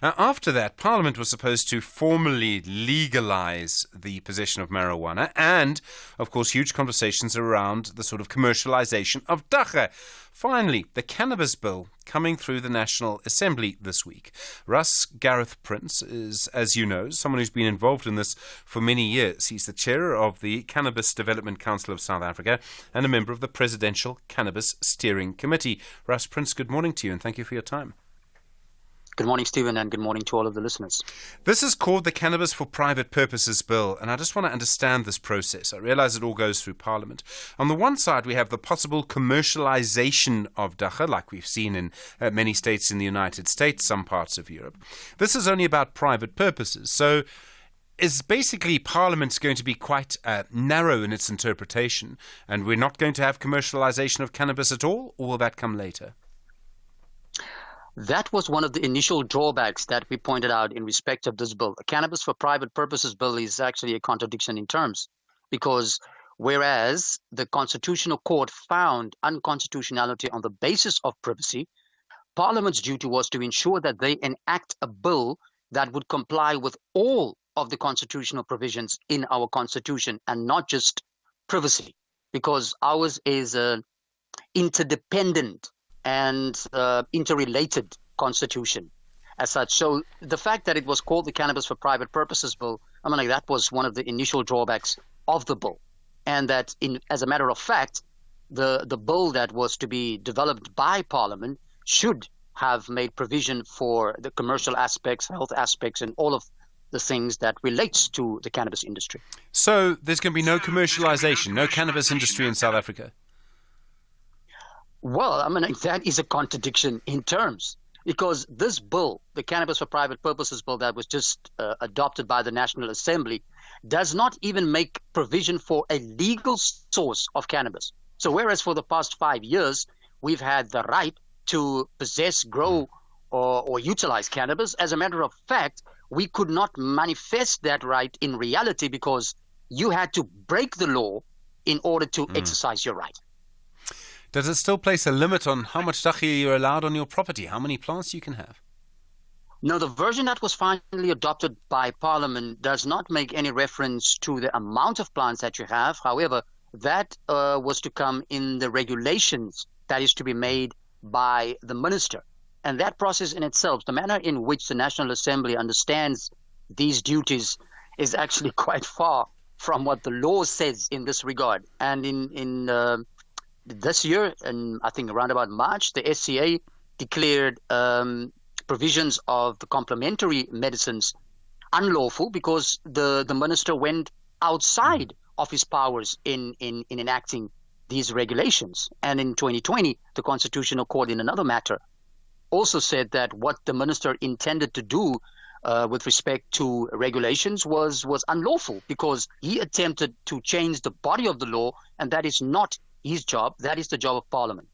After that, Parliament was supposed to formally legalize the possession of marijuana and, of course, huge conversations around the sort of commercialization of dagga. Finally, the cannabis bill coming through the National Assembly this week. Russ Gareth Prince is, as you know, someone who's been involved in this for many years. He's the chair of the Cannabis Development Council of South Africa and a member of the Presidential Cannabis Steering Committee. Russ Prince, good morning to you and thank you for your time. Good morning, Stephen, and good morning to all of the listeners. This is called the Cannabis for Private Purposes Bill, and I just want to understand this process. I realize it all goes through Parliament. On the one side, we have the possible commercialization of dagga, like we've seen in many states in the United States, some parts of Europe. This is only about private purposes. So is basically Parliament going to be quite narrow in its interpretation, and we're not going to have commercialization of cannabis at all, or will that come later? That was one of the initial drawbacks that we pointed out in respect of this bill. The Cannabis for Private Purposes Bill is actually a contradiction in terms, because whereas the Constitutional Court found unconstitutionality on the basis of privacy, Parliament's duty was to ensure that they enact a bill that would comply with all of the constitutional provisions in our Constitution and not just privacy, because ours is an interdependent and interrelated constitution as such. So the fact that it was called the Cannabis for Private Purposes Bill, I mean, that was one of the initial drawbacks of the bill. And that, as a matter of fact, the bill that was to be developed by Parliament should have made provision for the commercial aspects, health aspects, and all of the things that relates to the cannabis industry. So there's going to be no commercialization, no cannabis industry in South Africa? Well, I mean, that is a contradiction in terms, because this bill, the Cannabis for Private Purposes Bill that was just adopted by the National Assembly, does not even make provision for a legal source of cannabis. So whereas for the past 5 years, we've had the right to possess, grow, or utilize cannabis, as a matter of fact, we could not manifest that right in reality because you had to break the law in order to exercise your right. Does it still place a limit on how much dagga you're allowed on your property, how many plants you can have? No, the version that was finally adopted by Parliament does not make any reference to the amount of plants that you have. However, that was to come in the regulations that is to be made by the minister. And that process in itself, the manner in which the National Assembly understands these duties is actually quite far from what the law says in this regard. And in this year, and I think around about March, the SCA declared provisions of the complementary medicines unlawful because the minister went outside of his powers in enacting these regulations. And in 2020, the Constitutional Court, in another matter, also said that what the minister intended to do with respect to regulations was unlawful because he attempted to change the body of the law, and that is not his job. That is the job of Parliament.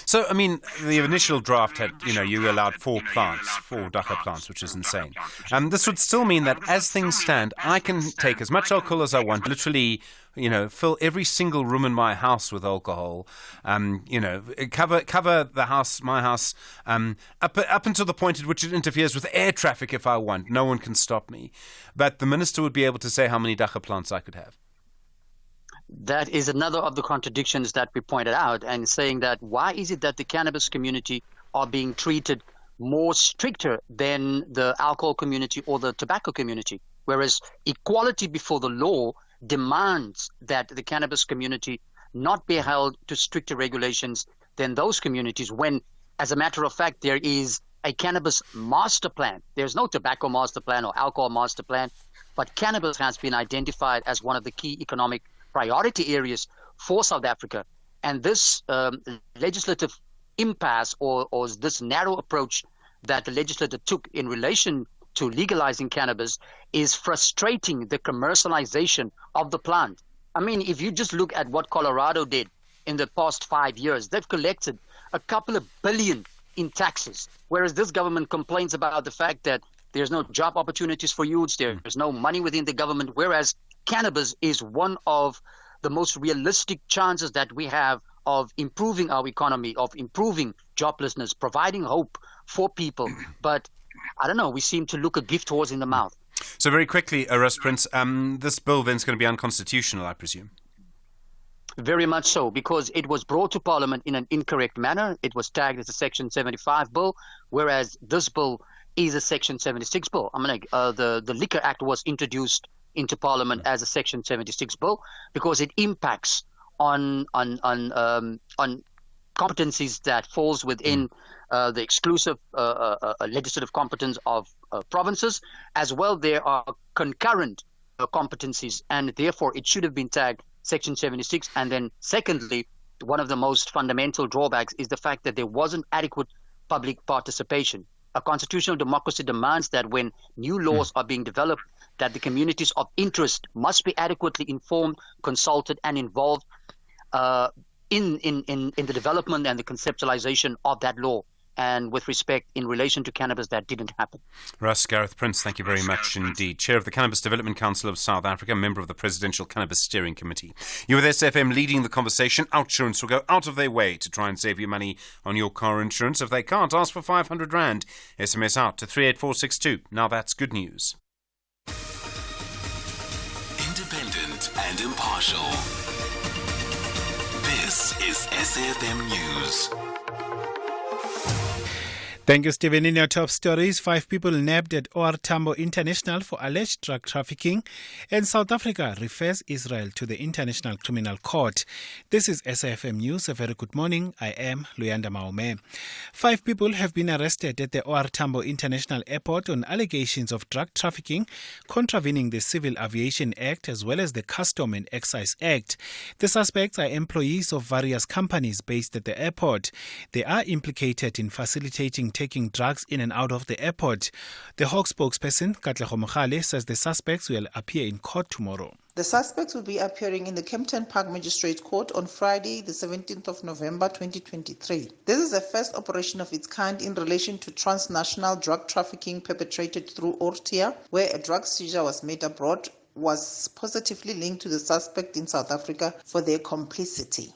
So, I mean, the initial draft had, you allowed 4 dagga plants, which is insane. This would still mean that as things stand, I can take as much alcohol as I want, literally, fill every single room in my house with alcohol, cover the house, my house, up until the point at which it interferes with air traffic if I want. No one can stop me. But the minister would be able to say how many dagga plants I could have. that is another of the contradictions that we pointed out, and saying that why is it that the cannabis community are being treated more stricter than the alcohol community or the tobacco community, whereas equality before the law demands that the cannabis community not be held to stricter regulations than those communities, when, as a matter of fact, there is a cannabis master plan. There's no tobacco master plan or alcohol master plan, but cannabis has been identified as one of the key economic priority areas for South Africa. And this legislative impasse or this narrow approach that the legislature took in relation to legalizing cannabis is frustrating the commercialization of the plant. I mean, if you just look at what Colorado did in the past 5 years, they've collected a couple of billion in taxes, whereas this government complains about the fact that there's no job opportunities for youths, there's no money within the government, whereas cannabis is one of the most realistic chances that we have of improving our economy, of improving joblessness, providing hope for people. But I don't know, we seem to look a gift horse in the mouth. So very quickly, Russ Prince, this bill then is going to be unconstitutional, I presume? Very much so, because it was brought to Parliament in an incorrect manner. It was tagged as a Section 75 bill, whereas this bill is a Section 76 bill. I mean, the Liquor Act was introduced into Parliament as a Section 76 bill because it impacts on competencies that falls within the exclusive legislative competence of provinces. As well, there are concurrent competencies, and therefore it should have been tagged Section 76. And then secondly, one of the most fundamental drawbacks is the fact that there wasn't adequate public participation. A constitutional democracy demands that when new laws are being developed, that the communities of interest must be adequately informed, consulted, and involved in the development and the conceptualization of that law. And with respect in relation to cannabis, that didn't happen. Russ Gareth Prince, thank you very much indeed. Chair of the Cannabis Development Council of South Africa, member of the Presidential Cannabis Steering Committee. You're with SFM leading the conversation. Outsurance will go out of their way to try and save you money on your car insurance. If they can't, ask for 500 Rand. SMS out to 38462. Now that's good news. Independent and impartial. This is SFM News. Thank you, Stephen. In your top stories, 5 people nabbed at OR Tambo International for alleged drug trafficking, and South Africa refers Israel to the International Criminal Court. This is SAFM News. A very good morning. I am Luyanda Maume. 5 people have been arrested at the OR Tambo International Airport on allegations of drug trafficking, contravening the Civil Aviation Act as well as the Custom and Excise Act. The suspects are employees of various companies based at the airport. They are implicated in facilitating taking drugs in and out of the airport. The Hawk spokesperson, Katlego Mogale, says the suspects will appear in court tomorrow. The suspects will be appearing in the Kempton Park Magistrates Court on Friday, the 17th of November 2023. This is the first operation of its kind in relation to transnational drug trafficking perpetrated through Ortia, where a drug seizure was made abroad was positively linked to the suspect in South Africa for their complicity.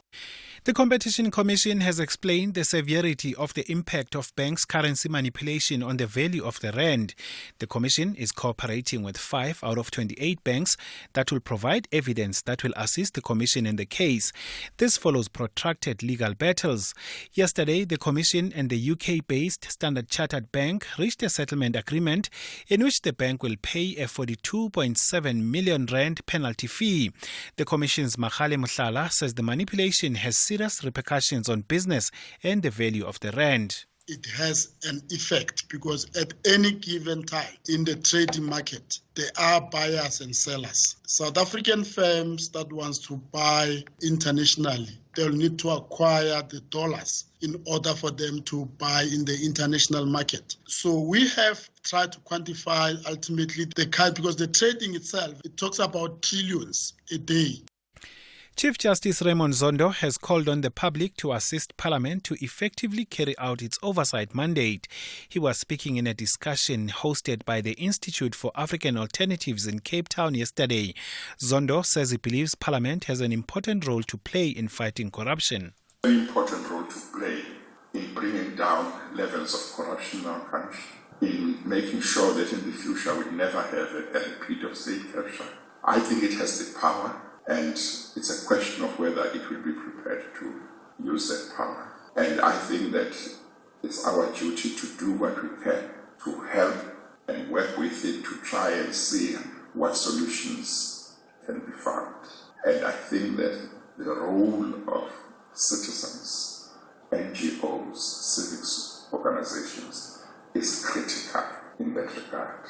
The Competition Commission has explained the severity of the impact of banks' currency manipulation on the value of the rand. The Commission is cooperating with 5 out of 28 banks that will provide evidence that will assist the Commission in the case. This follows protracted legal battles. Yesterday, the Commission and the UK-based Standard Chartered Bank reached a settlement agreement in which the bank will pay a 42.7 million rand penalty fee. The Commission's Magale Mohlala says the manipulation has serious repercussions on business and the value of the rand. It has an effect because at any given time in the trading market, there are buyers and sellers. South African firms that want to buy internationally, they'll need to acquire the dollars in order for them to buy in the international market. So we have tried to quantify ultimately the kind, because the trading itself, it talks about trillions a day. Chief Justice Raymond Zondo has called on the public to assist Parliament to effectively carry out its oversight mandate. He was speaking in a discussion hosted by the Institute for African Alternatives in Cape Town yesterday. Zondo says he believes Parliament has an important role to play in fighting corruption. An important role to play in bringing down levels of corruption in our country, in making sure that in the future we never have a repeat of state capture. I think it has the power And it's a question of whether it will be prepared to use that power. And I think that it's our duty to do what we can to help and work with it to try and see what solutions can be found. And I think that the role of citizens, NGOs, civic organizations is critical in that regard.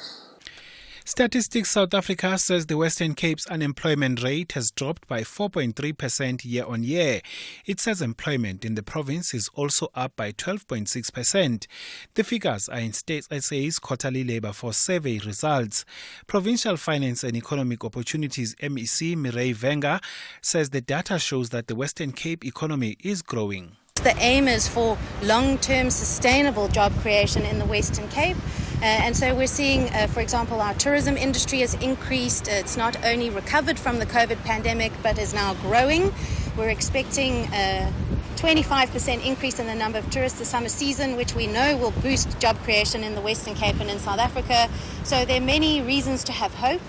Statistics South Africa says the Western Cape's unemployment rate has dropped by 4.3% year on year. It says employment in the province is also up by 12.6%. The figures are in State SA's quarterly labour force survey results. Provincial Finance and Economic Opportunities MEC Mireille Wenger says the data shows that the Western Cape economy is growing. The aim is for long-term sustainable job creation in the Western Cape. And so we're seeing, for example, our tourism industry has increased. It's not only recovered from the COVID pandemic, but is now growing. We're expecting a 25% increase in the number of tourists this summer season, which we know will boost job creation in the Western Cape and in South Africa. So there are many reasons to have hope.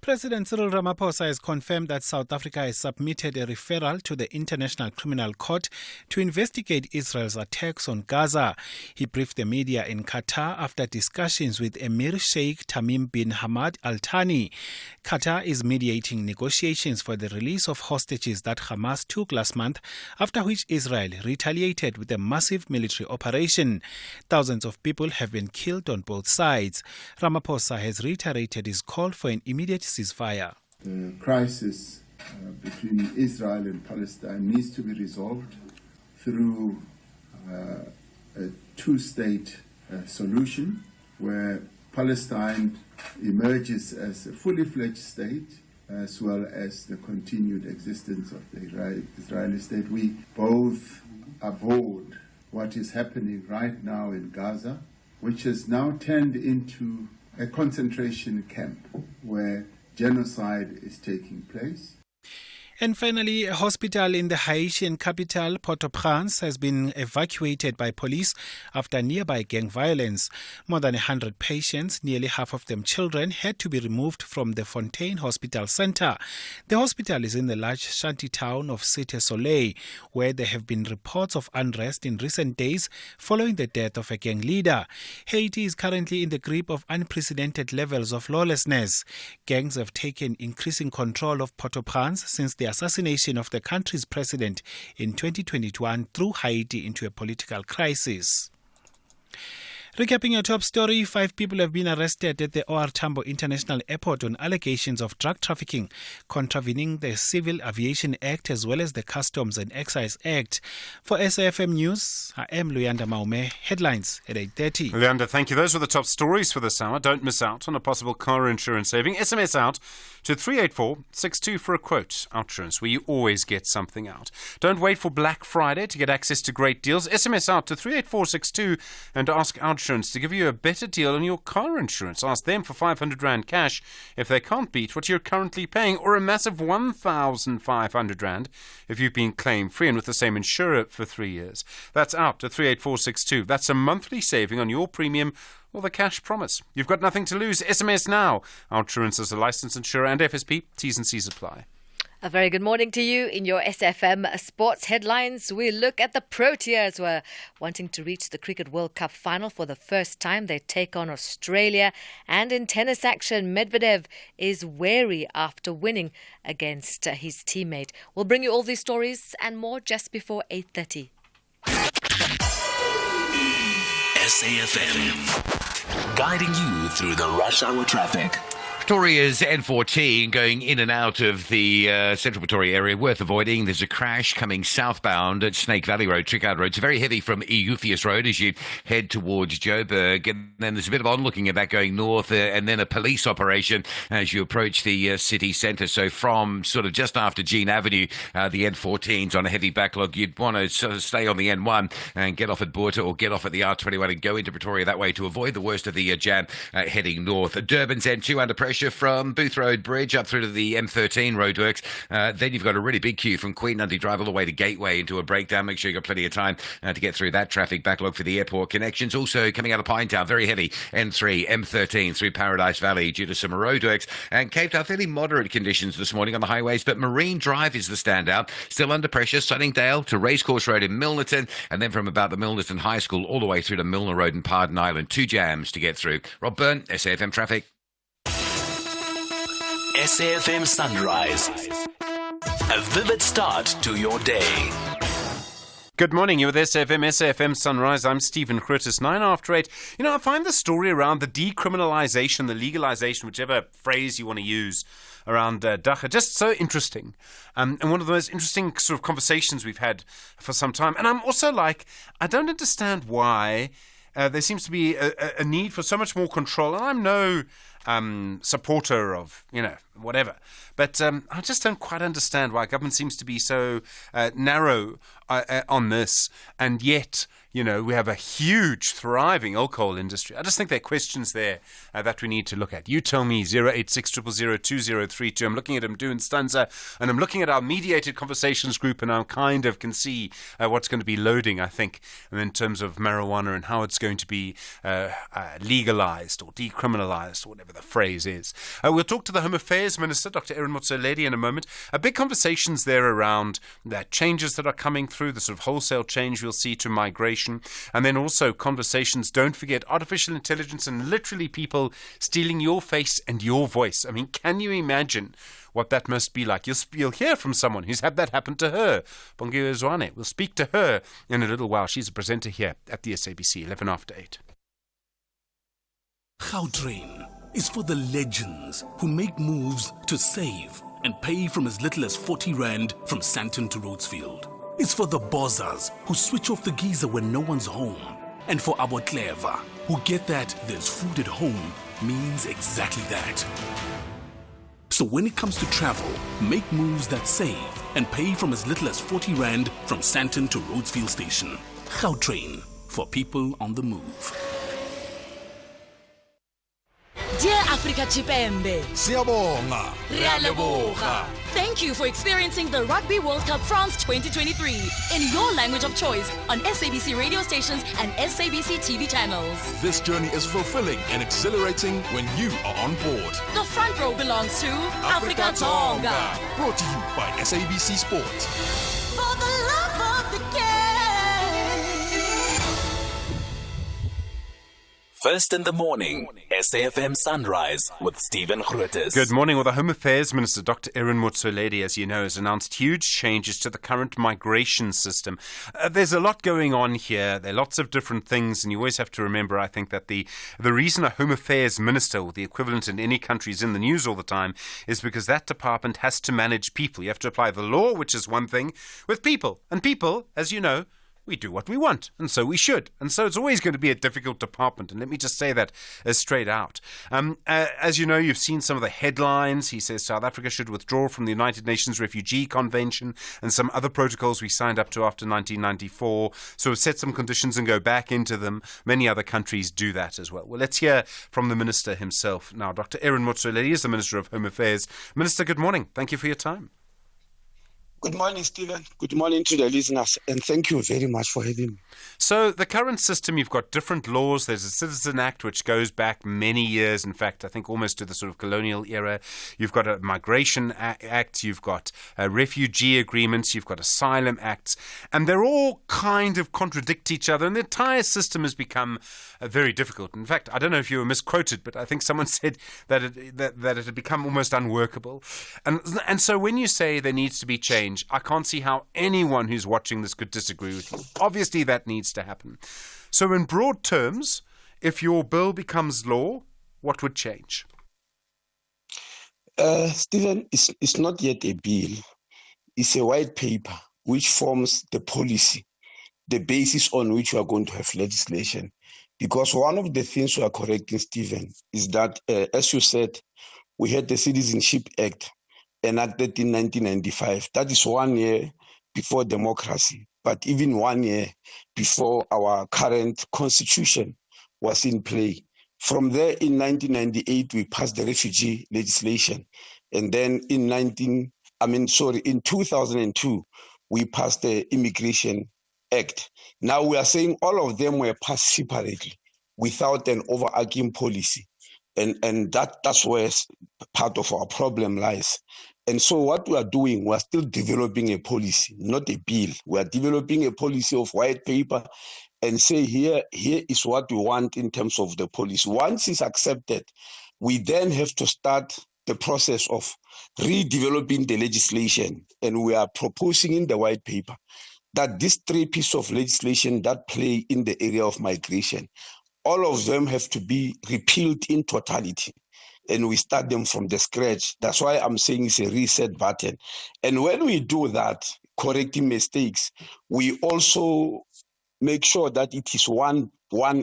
President Cyril Ramaphosa has confirmed that South Africa has submitted a referral to the International Criminal Court to investigate Israel's attacks on Gaza. He briefed the media in Qatar after discussions with Emir Sheikh Tamim bin Hamad Al Thani. Qatar is mediating negotiations for the release of hostages that Hamas took last month, after which Israel retaliated with a massive military operation. Thousands of people have been killed on both sides. Ramaphosa has reiterated his call for an immediate ceasefire. The crisis between Israel and Palestine needs to be resolved through a two-state solution where Palestine emerges as a fully fledged state as well as the continued existence of the Israeli state. We both abhorred what is happening right now in Gaza, which has now turned into a concentration camp where genocide is taking place. And finally, a hospital in the Haitian capital, Port-au-Prince, has been evacuated by police after nearby gang violence. More than 100 patients, nearly half of them children, had to be removed from the Fontaine Hospital Centre. The hospital is in the large shanty town of Cité Soleil, where there have been reports of unrest in recent days following the death of a gang leader. Haiti is currently in the grip of unprecedented levels of lawlessness. Gangs have taken increasing control of Port-au-Prince since the assassination of the country's president in 2021 threw Haiti into a political crisis. Recapping your top story, 5 people have been arrested at the OR Tambo International Airport on allegations of drug trafficking, contravening the Civil Aviation Act as well as the Customs and Excise Act. For SAFM News, I am Luyanda Maume. Headlines at 8:30. Luyanda, thank you. Those were the top stories for this hour. Don't miss out on a possible car insurance saving. SMS out to 38462 for a quote. Outsurance, where you always get something out. Don't wait for Black Friday to get access to great deals. SMS out to 38462 and ask Outsurance to give you a better deal on your car insurance. Ask them for 500 Rand cash if they can't beat what you're currently paying, or a massive 1,500 Rand if you've been claim free and with the same insurer for 3 years. That's out to 38462. That's a monthly saving on your premium or the cash promise. You've got nothing to lose. SMS now. Outsurance is a licensed insurer and FSP. T's and C's apply. A very good morning to you. In your SFM sports headlines, we look at the Proteas, who are wanting to reach the Cricket World Cup final for the first time. They take on Australia. And in tennis action, Medvedev is wary after winning against his teammate. We'll bring you all these stories and more just before 8:30. SAFM, guiding you through the rush hour traffic. Victoria's N14 going in and out of the central Pretoria area, worth avoiding. There's a crash coming southbound at Snake Valley Road, Trickard Road. It's very heavy from Eupheus Road as you head towards Joburg. And then there's a bit of onlooking at that going north, and then a police operation as you approach the city centre. So from sort of just after Jean Avenue, the N14's on a heavy backlog. You'd want to sort of stay on the N1 and get off at Boerta or get off at the R21 and go into Pretoria that way to avoid the worst of the jam heading north. Durban's N2 under pressure pressure from Booth Road Bridge up through to the M13 roadworks. Then you've got a really big queue from Queen Nundy Drive all the way to Gateway into a breakdown. Make sure you've got plenty of time to get through that traffic backlog for the airport connections. Also coming out of Pinetown, very heavy M3, M13 through Paradise Valley due to some roadworks. And Cape Town, fairly moderate conditions this morning on the highways, but Marine Drive is the standout. Still under pressure, Sunningdale to Racecourse Road in Milnerton, and then from about the Milnerton High School all the way through to Milner Road and Pardon Island. 2 jams to get through. Rob Byrne, SAFM Traffic. SAFM Sunrise. A vivid start to your day. Good morning, you're with SAFM Sunrise. I'm Stephen Grootes, 9 after 8. You know, I find the story around the decriminalisation, the legalisation, whichever phrase you want to use, around Dagga, just so interesting. And one of the most interesting sort of conversations we've had for some time. And I'm also like, I don't understand why there seems to be a need for so much more control. And I'm no supporter of, whatever. But I just don't quite understand why government seems to be so narrow on this. And yet, we have a huge, thriving alcohol industry. I just think there are questions there that we need to look at. You tell me, 086 000 2032. I'm looking at Mdu and Stanza, and I'm looking at our mediated conversations group, and I kind of can see what's going to be loading, I think, in terms of marijuana and how it's going to be legalized or decriminalized, or whatever the phrase is. We'll talk to the Home Affairs Minister, Dr. Erin Motsoaledi, in a moment. Big conversations there around the changes that are coming through, the sort of wholesale change we'll see to migration. And then also conversations, don't forget, artificial intelligence and literally people stealing your face and your voice. I mean, can you imagine what that must be like? You'll hear from someone who's had that happen to her. Bongiwe Zwane. We'll speak to her in a little while. She's a presenter here at the SABC, 11 after 8. Gautrain is for the legends who make moves to save and pay from as little as 40 Rand from Sandton to Rhodesfield. It's for the bozzers who switch off the geyser when no one's home. And for our clever who get that there's food at home means exactly that. So when it comes to travel, make moves that save and pay from as little as 40 Rand from Sandton to Rhodesfield Station. Gautrain, for people on the move. Dear Africa Chipembe, Siyabonga. Realeboga. Thank you for experiencing the Rugby World Cup France 2023 in your language of choice on SABC radio stations and SABC TV channels. This journey is fulfilling and exhilarating when you are on board. The front row belongs to Africa Tonga. Brought to you by SABC Sport. For the love of the game. First in the morning, SAFM Sunrise with Stephen Grootes. Good morning. Well, the Home Affairs Minister, Dr. Erin Motsoaledi, as you know, has announced huge changes to the current migration system. There's a lot going on here. There are lots of different things, and you always have to remember, I think, that the reason a Home Affairs Minister, or the equivalent in any country, is in the news all the time is because that department has to manage people. You have to apply the law, which is one thing, with people. And people, as you know, we do what we want, and so we should. And so it's always going to be a difficult department, and let me just say that straight out. As you know, you've seen some of the headlines. He says South Africa should withdraw from the United Nations Refugee Convention and some other protocols we signed up to after 1994, so set some conditions and go back into them. Many other countries do that as well. Well, let's hear from the Minister himself now. Dr. Erin Motsoaledi is the Minister of Home Affairs. Minister, good morning. Thank you for your time. Good morning, Stephen. Good morning to the listeners, and thank you very much for having me. So the current system, you've got different laws. There's a Citizen Act, which goes back many years, in fact, I think almost to the sort of colonial era. You've got a Migration Act, you've got refugee agreements, you've got asylum acts, and they're all kind of contradict each other, and the entire system has become very difficult. In fact, I don't know if you were misquoted, but I think someone said that it had become almost unworkable. And so when you say there needs to be change, I can't see how anyone who's watching this could disagree with you. Obviously, that needs to happen. So in broad terms, if your bill becomes law, what would change? Stephen, it's not yet a bill. It's a white paper which forms the policy, the basis on which we are going to have legislation. Because one of the things we are correcting, Stephen, is that, as you said, we had the Citizenship Act enacted in 1995. That is 1 year before democracy, but even 1 year before our current constitution was in play. From there, in 1998, we passed the refugee legislation. And then in 2002, we passed the Immigration Act. Now we are saying all of them were passed separately without an overarching policy. And that's where part of our problem lies. And so what we are doing, we are still developing a policy, not a bill. We are developing a policy of white paper and say here is what we want in terms of the policy. Once it's accepted, we then have to start the process of redeveloping the legislation. And we are proposing in the white paper that these 3 pieces of legislation that play in the area of migration, all of them have to be repealed in totality. And we start them from the scratch. That's why I'm saying it's a reset button. And when we do that, correcting mistakes, we also make sure that it is one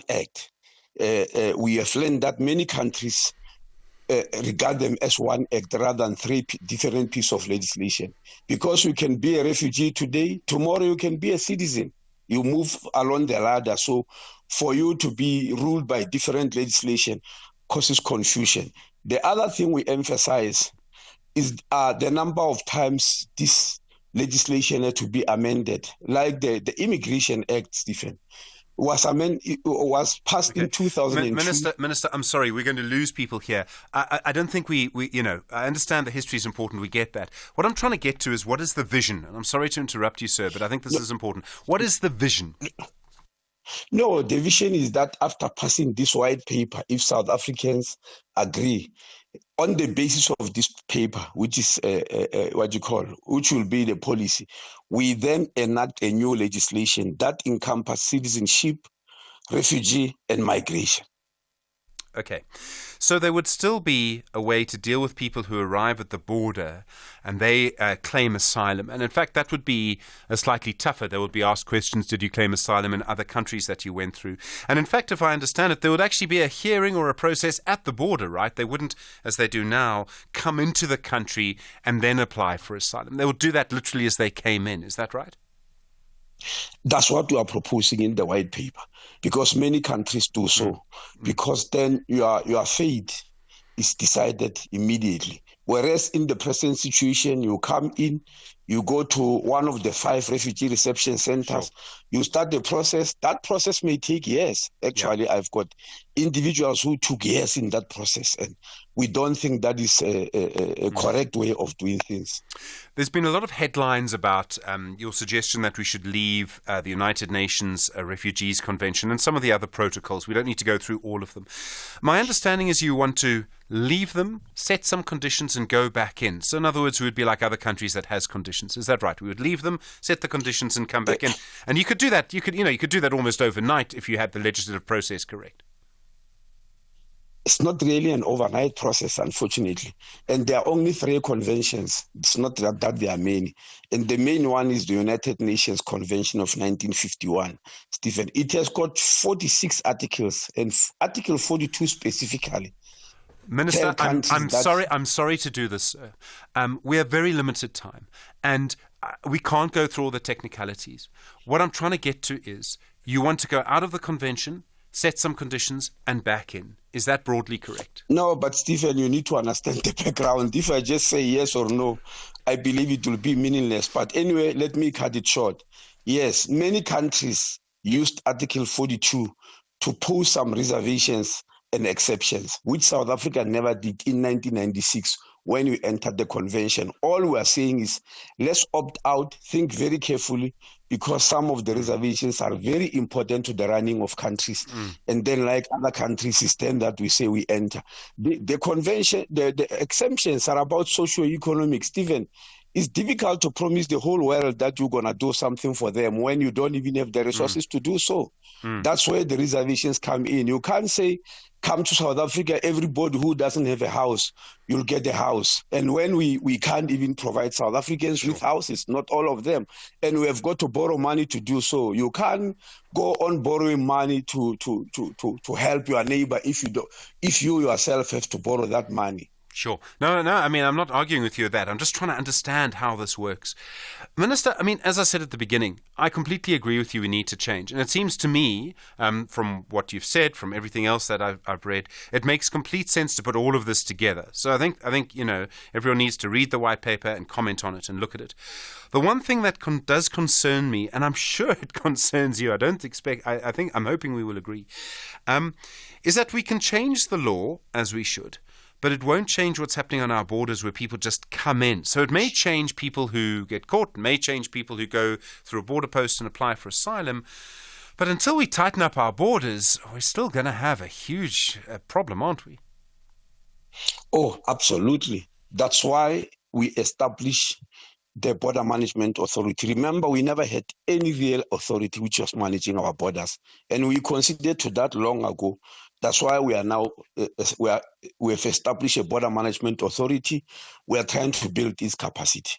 act. We have learned that many countries regard them as one act rather than 3 different pieces of legislation. Because you can be a refugee today, tomorrow you can be a citizen. You move along the ladder. So for you to be ruled by different legislation causes confusion. The other thing we emphasize is the number of times this legislation had to be amended, like the Immigration Act, Stephen, was passed in 2002. Minister, I'm sorry, we're going to lose people here. I don't think we I understand the history is important, we get that. What I'm trying to get to is, what is the vision? And I'm sorry to interrupt you, sir, but I think this is important. What is the vision? No, the vision is that after passing this white paper, if South Africans agree, on the basis of this paper, which is which will be the policy, we then enact a new legislation that encompasses citizenship, refugee, and migration. Okay. So there would still be a way to deal with people who arrive at the border and they claim asylum. And in fact, that would be slightly tougher. They would be asked questions, did you claim asylum in other countries that you went through? And in fact, if I understand it, there would actually be a hearing or a process at the border, right? They wouldn't, as they do now, come into the country and then apply for asylum. They would do that literally as they came in. Is that right? That's what we are proposing in the white paper, because many countries do so, because then your fate is decided immediately. Whereas in the present situation, you come in, you go to one of the 5 refugee reception centers, you start the process. That process may take years. Actually, I've got individuals who took years in that process, and we don't think that is a correct way of doing things. There's been a lot of headlines about your suggestion that we should leave the United Nations Refugees Convention and some of the other protocols. We don't need to go through all of them. My understanding is you want to leave them, set some conditions, and go back in. So in other words, we would be like other countries that has conditions. Is that right? We would leave them, set the conditions, and come back in. And you could do that. You could do that almost overnight if you had the legislative process correct. It's not really an overnight process, unfortunately. And there are only 3 conventions. It's not that there are many. And the main one is the United Nations Convention of 1951. Stephen, it has got 46 articles, and Article 42 specifically. Minister, I'm sorry to do this, sir. We have very limited time, and we can't go through all the technicalities. What I'm trying to get to is, you want to go out of the convention, set some conditions, and back in. Is that broadly correct? No, but Stephen, you need to understand the background. If I just say yes or no, I believe it will be meaningless. But anyway, let me cut it short. Yes, many countries used Article 42 to pose some reservations and exceptions, which South Africa never did in 1996 when we entered the convention. All we are saying is, let's opt out, think very carefully, because some of the reservations are very important to the running of countries. And then, like other countries, it's then that we say we enter. The convention, the exemptions are about socio-economic. Stephen, it's difficult to promise the whole world that you're going to do something for them when you don't even have the resources to do so. That's where the reservations come in. You can't say, come to South Africa, everybody who doesn't have a house, you'll get a house. And when we can't even provide South Africans with houses, not all of them, and we have got to borrow money to do so. You can't go on borrowing money to help your neighbor if you yourself have to borrow that money. Sure. No, I mean, I'm not arguing with you with that. I'm just trying to understand how this works. Minister, I mean, as I said at the beginning, I completely agree with you. We need to change. And it seems to me, from what you've said, from everything else that I've read, it makes complete sense to put all of this together. So I think everyone needs to read the white paper and comment on it and look at it. The one thing that does concern me, and I'm sure it concerns you, I'm hoping we will agree, is that we can change the law as we should, but it won't change what's happening on our borders where people just come in. So it may change people who get caught, it may change people who go through a border post and apply for asylum. But until we tighten up our borders, we're still going to have a huge problem, aren't we? Oh, absolutely. That's why we establish the Border Management Authority. Remember, we never had any real authority which was managing our borders. And we considered to that long ago. That's why we are now, we've established a Border Management Authority. We are trying to build this capacity.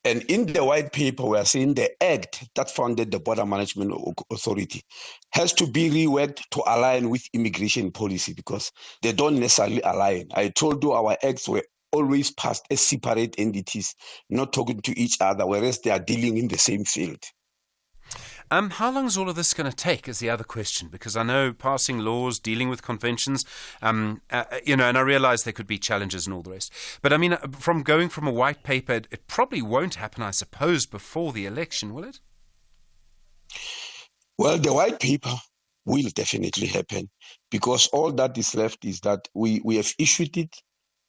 And in the white paper, we are saying the act that founded the Border Management Authority has to be reworked to align with immigration policy because they don't necessarily align. I told you our acts were always passed as separate entities, not talking to each other, whereas they are dealing in the same field. How long is all of this going to take is the other question, because I know passing laws, dealing with conventions, and I realize there could be challenges and all the rest. But I mean, from going from a white paper, it probably won't happen, I suppose, before the election, will it? Well, the white paper will definitely happen because all that is left is that we have issued it.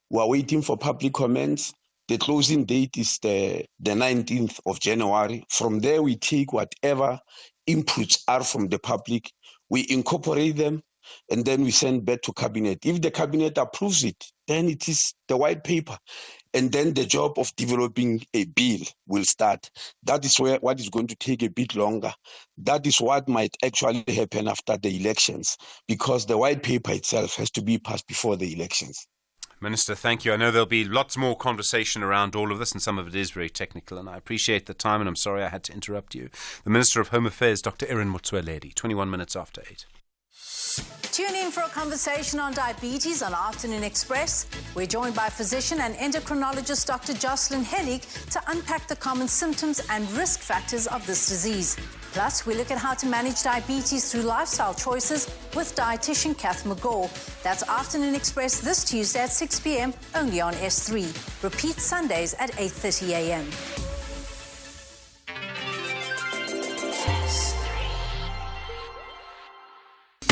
We are waiting for public comments. The closing date is the 19th of January. From there, we take whatever inputs are from the public, we incorporate them, and then we send back to cabinet. If the cabinet approves it, then it is the white paper. And then the job of developing a bill will start. That is what is going to take a bit longer. That is what might actually happen after the elections, because the white paper itself has to be passed before the elections. Minister, thank you. I know there'll be lots more conversation around all of this, and some of it is very technical, and I appreciate the time, and I'm sorry I had to interrupt you. The Minister of Home Affairs, Dr. Erin Motsoaledi, 21 minutes after 8. Tune in for a conversation on diabetes on Afternoon Express. We're joined by physician and endocrinologist Dr. Jocelyn Hennig to unpack the common symptoms and risk factors of this disease. Plus, we look at how to manage diabetes through lifestyle choices with dietitian Kath McGaw. That's Afternoon Express this Tuesday at 6 p.m. only on S3. Repeat Sundays at 8:30 a.m.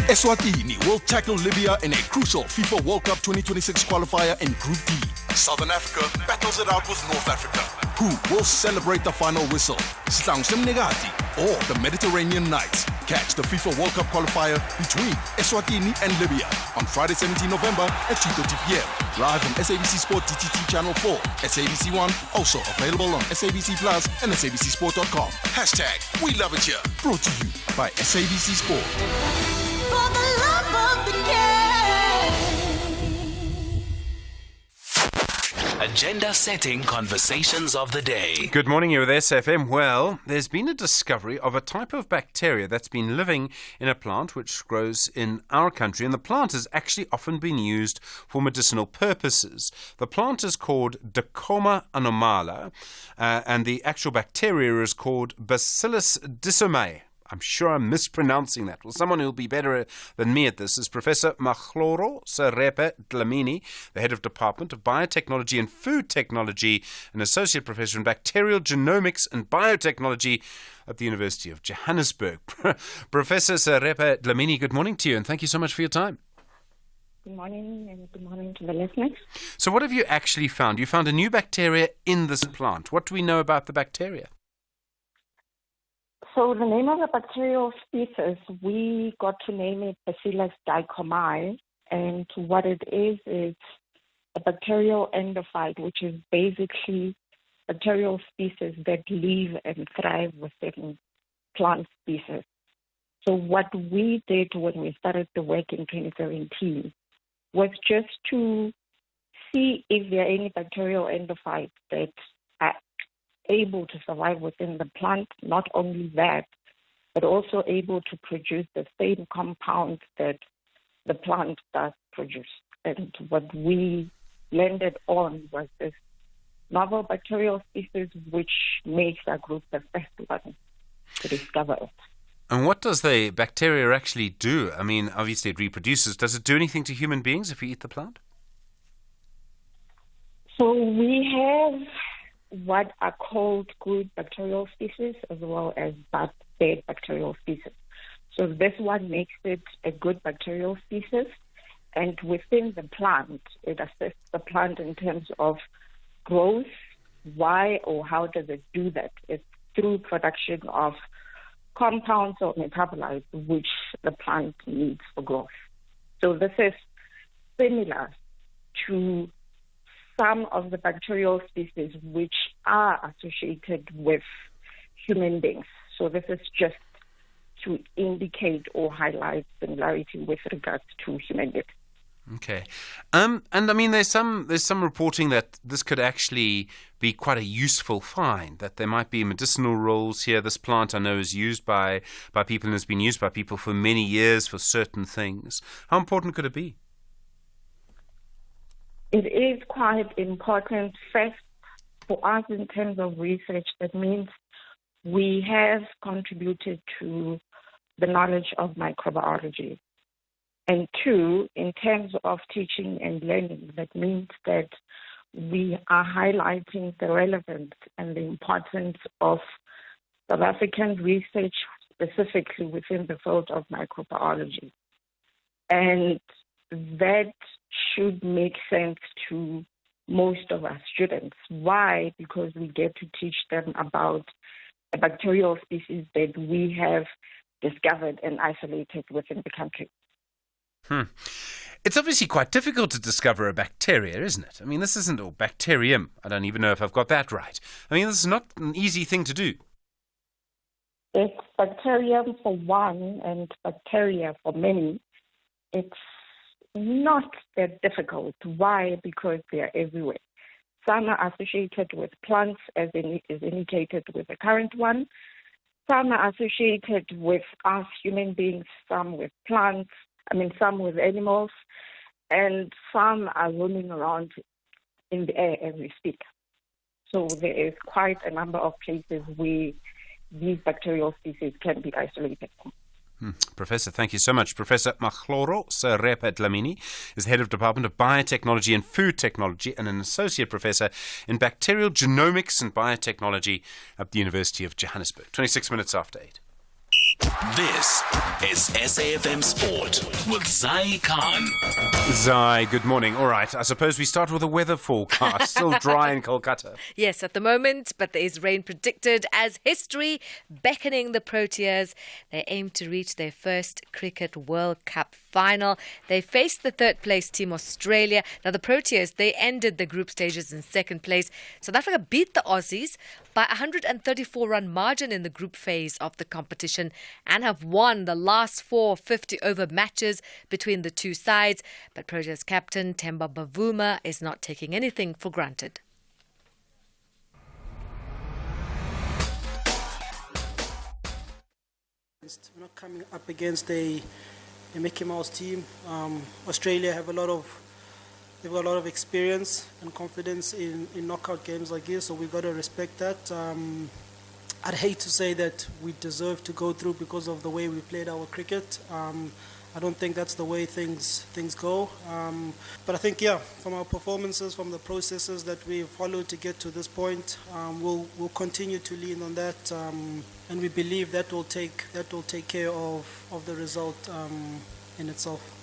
Eswatini will tackle Libya in a crucial FIFA World Cup 2026 qualifier in Group D. Southern Africa battles it out with North Africa. Who will celebrate the final whistle? Sangsim Negati or the Mediterranean Knights? Catch the FIFA World Cup qualifier between Eswatini and Libya on Friday 17 November at 2:30 p.m. Live on SABC Sport DTT Channel 4, SABC 1, also available on SABC Plus and SABCSport.com. Hashtag We Love It Here. Brought to you by SABC Sport. For the love of the game. Agenda-setting conversations of the day. Good morning, you're with SFM. Well, there's been a discovery of a type of bacteria that's been living in a plant which grows in our country, and the plant has actually often been used for medicinal purposes. The plant is called Dicoma anomala, and the actual bacteria is called Bacillus disomai. I'm sure I'm mispronouncing that. Well, someone who'll be better than me at this is Professor Mahloro Serepe Dlamini, the head of Department of Biotechnology and Food Technology, an associate professor in bacterial genomics and biotechnology at the University of Johannesburg. Professor Serepe Dlamini, good morning to you, and thank you so much for your time. Good morning, and good morning to the listeners. So what have you actually found? You found a new bacteria in this plant. What do we know about the bacteria? So the name of the bacterial species, we got to name it Bacillus dicomi, and what it is a bacterial endophyte, which is basically bacterial species that live and thrive within plant species. So what we did when we started the work in 2017 was just to see if there are any bacterial endophytes that are able to survive within the plant, not only that, but also able to produce the same compounds that the plant does produce. And what we blended on was this novel bacterial species, which makes our group the first one to discover it. And what does the bacteria actually do? I mean, obviously it reproduces. Does it do anything to human beings if you eat the plant? So we have what are called good bacterial species as well as bad bacterial species. So this one makes it a good bacterial species, and within the plant, it assists the plant in terms of growth. Why or how does it do that? It's through production of compounds or metabolites which the plant needs for growth. So this is similar to some of the bacterial species which are associated with human beings. So this is just to indicate or highlight similarity with regards to human beings. Okay. And I mean, there's some reporting that this could actually be quite a useful find, that there might be medicinal roles here. This plant, I know, is used by people and has been used by people for many years for certain things. How important could it be? It is quite important. First, for us in terms of research, that means we have contributed to the knowledge of microbiology. And two, in terms of teaching and learning, that means that we are highlighting the relevance and the importance of South African research, specifically within the field of microbiology. And that should make sense to most of our students. Why? Because we get to teach them about a bacterial species that we have discovered and isolated within the country. It's obviously quite difficult to discover a bacteria, isn't it? I mean, this isn't, or bacterium. I don't even know if I've got that right. I mean, this is not an easy thing to do. It's bacterium for one and bacteria for many. It's not that difficult. Why? Because they are everywhere. Some are associated with plants, as is indicated with the current one. Some are associated with us human beings, some with plants, some with animals, and some are roaming around in the air as we speak. So there is quite a number of places where these bacterial species can be isolated from. Professor, thank you so much. Professor Mahloro Serepa Dlamini is the head of Department of Biotechnology and Food Technology and an associate professor in bacterial genomics and biotechnology at the University of Johannesburg. 26 minutes after 8. This is SAFM Sport with Zai Khan. Zai, good morning. All right, I suppose we start with a weather forecast. Still dry in Kolkata. Yes, at the moment, but there is rain predicted as history beckoning the Proteas. They aim to reach their first Cricket World Cup final. They faced the third-place team, Australia. Now, the Proteas, they ended the group stages in second place. South Africa beat the Aussies by a 134-run margin in the group phase of the competition and have won the last 4 50-over matches between the two sides. But Proteas captain Temba Bavuma is not taking anything for granted. We're not coming up against a Mickey Mouse team. Australia have a lot of experience and confidence in knockout games like this, so we've got to respect that. I'd hate to say that we deserve to go through because of the way we played our cricket. I don't think that's the way things go. But I think, from our performances, from the processes that we've followed to get to this point, we'll continue to lean on that, and we believe that will take care of the result in itself.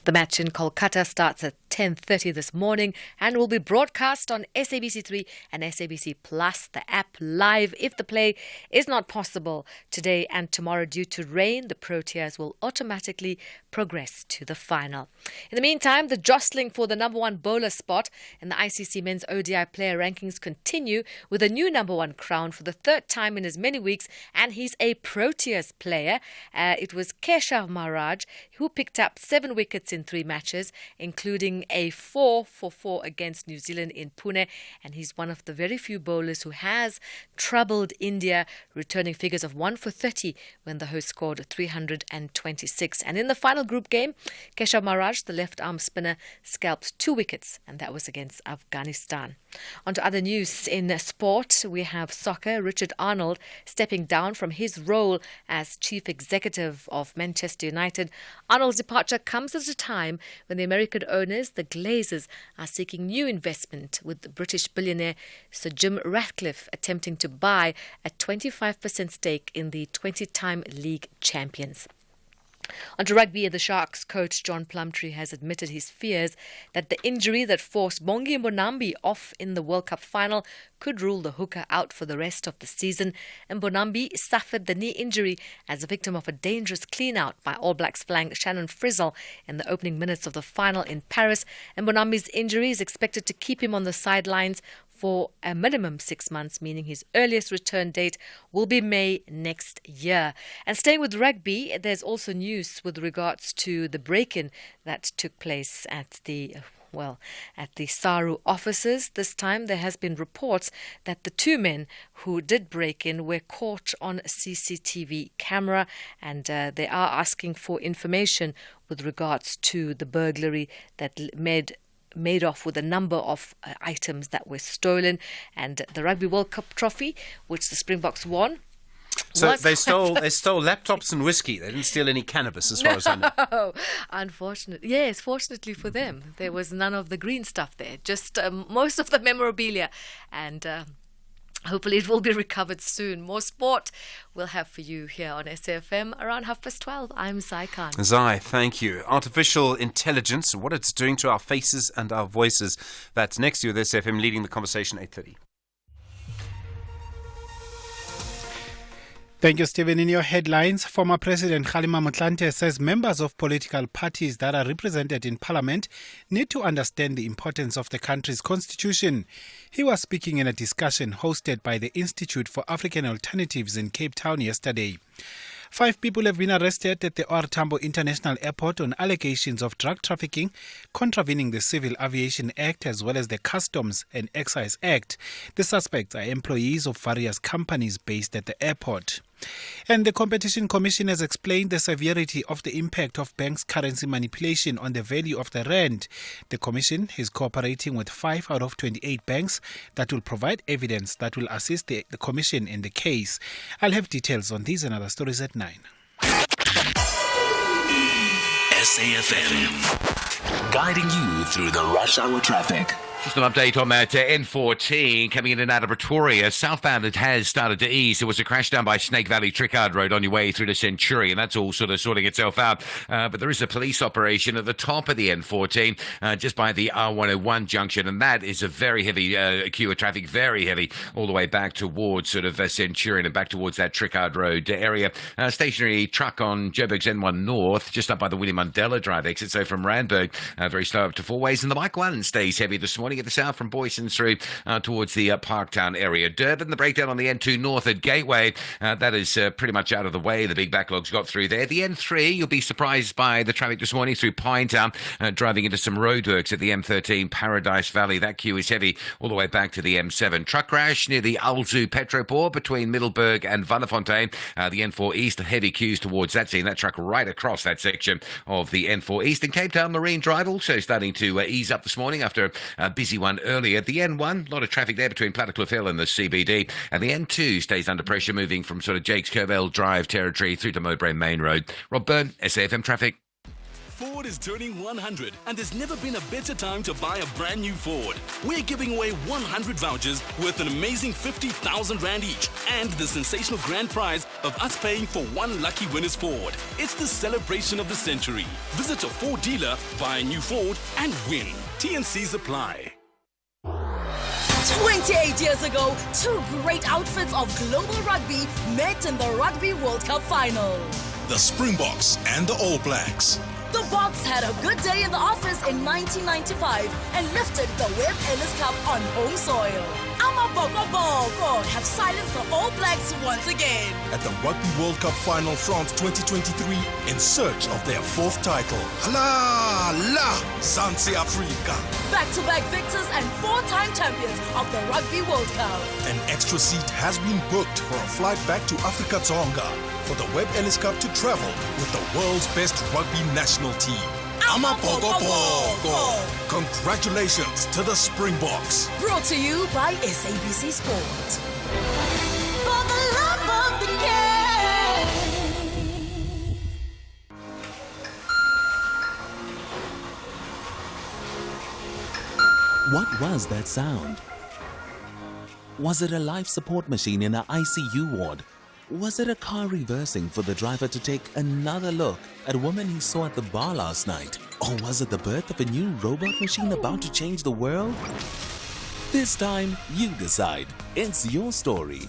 The match in Kolkata starts at 10:30 this morning and will be broadcast on SABC3 and SABC Plus, the app, live. If the play is not possible today and tomorrow due to rain, the Proteas will automatically progress to the final. In the meantime, the jostling for the number one bowler spot in the ICC Men's ODI player rankings continue with a new number one crown for the third time in as many weeks, and he's a Proteas player. It was Keshav Maharaj who picked up 7 wickets in 3 matches, including scoring a 4-for-4 against New Zealand in Pune, and he's one of the very few bowlers who has troubled India, returning figures of 1 for 30 when the host scored 326. And in the final group game, Keshav Maharaj, the left-arm spinner, scalped 2 wickets, and that was against Afghanistan. On to other news in sport, we have soccer. Richard Arnold stepping down from his role as chief executive of Manchester United. Arnold's departure comes at a time when the American owners, the Glazers, are seeking new investment, with the British billionaire Sir Jim Ratcliffe attempting to buy a 25% stake in the 20-time league champions. On to rugby, the Sharks coach John Plumtree has admitted his fears that the injury that forced Bongi Mbonambi off in the World Cup final could rule the hooker out for the rest of the season. And Mbonambi suffered the knee injury as a victim of a dangerous clean-out by All Blacks flank Shannon Frizzell in the opening minutes of the final in Paris. And Mbonambi's injury is expected to keep him on the sidelines for a minimum 6 months, meaning his earliest return date will be May next year. And staying with rugby, there's also news with regards to the break-in that took place at the SARU offices. This time there has been reports that the 2 men who did break in were caught on CCTV camera, and they are asking for information with regards to the burglary that made off with a number of items that were stolen. And the Rugby World Cup trophy, which the Springboks won. So they stole laptops and whiskey. They didn't steal any cannabis, as far as I know. No, unfortunately. Yes, fortunately for them, there was none of the green stuff there. Just most of the memorabilia, and hopefully it will be recovered soon. More sport we'll have for you here on SAFM around 12:30. I'm Sai Khan. Zai, thank you. Artificial intelligence and what it's doing to our faces and our voices. That's next to you with SAFM, leading the conversation 8:30. Thank you, Stephen. In your headlines, former President Kgalema Motlanthe says members of political parties that are represented in Parliament need to understand the importance of the country's constitution. He was speaking in a discussion hosted by the Institute for African Alternatives in Cape Town yesterday. 5 people have been arrested at the OR Tambo International Airport on allegations of drug trafficking, contravening the Civil Aviation Act as well as the Customs and Excise Act. The suspects are employees of various companies based at the airport. And the Competition Commission has explained the severity of the impact of banks' currency manipulation on the value of the rand. The Commission is cooperating with 5 out of 28 banks that will provide evidence that will assist the Commission in the case. I'll have details on these and other stories at 9. SAFM, guiding you through the rush hour traffic. Just an update on that N14 coming in and out of Pretoria. Southbound, it has started to ease. There was a crash down by Snake Valley Trickard Road on your way through to Centurion. That's all sort of sorting itself out. But there is a police operation at the top of the N14, just by the R101 junction. And that is a very heavy queue of traffic, very heavy, all the way back towards sort of Centurion and back towards that Trickard Road area. Stationary truck on Joburg's N1 North, just up by the William Mandela Drive exit. So from Randburg, very slow up to Four Ways. And the Mike 1 stays heavy this morning at the south from Boyson through towards the Parktown area. Durban, the breakdown on the N2 North at Gateway, that is pretty much out of the way. The big backlogs got through there. The N3, you'll be surprised by the traffic this morning through Pinetown, driving into some roadworks at the M13 Paradise Valley. That queue is heavy all the way back to the M7. Truck crash near the Alzu Petroport between Middelburg and Vanderfontein. The N4 East, heavy queues towards that scene. That truck right across that section of the N4 East. And Cape Town Marine Drive also starting to ease up this morning after a busy one earlier. The N1, a lot of traffic there between Plattekloof Hill and the CBD. And the N2 stays under pressure, moving from sort of Jakes Curvell Drive territory through to Mowbray Main Road. Rob Byrne, SAFM Traffic. Ford is turning 100, and there's never been a better time to buy a brand new Ford. We're giving away 100 vouchers worth an amazing 50,000 Rand each, and the sensational grand prize of us paying for one lucky winner's Ford. It's the celebration of the century. Visit a Ford dealer, buy a new Ford, and win. T&Cs apply. 28 years ago, 2 great outfits of global rugby met in the Rugby World Cup final. The Springboks and the All Blacks. The Boks had a good day in the office in 1995 and lifted the Webb Ellis Cup on home soil. Amabokoboko have silenced the All Blacks once again. At the Rugby World Cup Final France 2023 in search of their fourth title. La la, Zanzi Africa. Back-to-back victors and four-time champions of the Rugby World Cup. An extra seat has been booked for a flight back to Africa Tonga for the Webb Ellis Cup to travel with the world's best rugby national team. Amabokoboko. Congratulations to the Springboks. Brought to you by SABC Sport. For the love of the game. What was that sound? Was it a life support machine in an ICU ward? Was it a car reversing for the driver to take another look at a woman he saw at the bar last night? Or was it the birth of a new robot machine about to change the world? This time, you decide. It's your story.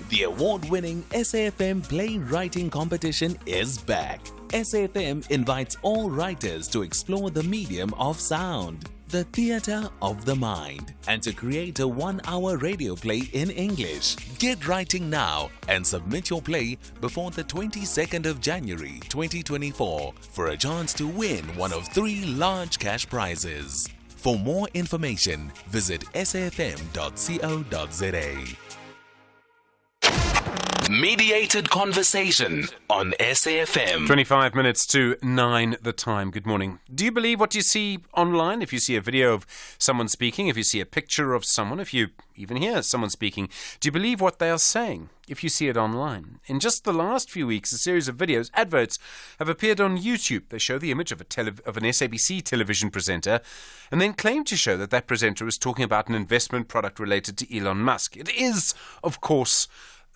The award-winning SAFM playwriting competition is back. SAFM invites all writers to explore the medium of sound, the theatre of the mind, and to create a 1-hour radio play in English. Get writing now and submit your play before the 22nd of January 2024 for a chance to win one of 3 large cash prizes. For more information, visit safm.co.za. Mediated conversation on SAFM. 25 minutes to 9 the time. Good morning. Do you believe what you see online? If you see a video of someone speaking, if you see a picture of someone, if you even hear someone speaking, do you believe what they are saying if you see it online? In just the last few weeks, a series of videos, adverts, have appeared on YouTube. They show the image of an SABC television presenter and then claim to show that that presenter is talking about an investment product related to Elon Musk. It is, of course,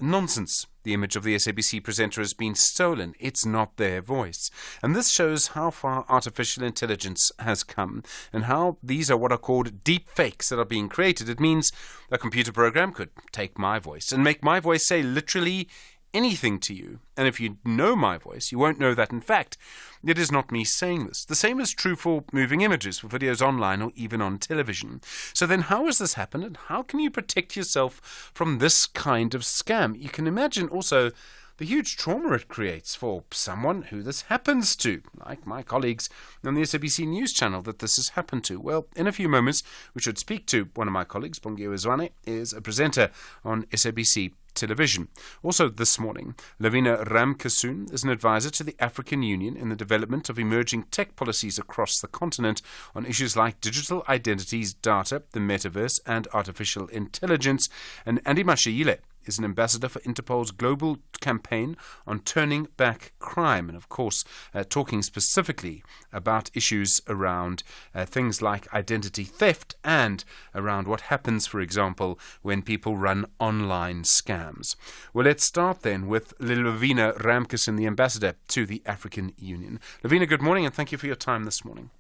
nonsense. The image of the SABC presenter has been stolen. It's not their voice. And this shows how far artificial intelligence has come and how these are what are called deep fakes that are being created. It means a computer program could take my voice and make my voice say literally anything to you. And if you know my voice, you won't know that, in fact, it is not me saying this. The same is true for moving images, for videos online or even on television. So then how has this happened, and how can you protect yourself from this kind of scam? You can imagine also the huge trauma it creates for someone who this happens to, like my colleagues on the SABC News channel that this has happened to. Well, in a few moments, we should speak to one of my colleagues. Bongiwe Zwane is a presenter on SABC television. Also this morning, Lavina Ramkissoon is an advisor to the African Union in the development of emerging tech policies across the continent on issues like digital identities, data, the metaverse, and artificial intelligence. And Andy Mashayile is an ambassador for Interpol's global campaign on turning back crime, and of course talking specifically about issues around things like identity theft and around what happens, for example, when people run online scams. Well, let's start then with Lavina Ramkissoon, the ambassador to the African Union. Lavina, good morning, and thank you for your time this morning.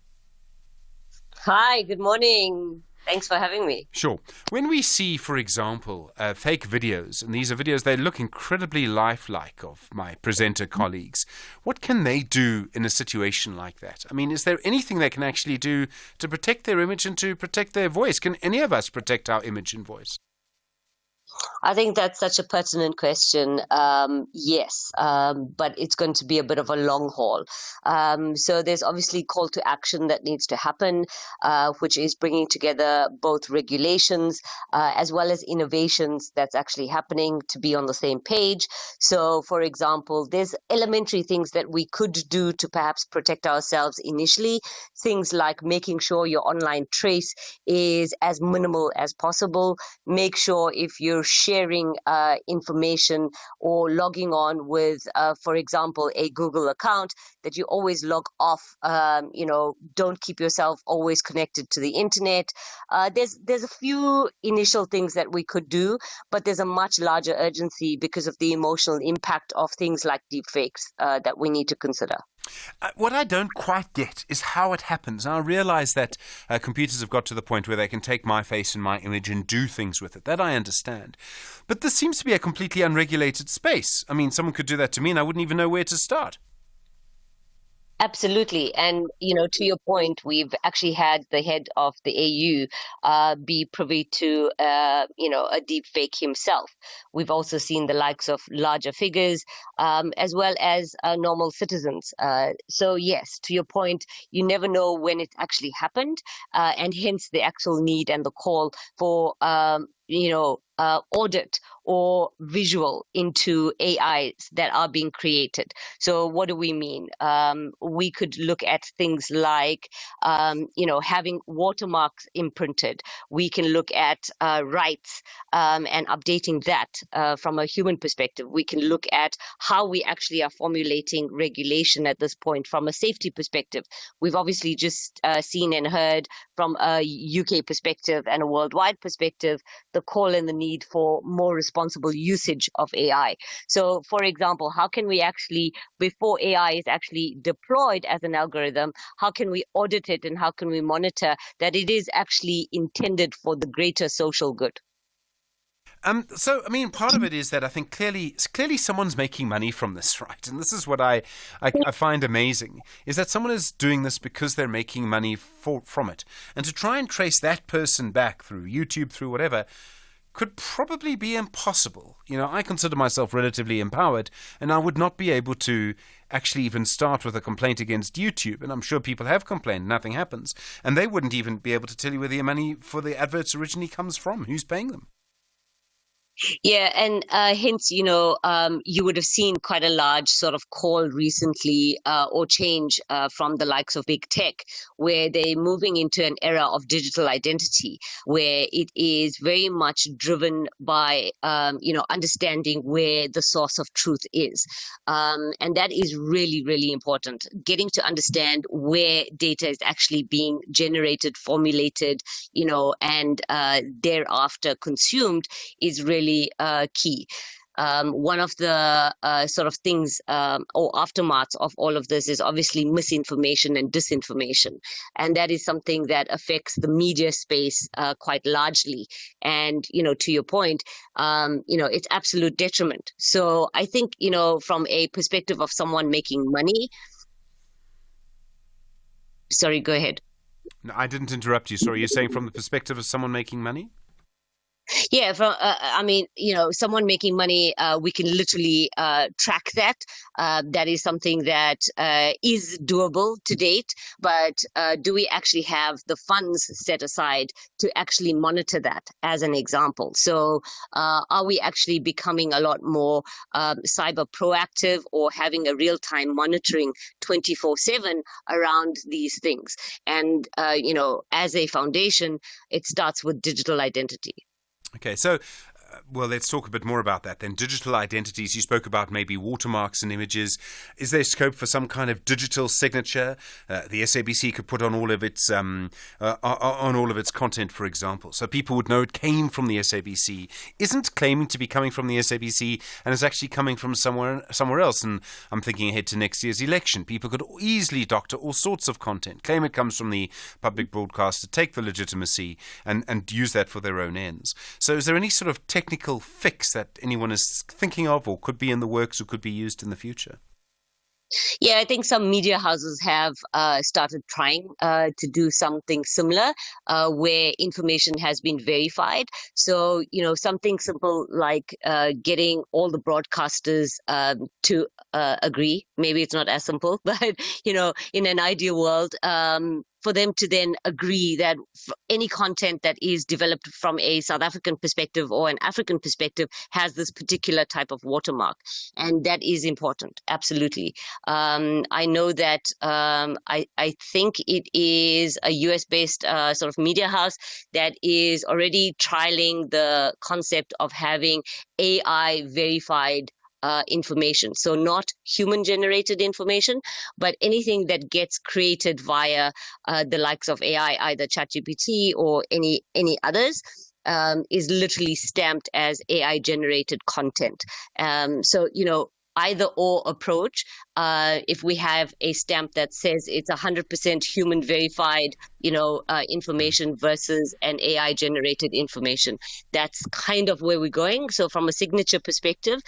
Hi, good morning. Thanks for having me. Sure. When we see, for example, fake videos, and these are videos, they look incredibly lifelike of my presenter colleagues, what can they do in a situation like that? I mean, is there anything they can actually do to protect their image and to protect their voice? Can any of us protect our image and voice? I think that's such a pertinent question. Yes, but it's going to be a bit of a long haul. So there's obviously call to action that needs to happen, which is bringing together both regulations as well as innovations that's actually happening to be on the same page. So, for example, there's elementary things that we could do to perhaps protect ourselves initially. Things like making sure your online trace is as minimal as possible. Make sure if you're sharing information or logging on with, for example, a Google account, that you always log off. Don't keep yourself always connected to the internet. There's a few initial things that we could do, but there's a much larger urgency because of the emotional impact of things like deepfakes that we need to consider. What I don't quite get is how it happens. Now, I realize that computers have got to the point where they can take my face and my image and do things with it. That I understand. But this seems to be a completely unregulated space. I mean, someone could do that to me and I wouldn't even know where to start. Absolutely. And, to your point, we've actually had the head of the AU be privy to, a deep fake himself. We've also seen the likes of larger figures, as well as normal citizens. So, yes, to your point, you never know when it actually happened, and hence the actual need and the call for, audit or visual into AIs that are being created. So what do we mean? We could look at things like, having watermarks imprinted. We can look at rights and updating that from a human perspective. We can look at how we actually are formulating regulation at this point from a safety perspective. We've obviously just seen and heard from a UK perspective and a worldwide perspective the call and the need for more responsible usage of AI. So, for example, how can we actually, before AI is actually deployed as an algorithm, how can we audit it and how can we monitor that it is actually intended for the greater social good? So, part of it is that I think clearly someone's making money from this, right? And this is what I find amazing, is that someone is doing this because they're making money from it. And to try and trace that person back through YouTube, through whatever, could probably be impossible. I consider myself relatively empowered, and I would not be able to actually even start with a complaint against YouTube. And I'm sure people have complained, nothing happens. And they wouldn't even be able to tell you where the money for the adverts originally comes from, who's paying them. Yeah, and hence, you would have seen quite a large sort of call recently or change from the likes of big tech, where they're moving into an era of digital identity, where it is very much driven by, understanding where the source of truth is. And that is really, really important. Getting to understand where data is actually being generated, formulated, and thereafter consumed is really key. One of the sort of things or aftermaths of all of this is obviously misinformation and disinformation. And that is something that affects the media space quite largely. And, to your point, it's absolute detriment. So I think, from a perspective of someone making money. Sorry, go ahead. No, I didn't interrupt you. Sorry, you're saying from the perspective of someone making money? Yeah, someone making money, we can literally track that. That is something that is doable to date, but do we actually have the funds set aside to actually monitor that, as an example? So are we actually becoming a lot more cyber proactive or having a real-time monitoring 24/7 around these things? And, as a foundation, it starts with digital identity. Okay, so, let's talk a bit more about that then. Digital identities, you spoke about maybe watermarks and images. Is there scope for some kind of digital signature? The SABC could put on all of its content, for example, so people would know it came from the SABC, isn't claiming to be coming from the SABC, and is actually coming from somewhere else. And I'm thinking ahead to next year's election. People could easily doctor all sorts of content, claim it comes from the public broadcaster, take the legitimacy, and use that for their own ends. So is there any sort of technical fix that anyone is thinking of, or could be in the works, or could be used in the future? Yeah, I think some media houses have started trying to do something similar where information has been verified. So, something simple like getting all the broadcasters to agree. Maybe it's not as simple, but, in an ideal world, for them to then agree that any content that is developed from a South African perspective or an African perspective has this particular type of watermark. And that is important, absolutely. I know that I think it is a US-based sort of media house that is already trialing the concept of having AI verified information. So not human generated information, but anything that gets created via the likes of AI, either ChatGPT or any others, is literally stamped as AI generated content. So, either or approach, if we have a stamp that says it's 100% human verified, information versus an AI generated information, that's kind of where we're going. So from a signature perspective,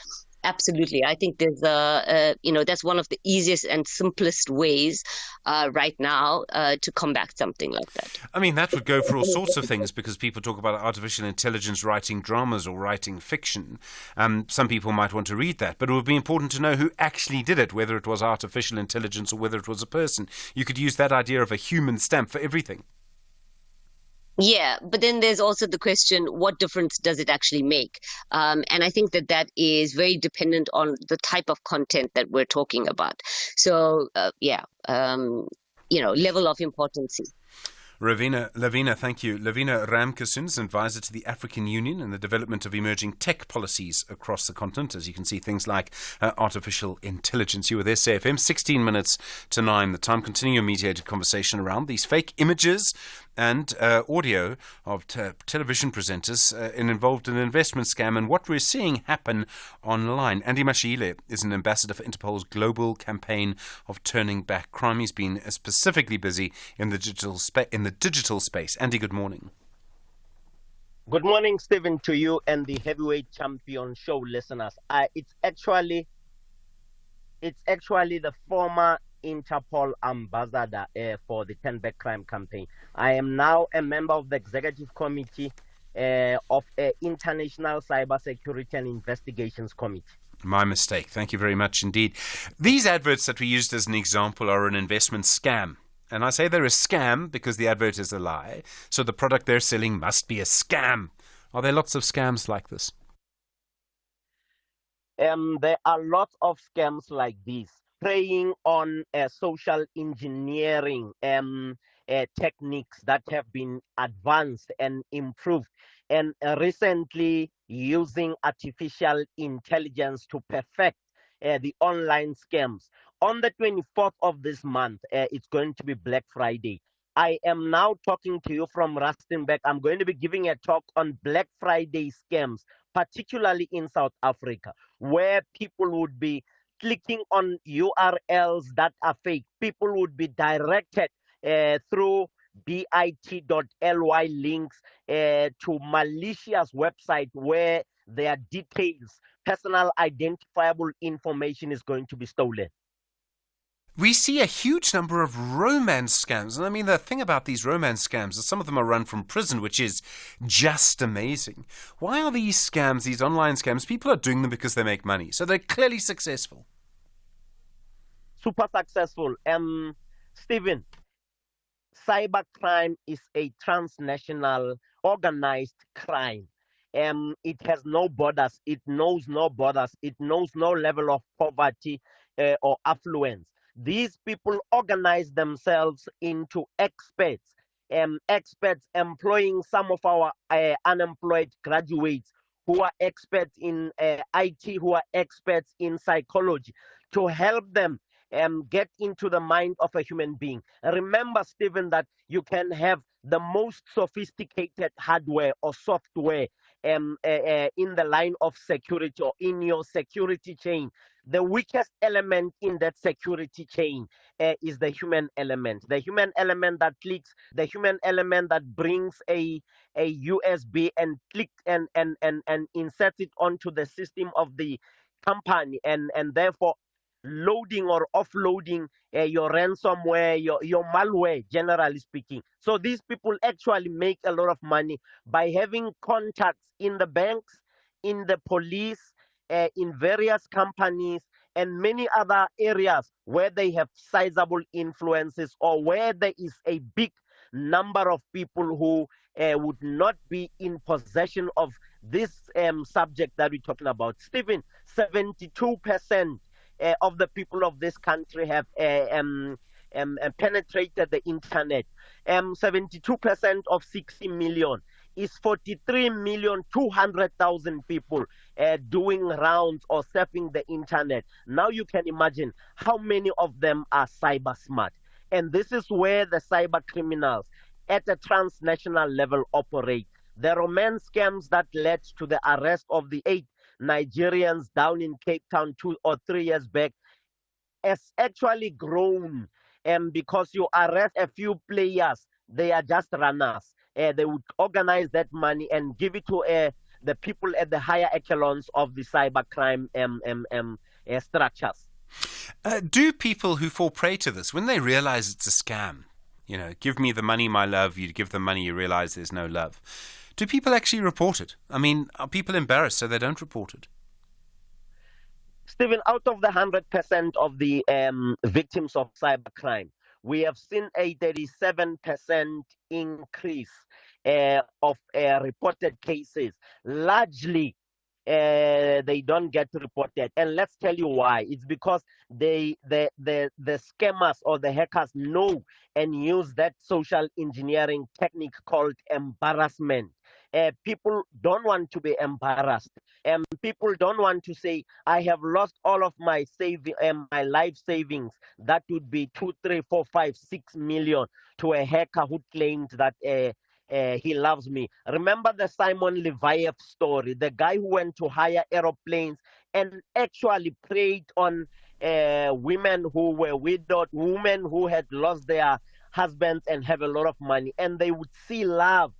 Absolutely. I think there's that's one of the easiest and simplest ways right now to combat something like that. I mean, that would go for all sorts of things because people talk about artificial intelligence writing dramas or writing fiction. Some people might want to read that, but it would be important to know who actually did it, whether it was artificial intelligence or whether it was a person. You could use that idea of a human stamp for everything. Yeah, but then there's also the question, what difference does it actually make? And I think that is very dependent on the type of content that we're talking about. So, level of importance. Lavina, thank you. Lavina Ramkissoon is advisor to the African Union and the development of emerging tech policies across the continent. As you can see, things like artificial intelligence. You were there, SAFM, 16 minutes to 9. The time continuing a mediated conversation around these fake images and audio of television presenters involved in an investment scam and what we're seeing happen online. Andy Mashile is an ambassador for Interpol's global campaign of turning back crime. He's been specifically busy in the digital space. Andy, good morning. Good morning, Stephen, to you and the heavyweight champion show listeners. It's actually the former Interpol ambassador for the Turn Back Crime campaign. I am now a member of the executive committee of International Cybersecurity and Investigations Committee. My mistake. Thank you very much indeed. These adverts that we used as an example are an investment scam. And I say they're a scam because the advert is a lie. So the product they're selling must be a scam. Are there lots of scams like this? There are lots of scams like this, preying on social engineering techniques that have been advanced and improved, and recently using artificial intelligence to perfect the online scams. On the 24th of this month, it's going to be Black Friday. I am now talking to you from Rustenburg. I'm going to be giving a talk on Black Friday scams, particularly in South Africa, where people would be clicking on URLs that are fake. People would be directed through bit.ly links to malicious website where their details, personal identifiable information is going to be stolen. We see a huge number of romance scams. And I mean, the thing about these romance scams is some of them are run from prison, which is just amazing. Why are these scams, these online scams, people are doing them because they make money. So they're clearly successful. Super successful. Stephen, cybercrime is a transnational organized crime. It has no borders. It knows no borders. It knows no level of poverty or affluence. These people organize themselves into experts, experts employing some of our unemployed graduates who are experts in IT, who are experts in psychology, to help them get into the mind of a human being. Remember, Stephen, that you can have the most sophisticated hardware or software in the line of security or in your security chain. The weakest element in that security chain is the human element. The human element that clicks, the human element that brings a USB and clicks and inserts it onto the system of the company and therefore loading or offloading your ransomware, your malware, generally speaking. So these people actually make a lot of money by having contacts in the banks, in the police, in various companies, and many other areas where they have sizable influences or where there is a big number of people who would not be in possession of this subject that we're talking about. Stephen, 72% of the people of this country have penetrated the internet. 72% of 60 million is 43,200,000 people doing rounds or surfing the internet. Now you can imagine how many of them are cyber smart. And this is where the cyber criminals at a transnational level operate. The romance scams that led to the arrest of the 8 Nigerians down in Cape Town 2 or 3 years back has actually grown. Because you arrest a few players, they are just runners. They would organize that money and give it to the people at the higher echelons of the cybercrime structures. Do people who fall prey to this, when they realize it's a scam, give me the money, my love, you give them money, you realize there's no love, do people actually report it? I mean, are people embarrassed so they don't report it? Stephen, out of the 100% of the victims of cybercrime, we have seen a 37% increase of reported cases. Largely, they don't get reported, and let's tell you why. It's because the scammers or the hackers know and use that social engineering technique called embarrassment. People don't want to be embarrassed. People don't want to say, I have lost all of my my life savings. That would be 2, 3, 4, 5, 6 million to a hacker who claimed that he loves me. Remember the Simon Leviyev story, the guy who went to hire aeroplanes and actually preyed on women who were widowed, women who had lost their husbands and have a lot of money, and they would see love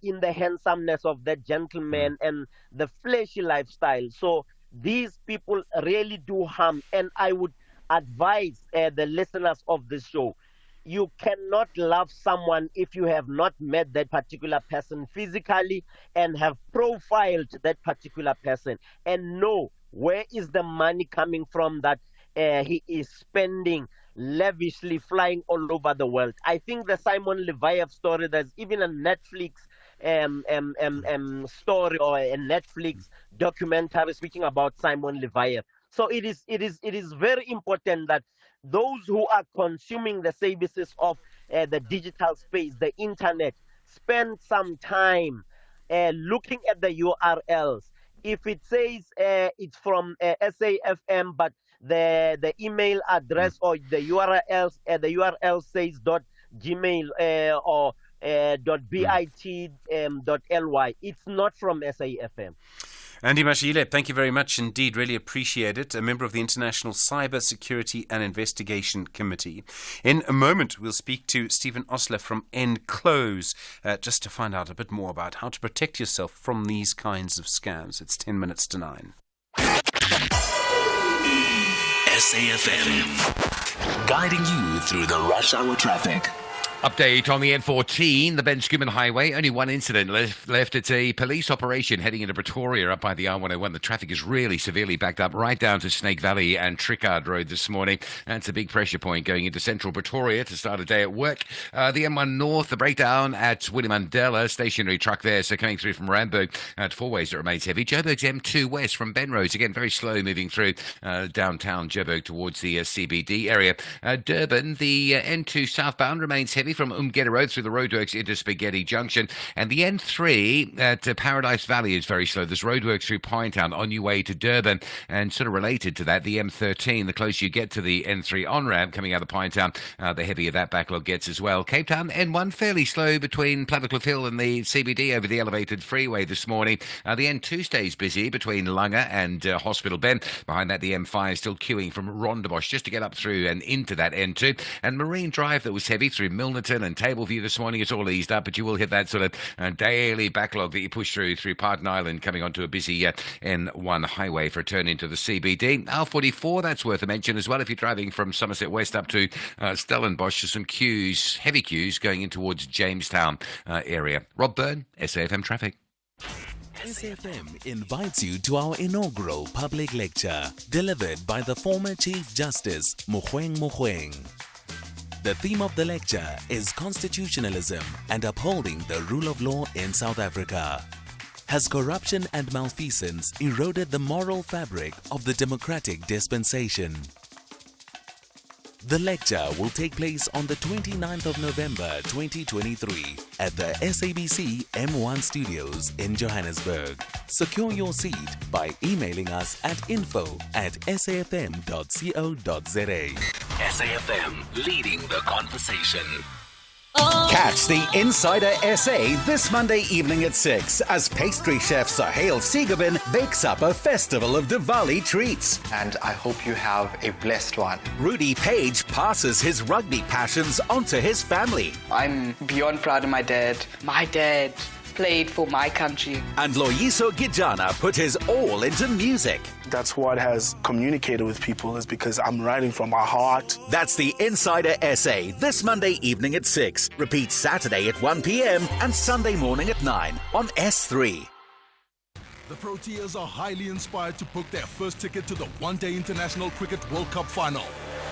in the handsomeness of that gentleman and the fleshy lifestyle. So these people really do harm, and I would advise the listeners of this show, you cannot love someone if you have not met that particular person physically and have profiled that particular person and know where is the money coming from that he is spending lavishly, flying all over the world. I think the Simon Leviyev story, there's even a Netflix story or a Netflix documentary speaking about Simon Leviyev. So it is very important that those who are consuming the services of the digital space, the internet, spend some time looking at the URLs. If it says it's from SAFM, but the email address or the URL says .gmail or .bit.ly, it's not from SAFM. Andy Mashile, thank you very much indeed. Really appreciate it. A member of the International Cyber Security and Investigation Committee. In a moment, we'll speak to Stephen Osler from Enclose just to find out a bit more about how to protect yourself from these kinds of scams. It's 10 minutes to 9. SAFM, guiding you through the rush hour traffic. Update on the N14, the Ben Schoeman Highway. Only one incident left. It's a police operation heading into Pretoria up by the R101. The traffic is really severely backed up right down to Snake Valley and Trickard Road this morning. That's a big pressure point going into central Pretoria to start a day at work. The M1 North, the breakdown at William Mandela, stationary truck there. So coming through from Randburg at Four Ways, it remains heavy. Joburg's M2 West from Benrose, again very slow moving through downtown Joburg towards the CBD area. Durban, the N2 southbound remains heavy from Umgeda Road through the roadworks into Spaghetti Junction. And the N3 at Paradise Valley is very slow. There's roadworks through Pinetown on your way to Durban. And sort of related to that, the M13, the closer you get to the N3 on-ramp coming out of Pinetown, the heavier that backlog gets as well. Cape Town, N1, fairly slow between Plattekloof Hill and the CBD over the elevated freeway this morning. The N2 stays busy between Langa and Hospital Bend. Behind that, the M5 is still queuing from Rondebosch just to get up through and into that N2. And Marine Drive, that was heavy through Milnerton and Tableview this morning. It's all eased up, but you will hit that sort of daily backlog that you push through Parton Island, coming onto a busy N1 highway for a turn into the CBD. R44, that's worth a mention as well. If you're driving from Somerset West up to Stellenbosch, there's some queues, heavy queues going in towards Jamestown area. Rob Byrne, SAFM Traffic. SAFM invites you to our inaugural public lecture, delivered by the former Chief Justice Mogoeng. The theme of the lecture is constitutionalism and upholding the rule of law in South Africa. Has corruption and malfeasance eroded the moral fabric of the democratic dispensation? The lecture will take place on the 29th of November 2023 at the SABC M1 Studios in Johannesburg. Secure your seat by emailing us at info@safm.co.za. SAFM, leading the conversation. Catch the Insider SA this Monday evening at 6 as pastry chef Sahil Siegabin bakes up a festival of Diwali treats. And I hope you have a blessed one. Rudy Page passes his rugby passions onto his family. I'm beyond proud of my dad. My dad played for my country. And Loyiso Gijana put his all into music. That's what has communicated with people, is because I'm writing from my heart. That's the Insider Essay this Monday evening at 6. Repeat Saturday at 1 p.m. and Sunday morning at 9 on S3. The Proteas are highly inspired to book their first ticket to the one-day International Cricket World Cup final.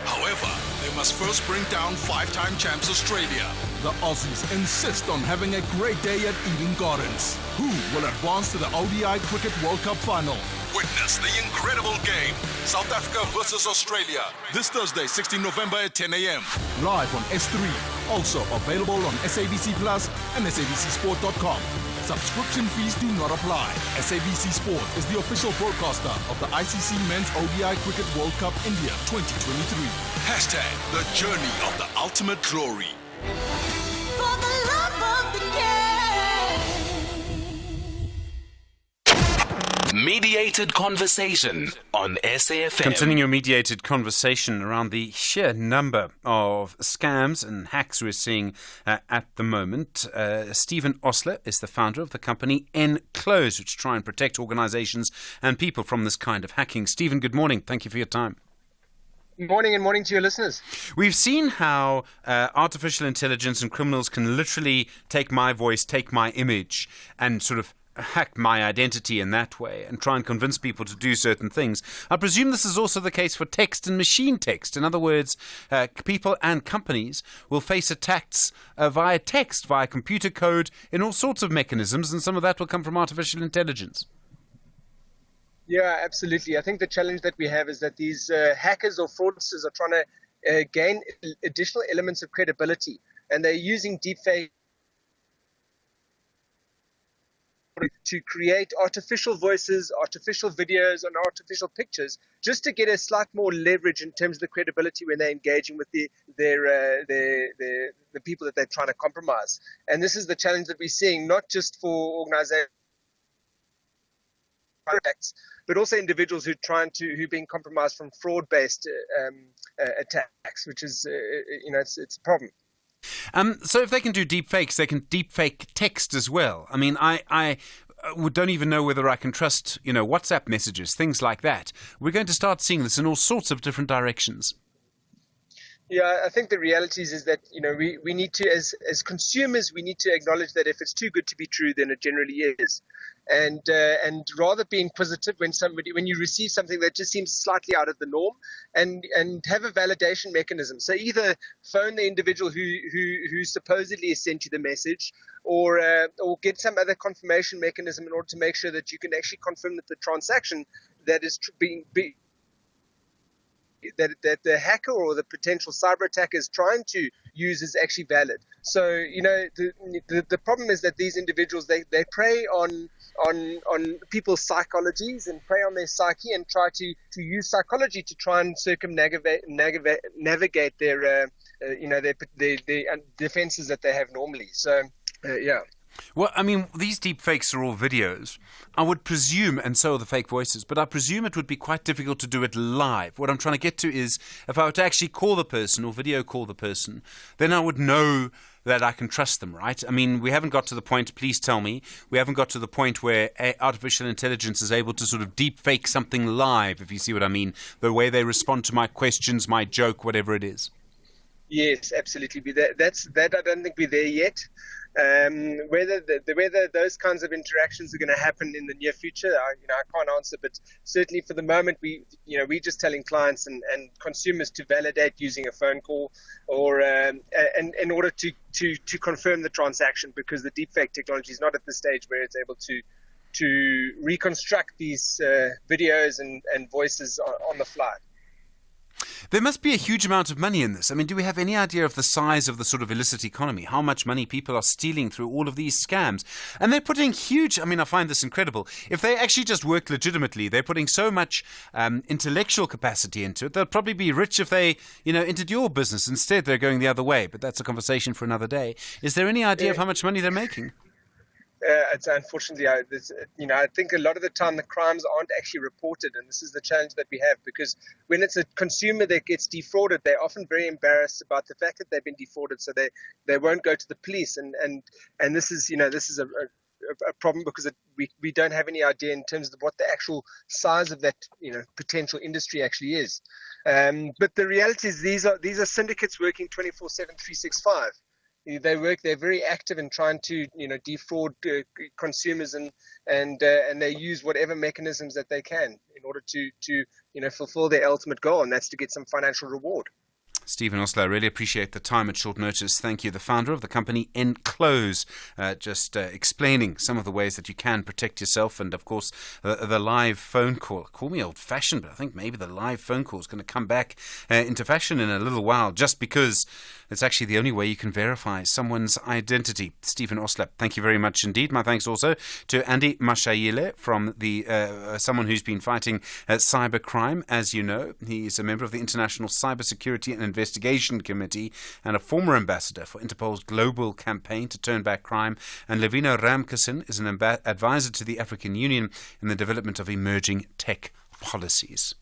However, they must first bring down five-time champs Australia. The Aussies insist on having a great day at Eden Gardens. Who will advance to the ODI Cricket World Cup final? Witness the incredible game, South Africa versus Australia, this Thursday, 16 November at 10 a.m. Live on S3. Also available on SABC Plus and SABCSport.com. Subscription fees do not apply. SABC Sport is the official broadcaster of the ICC Men's ODI Cricket World Cup India 2023. Hashtag the journey of the ultimate glory. For the love of the Mediated conversation on SAFM. Continuing your mediated conversation around the sheer number of scams and hacks we're seeing at the moment. Stephen Osler is the founder of the company Enclose, which try and protect organizations and people from this kind of hacking. Stephen, good morning. Thank you for your time. Morning, and morning to your listeners. We've seen how artificial intelligence and criminals can literally take my voice, take my image, and sort of hack my identity in that way and try and convince people to do certain things. I presume this is also the case for text and machine text. In other words, people and companies will face attacks via text, via computer code, in all sorts of mechanisms, and some of that will come from artificial intelligence. Yeah, absolutely. I think the challenge that we have is that these hackers or fraudsters are trying to gain additional elements of credibility, and they're using deepfake to create artificial voices, artificial videos, and artificial pictures, just to get a slight more leverage in terms of the credibility when they're engaging with the people that they're trying to compromise. And this is the challenge that we're seeing, not just for organizations, but also individuals who've been compromised from fraud-based attacks, which is it's a problem. So if they can do deep fakes, they can deep fake text as well. I mean, I don't even know whether I can trust, WhatsApp messages, things like that. We're going to start seeing this in all sorts of different directions. Yeah, I think the reality is that, we need to, as consumers, we need to acknowledge that if it's too good to be true, then it generally is. And rather be inquisitive when you receive something that just seems slightly out of the norm, and have a validation mechanism. So either phone the individual who supposedly has sent you the message, or get some other confirmation mechanism in order to make sure that you can actually confirm that the transaction that is that the hacker or the potential cyber attacker is trying to use is actually valid. So, the problem is that these individuals, they prey on people's psychologies and prey on their psyche and try to use psychology to try and navigate their defenses that they have normally. So, yeah. Well, I mean, these deep fakes are all videos. I would presume, and so are the fake voices, but I presume it would be quite difficult to do it live. What I'm trying to get to is, if I were to actually call the person or video call the person, then I would know that I can trust them, right? I mean, we haven't got to the point, please tell me, we haven't got to the point where artificial intelligence is able to sort of deep fake something live, if you see what I mean, the way they respond to my questions, my joke, whatever it is. Yes, absolutely. That I don't think we're there yet. Whether those kinds of interactions are going to happen in the near future, I can't answer. But certainly for the moment, we're just telling clients and consumers to validate using a phone call, or and in order to confirm the transaction, because the deepfake technology is not at the stage where it's able to reconstruct these videos and voices on the fly. There must be a huge amount of money in this. I mean, do we have any idea of the size of the sort of illicit economy? How much money people are stealing through all of these scams? And they're putting huge, I find this incredible. If they actually just work legitimately, they're putting so much intellectual capacity into it. They'll probably be rich if they, entered your business. Instead, they're going the other way. But that's a conversation for another day. Is there any idea of how much money they're making? It's unfortunately, I think a lot of the time the crimes aren't actually reported, and this is the challenge that we have, because when it's a consumer that gets defrauded, they're often very embarrassed about the fact that they've been defrauded, so they won't go to the police, and this is a problem because we don't have any idea in terms of what the actual size of that potential industry actually is. But the reality is these are syndicates working 24/7, 365. They're very active in trying to defraud consumers and they use whatever mechanisms that they can in order to fulfill their ultimate goal, and that's to get some financial reward. Stephen Osler, I really appreciate the time at short notice. Thank you. The founder of the company Enclose, just explaining some of the ways that you can protect yourself, and of course the live phone call. Call me old-fashioned, but I think maybe the live phone call is going to come back into fashion in a little while, just because it's actually the only way you can verify someone's identity. Stephen Osler, thank you very much indeed. My thanks also to Andy Mashayile from the someone who's been fighting cybercrime. As you know, he's a member of the International Cybersecurity and Investigation Committee and a former ambassador for Interpol's global campaign to turn back crime. And Levina Ramkisson is an advisor to the African Union in the development of emerging tech policies.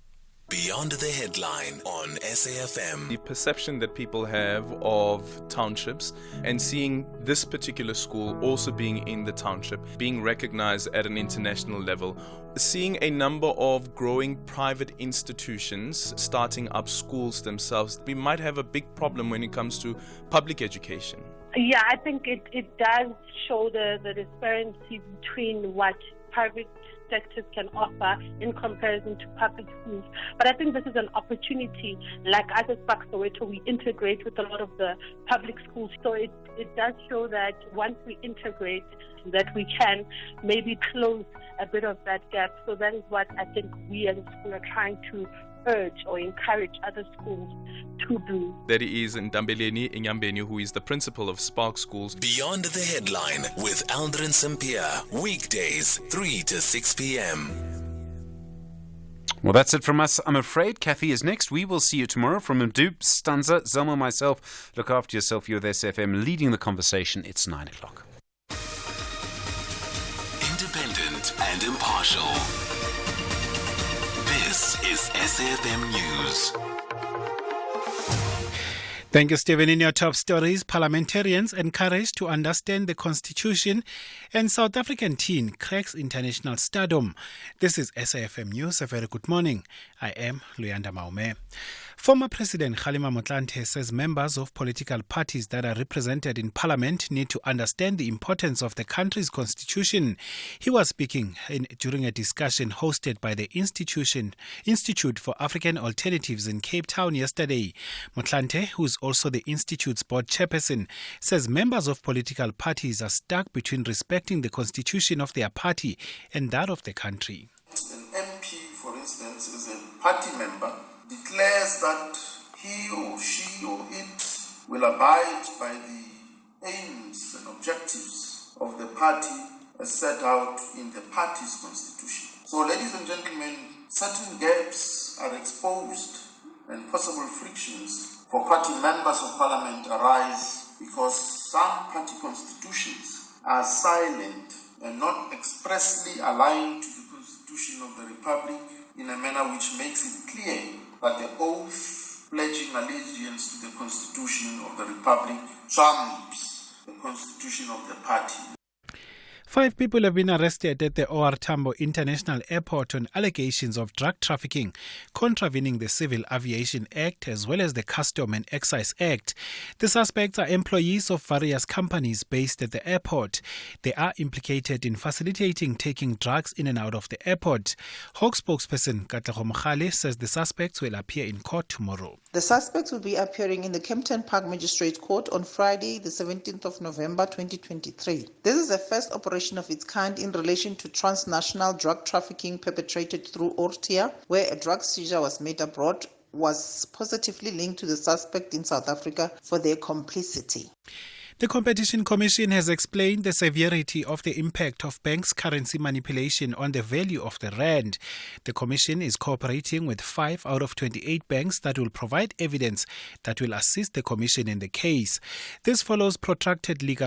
Beyond the headline on SAFM. The perception that people have of townships and seeing this particular school also being in the township, being recognized at an international level, seeing a number of growing private institutions starting up schools themselves, we might have a big problem when it comes to public education. Yeah, I think it does show the disparity between what private sectors can offer in comparison to public schools. But I think this is an opportunity, like as a Soweto, we integrate with a lot of the public schools. So it does show that once we integrate, that we can maybe close a bit of that gap. So that is what I think we as a school are trying to urge or encourage other schools to do. That is Ndambeleni Inyambeni, who is the principal of Spark Schools. Beyond the headline with Aldrin Sampier, weekdays 3 to 6 p.m. Well, that's it from us, I'm afraid. Kathy is next. We will see you tomorrow. From Mdu, Stanza, Zelma, myself. Look after yourself. You're with SFM leading the conversation. It's 9 o'clock. Independent and impartial. This is SAFM News. Thank you, Stephen. In your top stories, parliamentarians encouraged to understand the Constitution and South African teen cracks international stardom. This is SAFM News. A very good morning. I am Luyanda Maume. Former President Kgalema Motlanthe says members of political parties that are represented in parliament need to understand the importance of the country's constitution. He was speaking during a discussion hosted by the Institute for African Alternatives in Cape Town yesterday. Motlanthe, who is also the Institute's board chairperson, says members of political parties are stuck between respecting the constitution of their party and that of the country. An MP, for instance, is a party member, declares that he or she or it will abide by the aims and objectives of the party as set out in the party's constitution. So, ladies and gentlemen, certain gaps are exposed and possible frictions for party members of parliament arise because some party constitutions are silent and not expressly aligned to the Constitution of the Republic in a manner which makes it clear that the oath pledging allegiance to the Constitution of the Republic trumps the Constitution of the party. 5 people have been arrested at the OR Tambo International Airport on allegations of drug trafficking, contravening the Civil Aviation Act as well as the Custom and Excise Act. The suspects are employees of various companies based at the airport. They are implicated in facilitating taking drugs in and out of the airport. Hawk spokesperson Katlego Mogale says the suspects will appear in court tomorrow. The suspects will be appearing in the Kempton Park Magistrate Court on Friday, the 17th of November 2023. This is the first operation of its kind in relation to transnational drug trafficking perpetrated through Ortia, where a drug seizure was made abroad was positively linked to the suspect in South Africa for their complicity. The Competition Commission has explained the severity of the impact of banks' currency manipulation on the value of the rand. The Commission is cooperating with 5 out of 28 banks that will provide evidence that will assist the Commission in the case. This follows protracted legal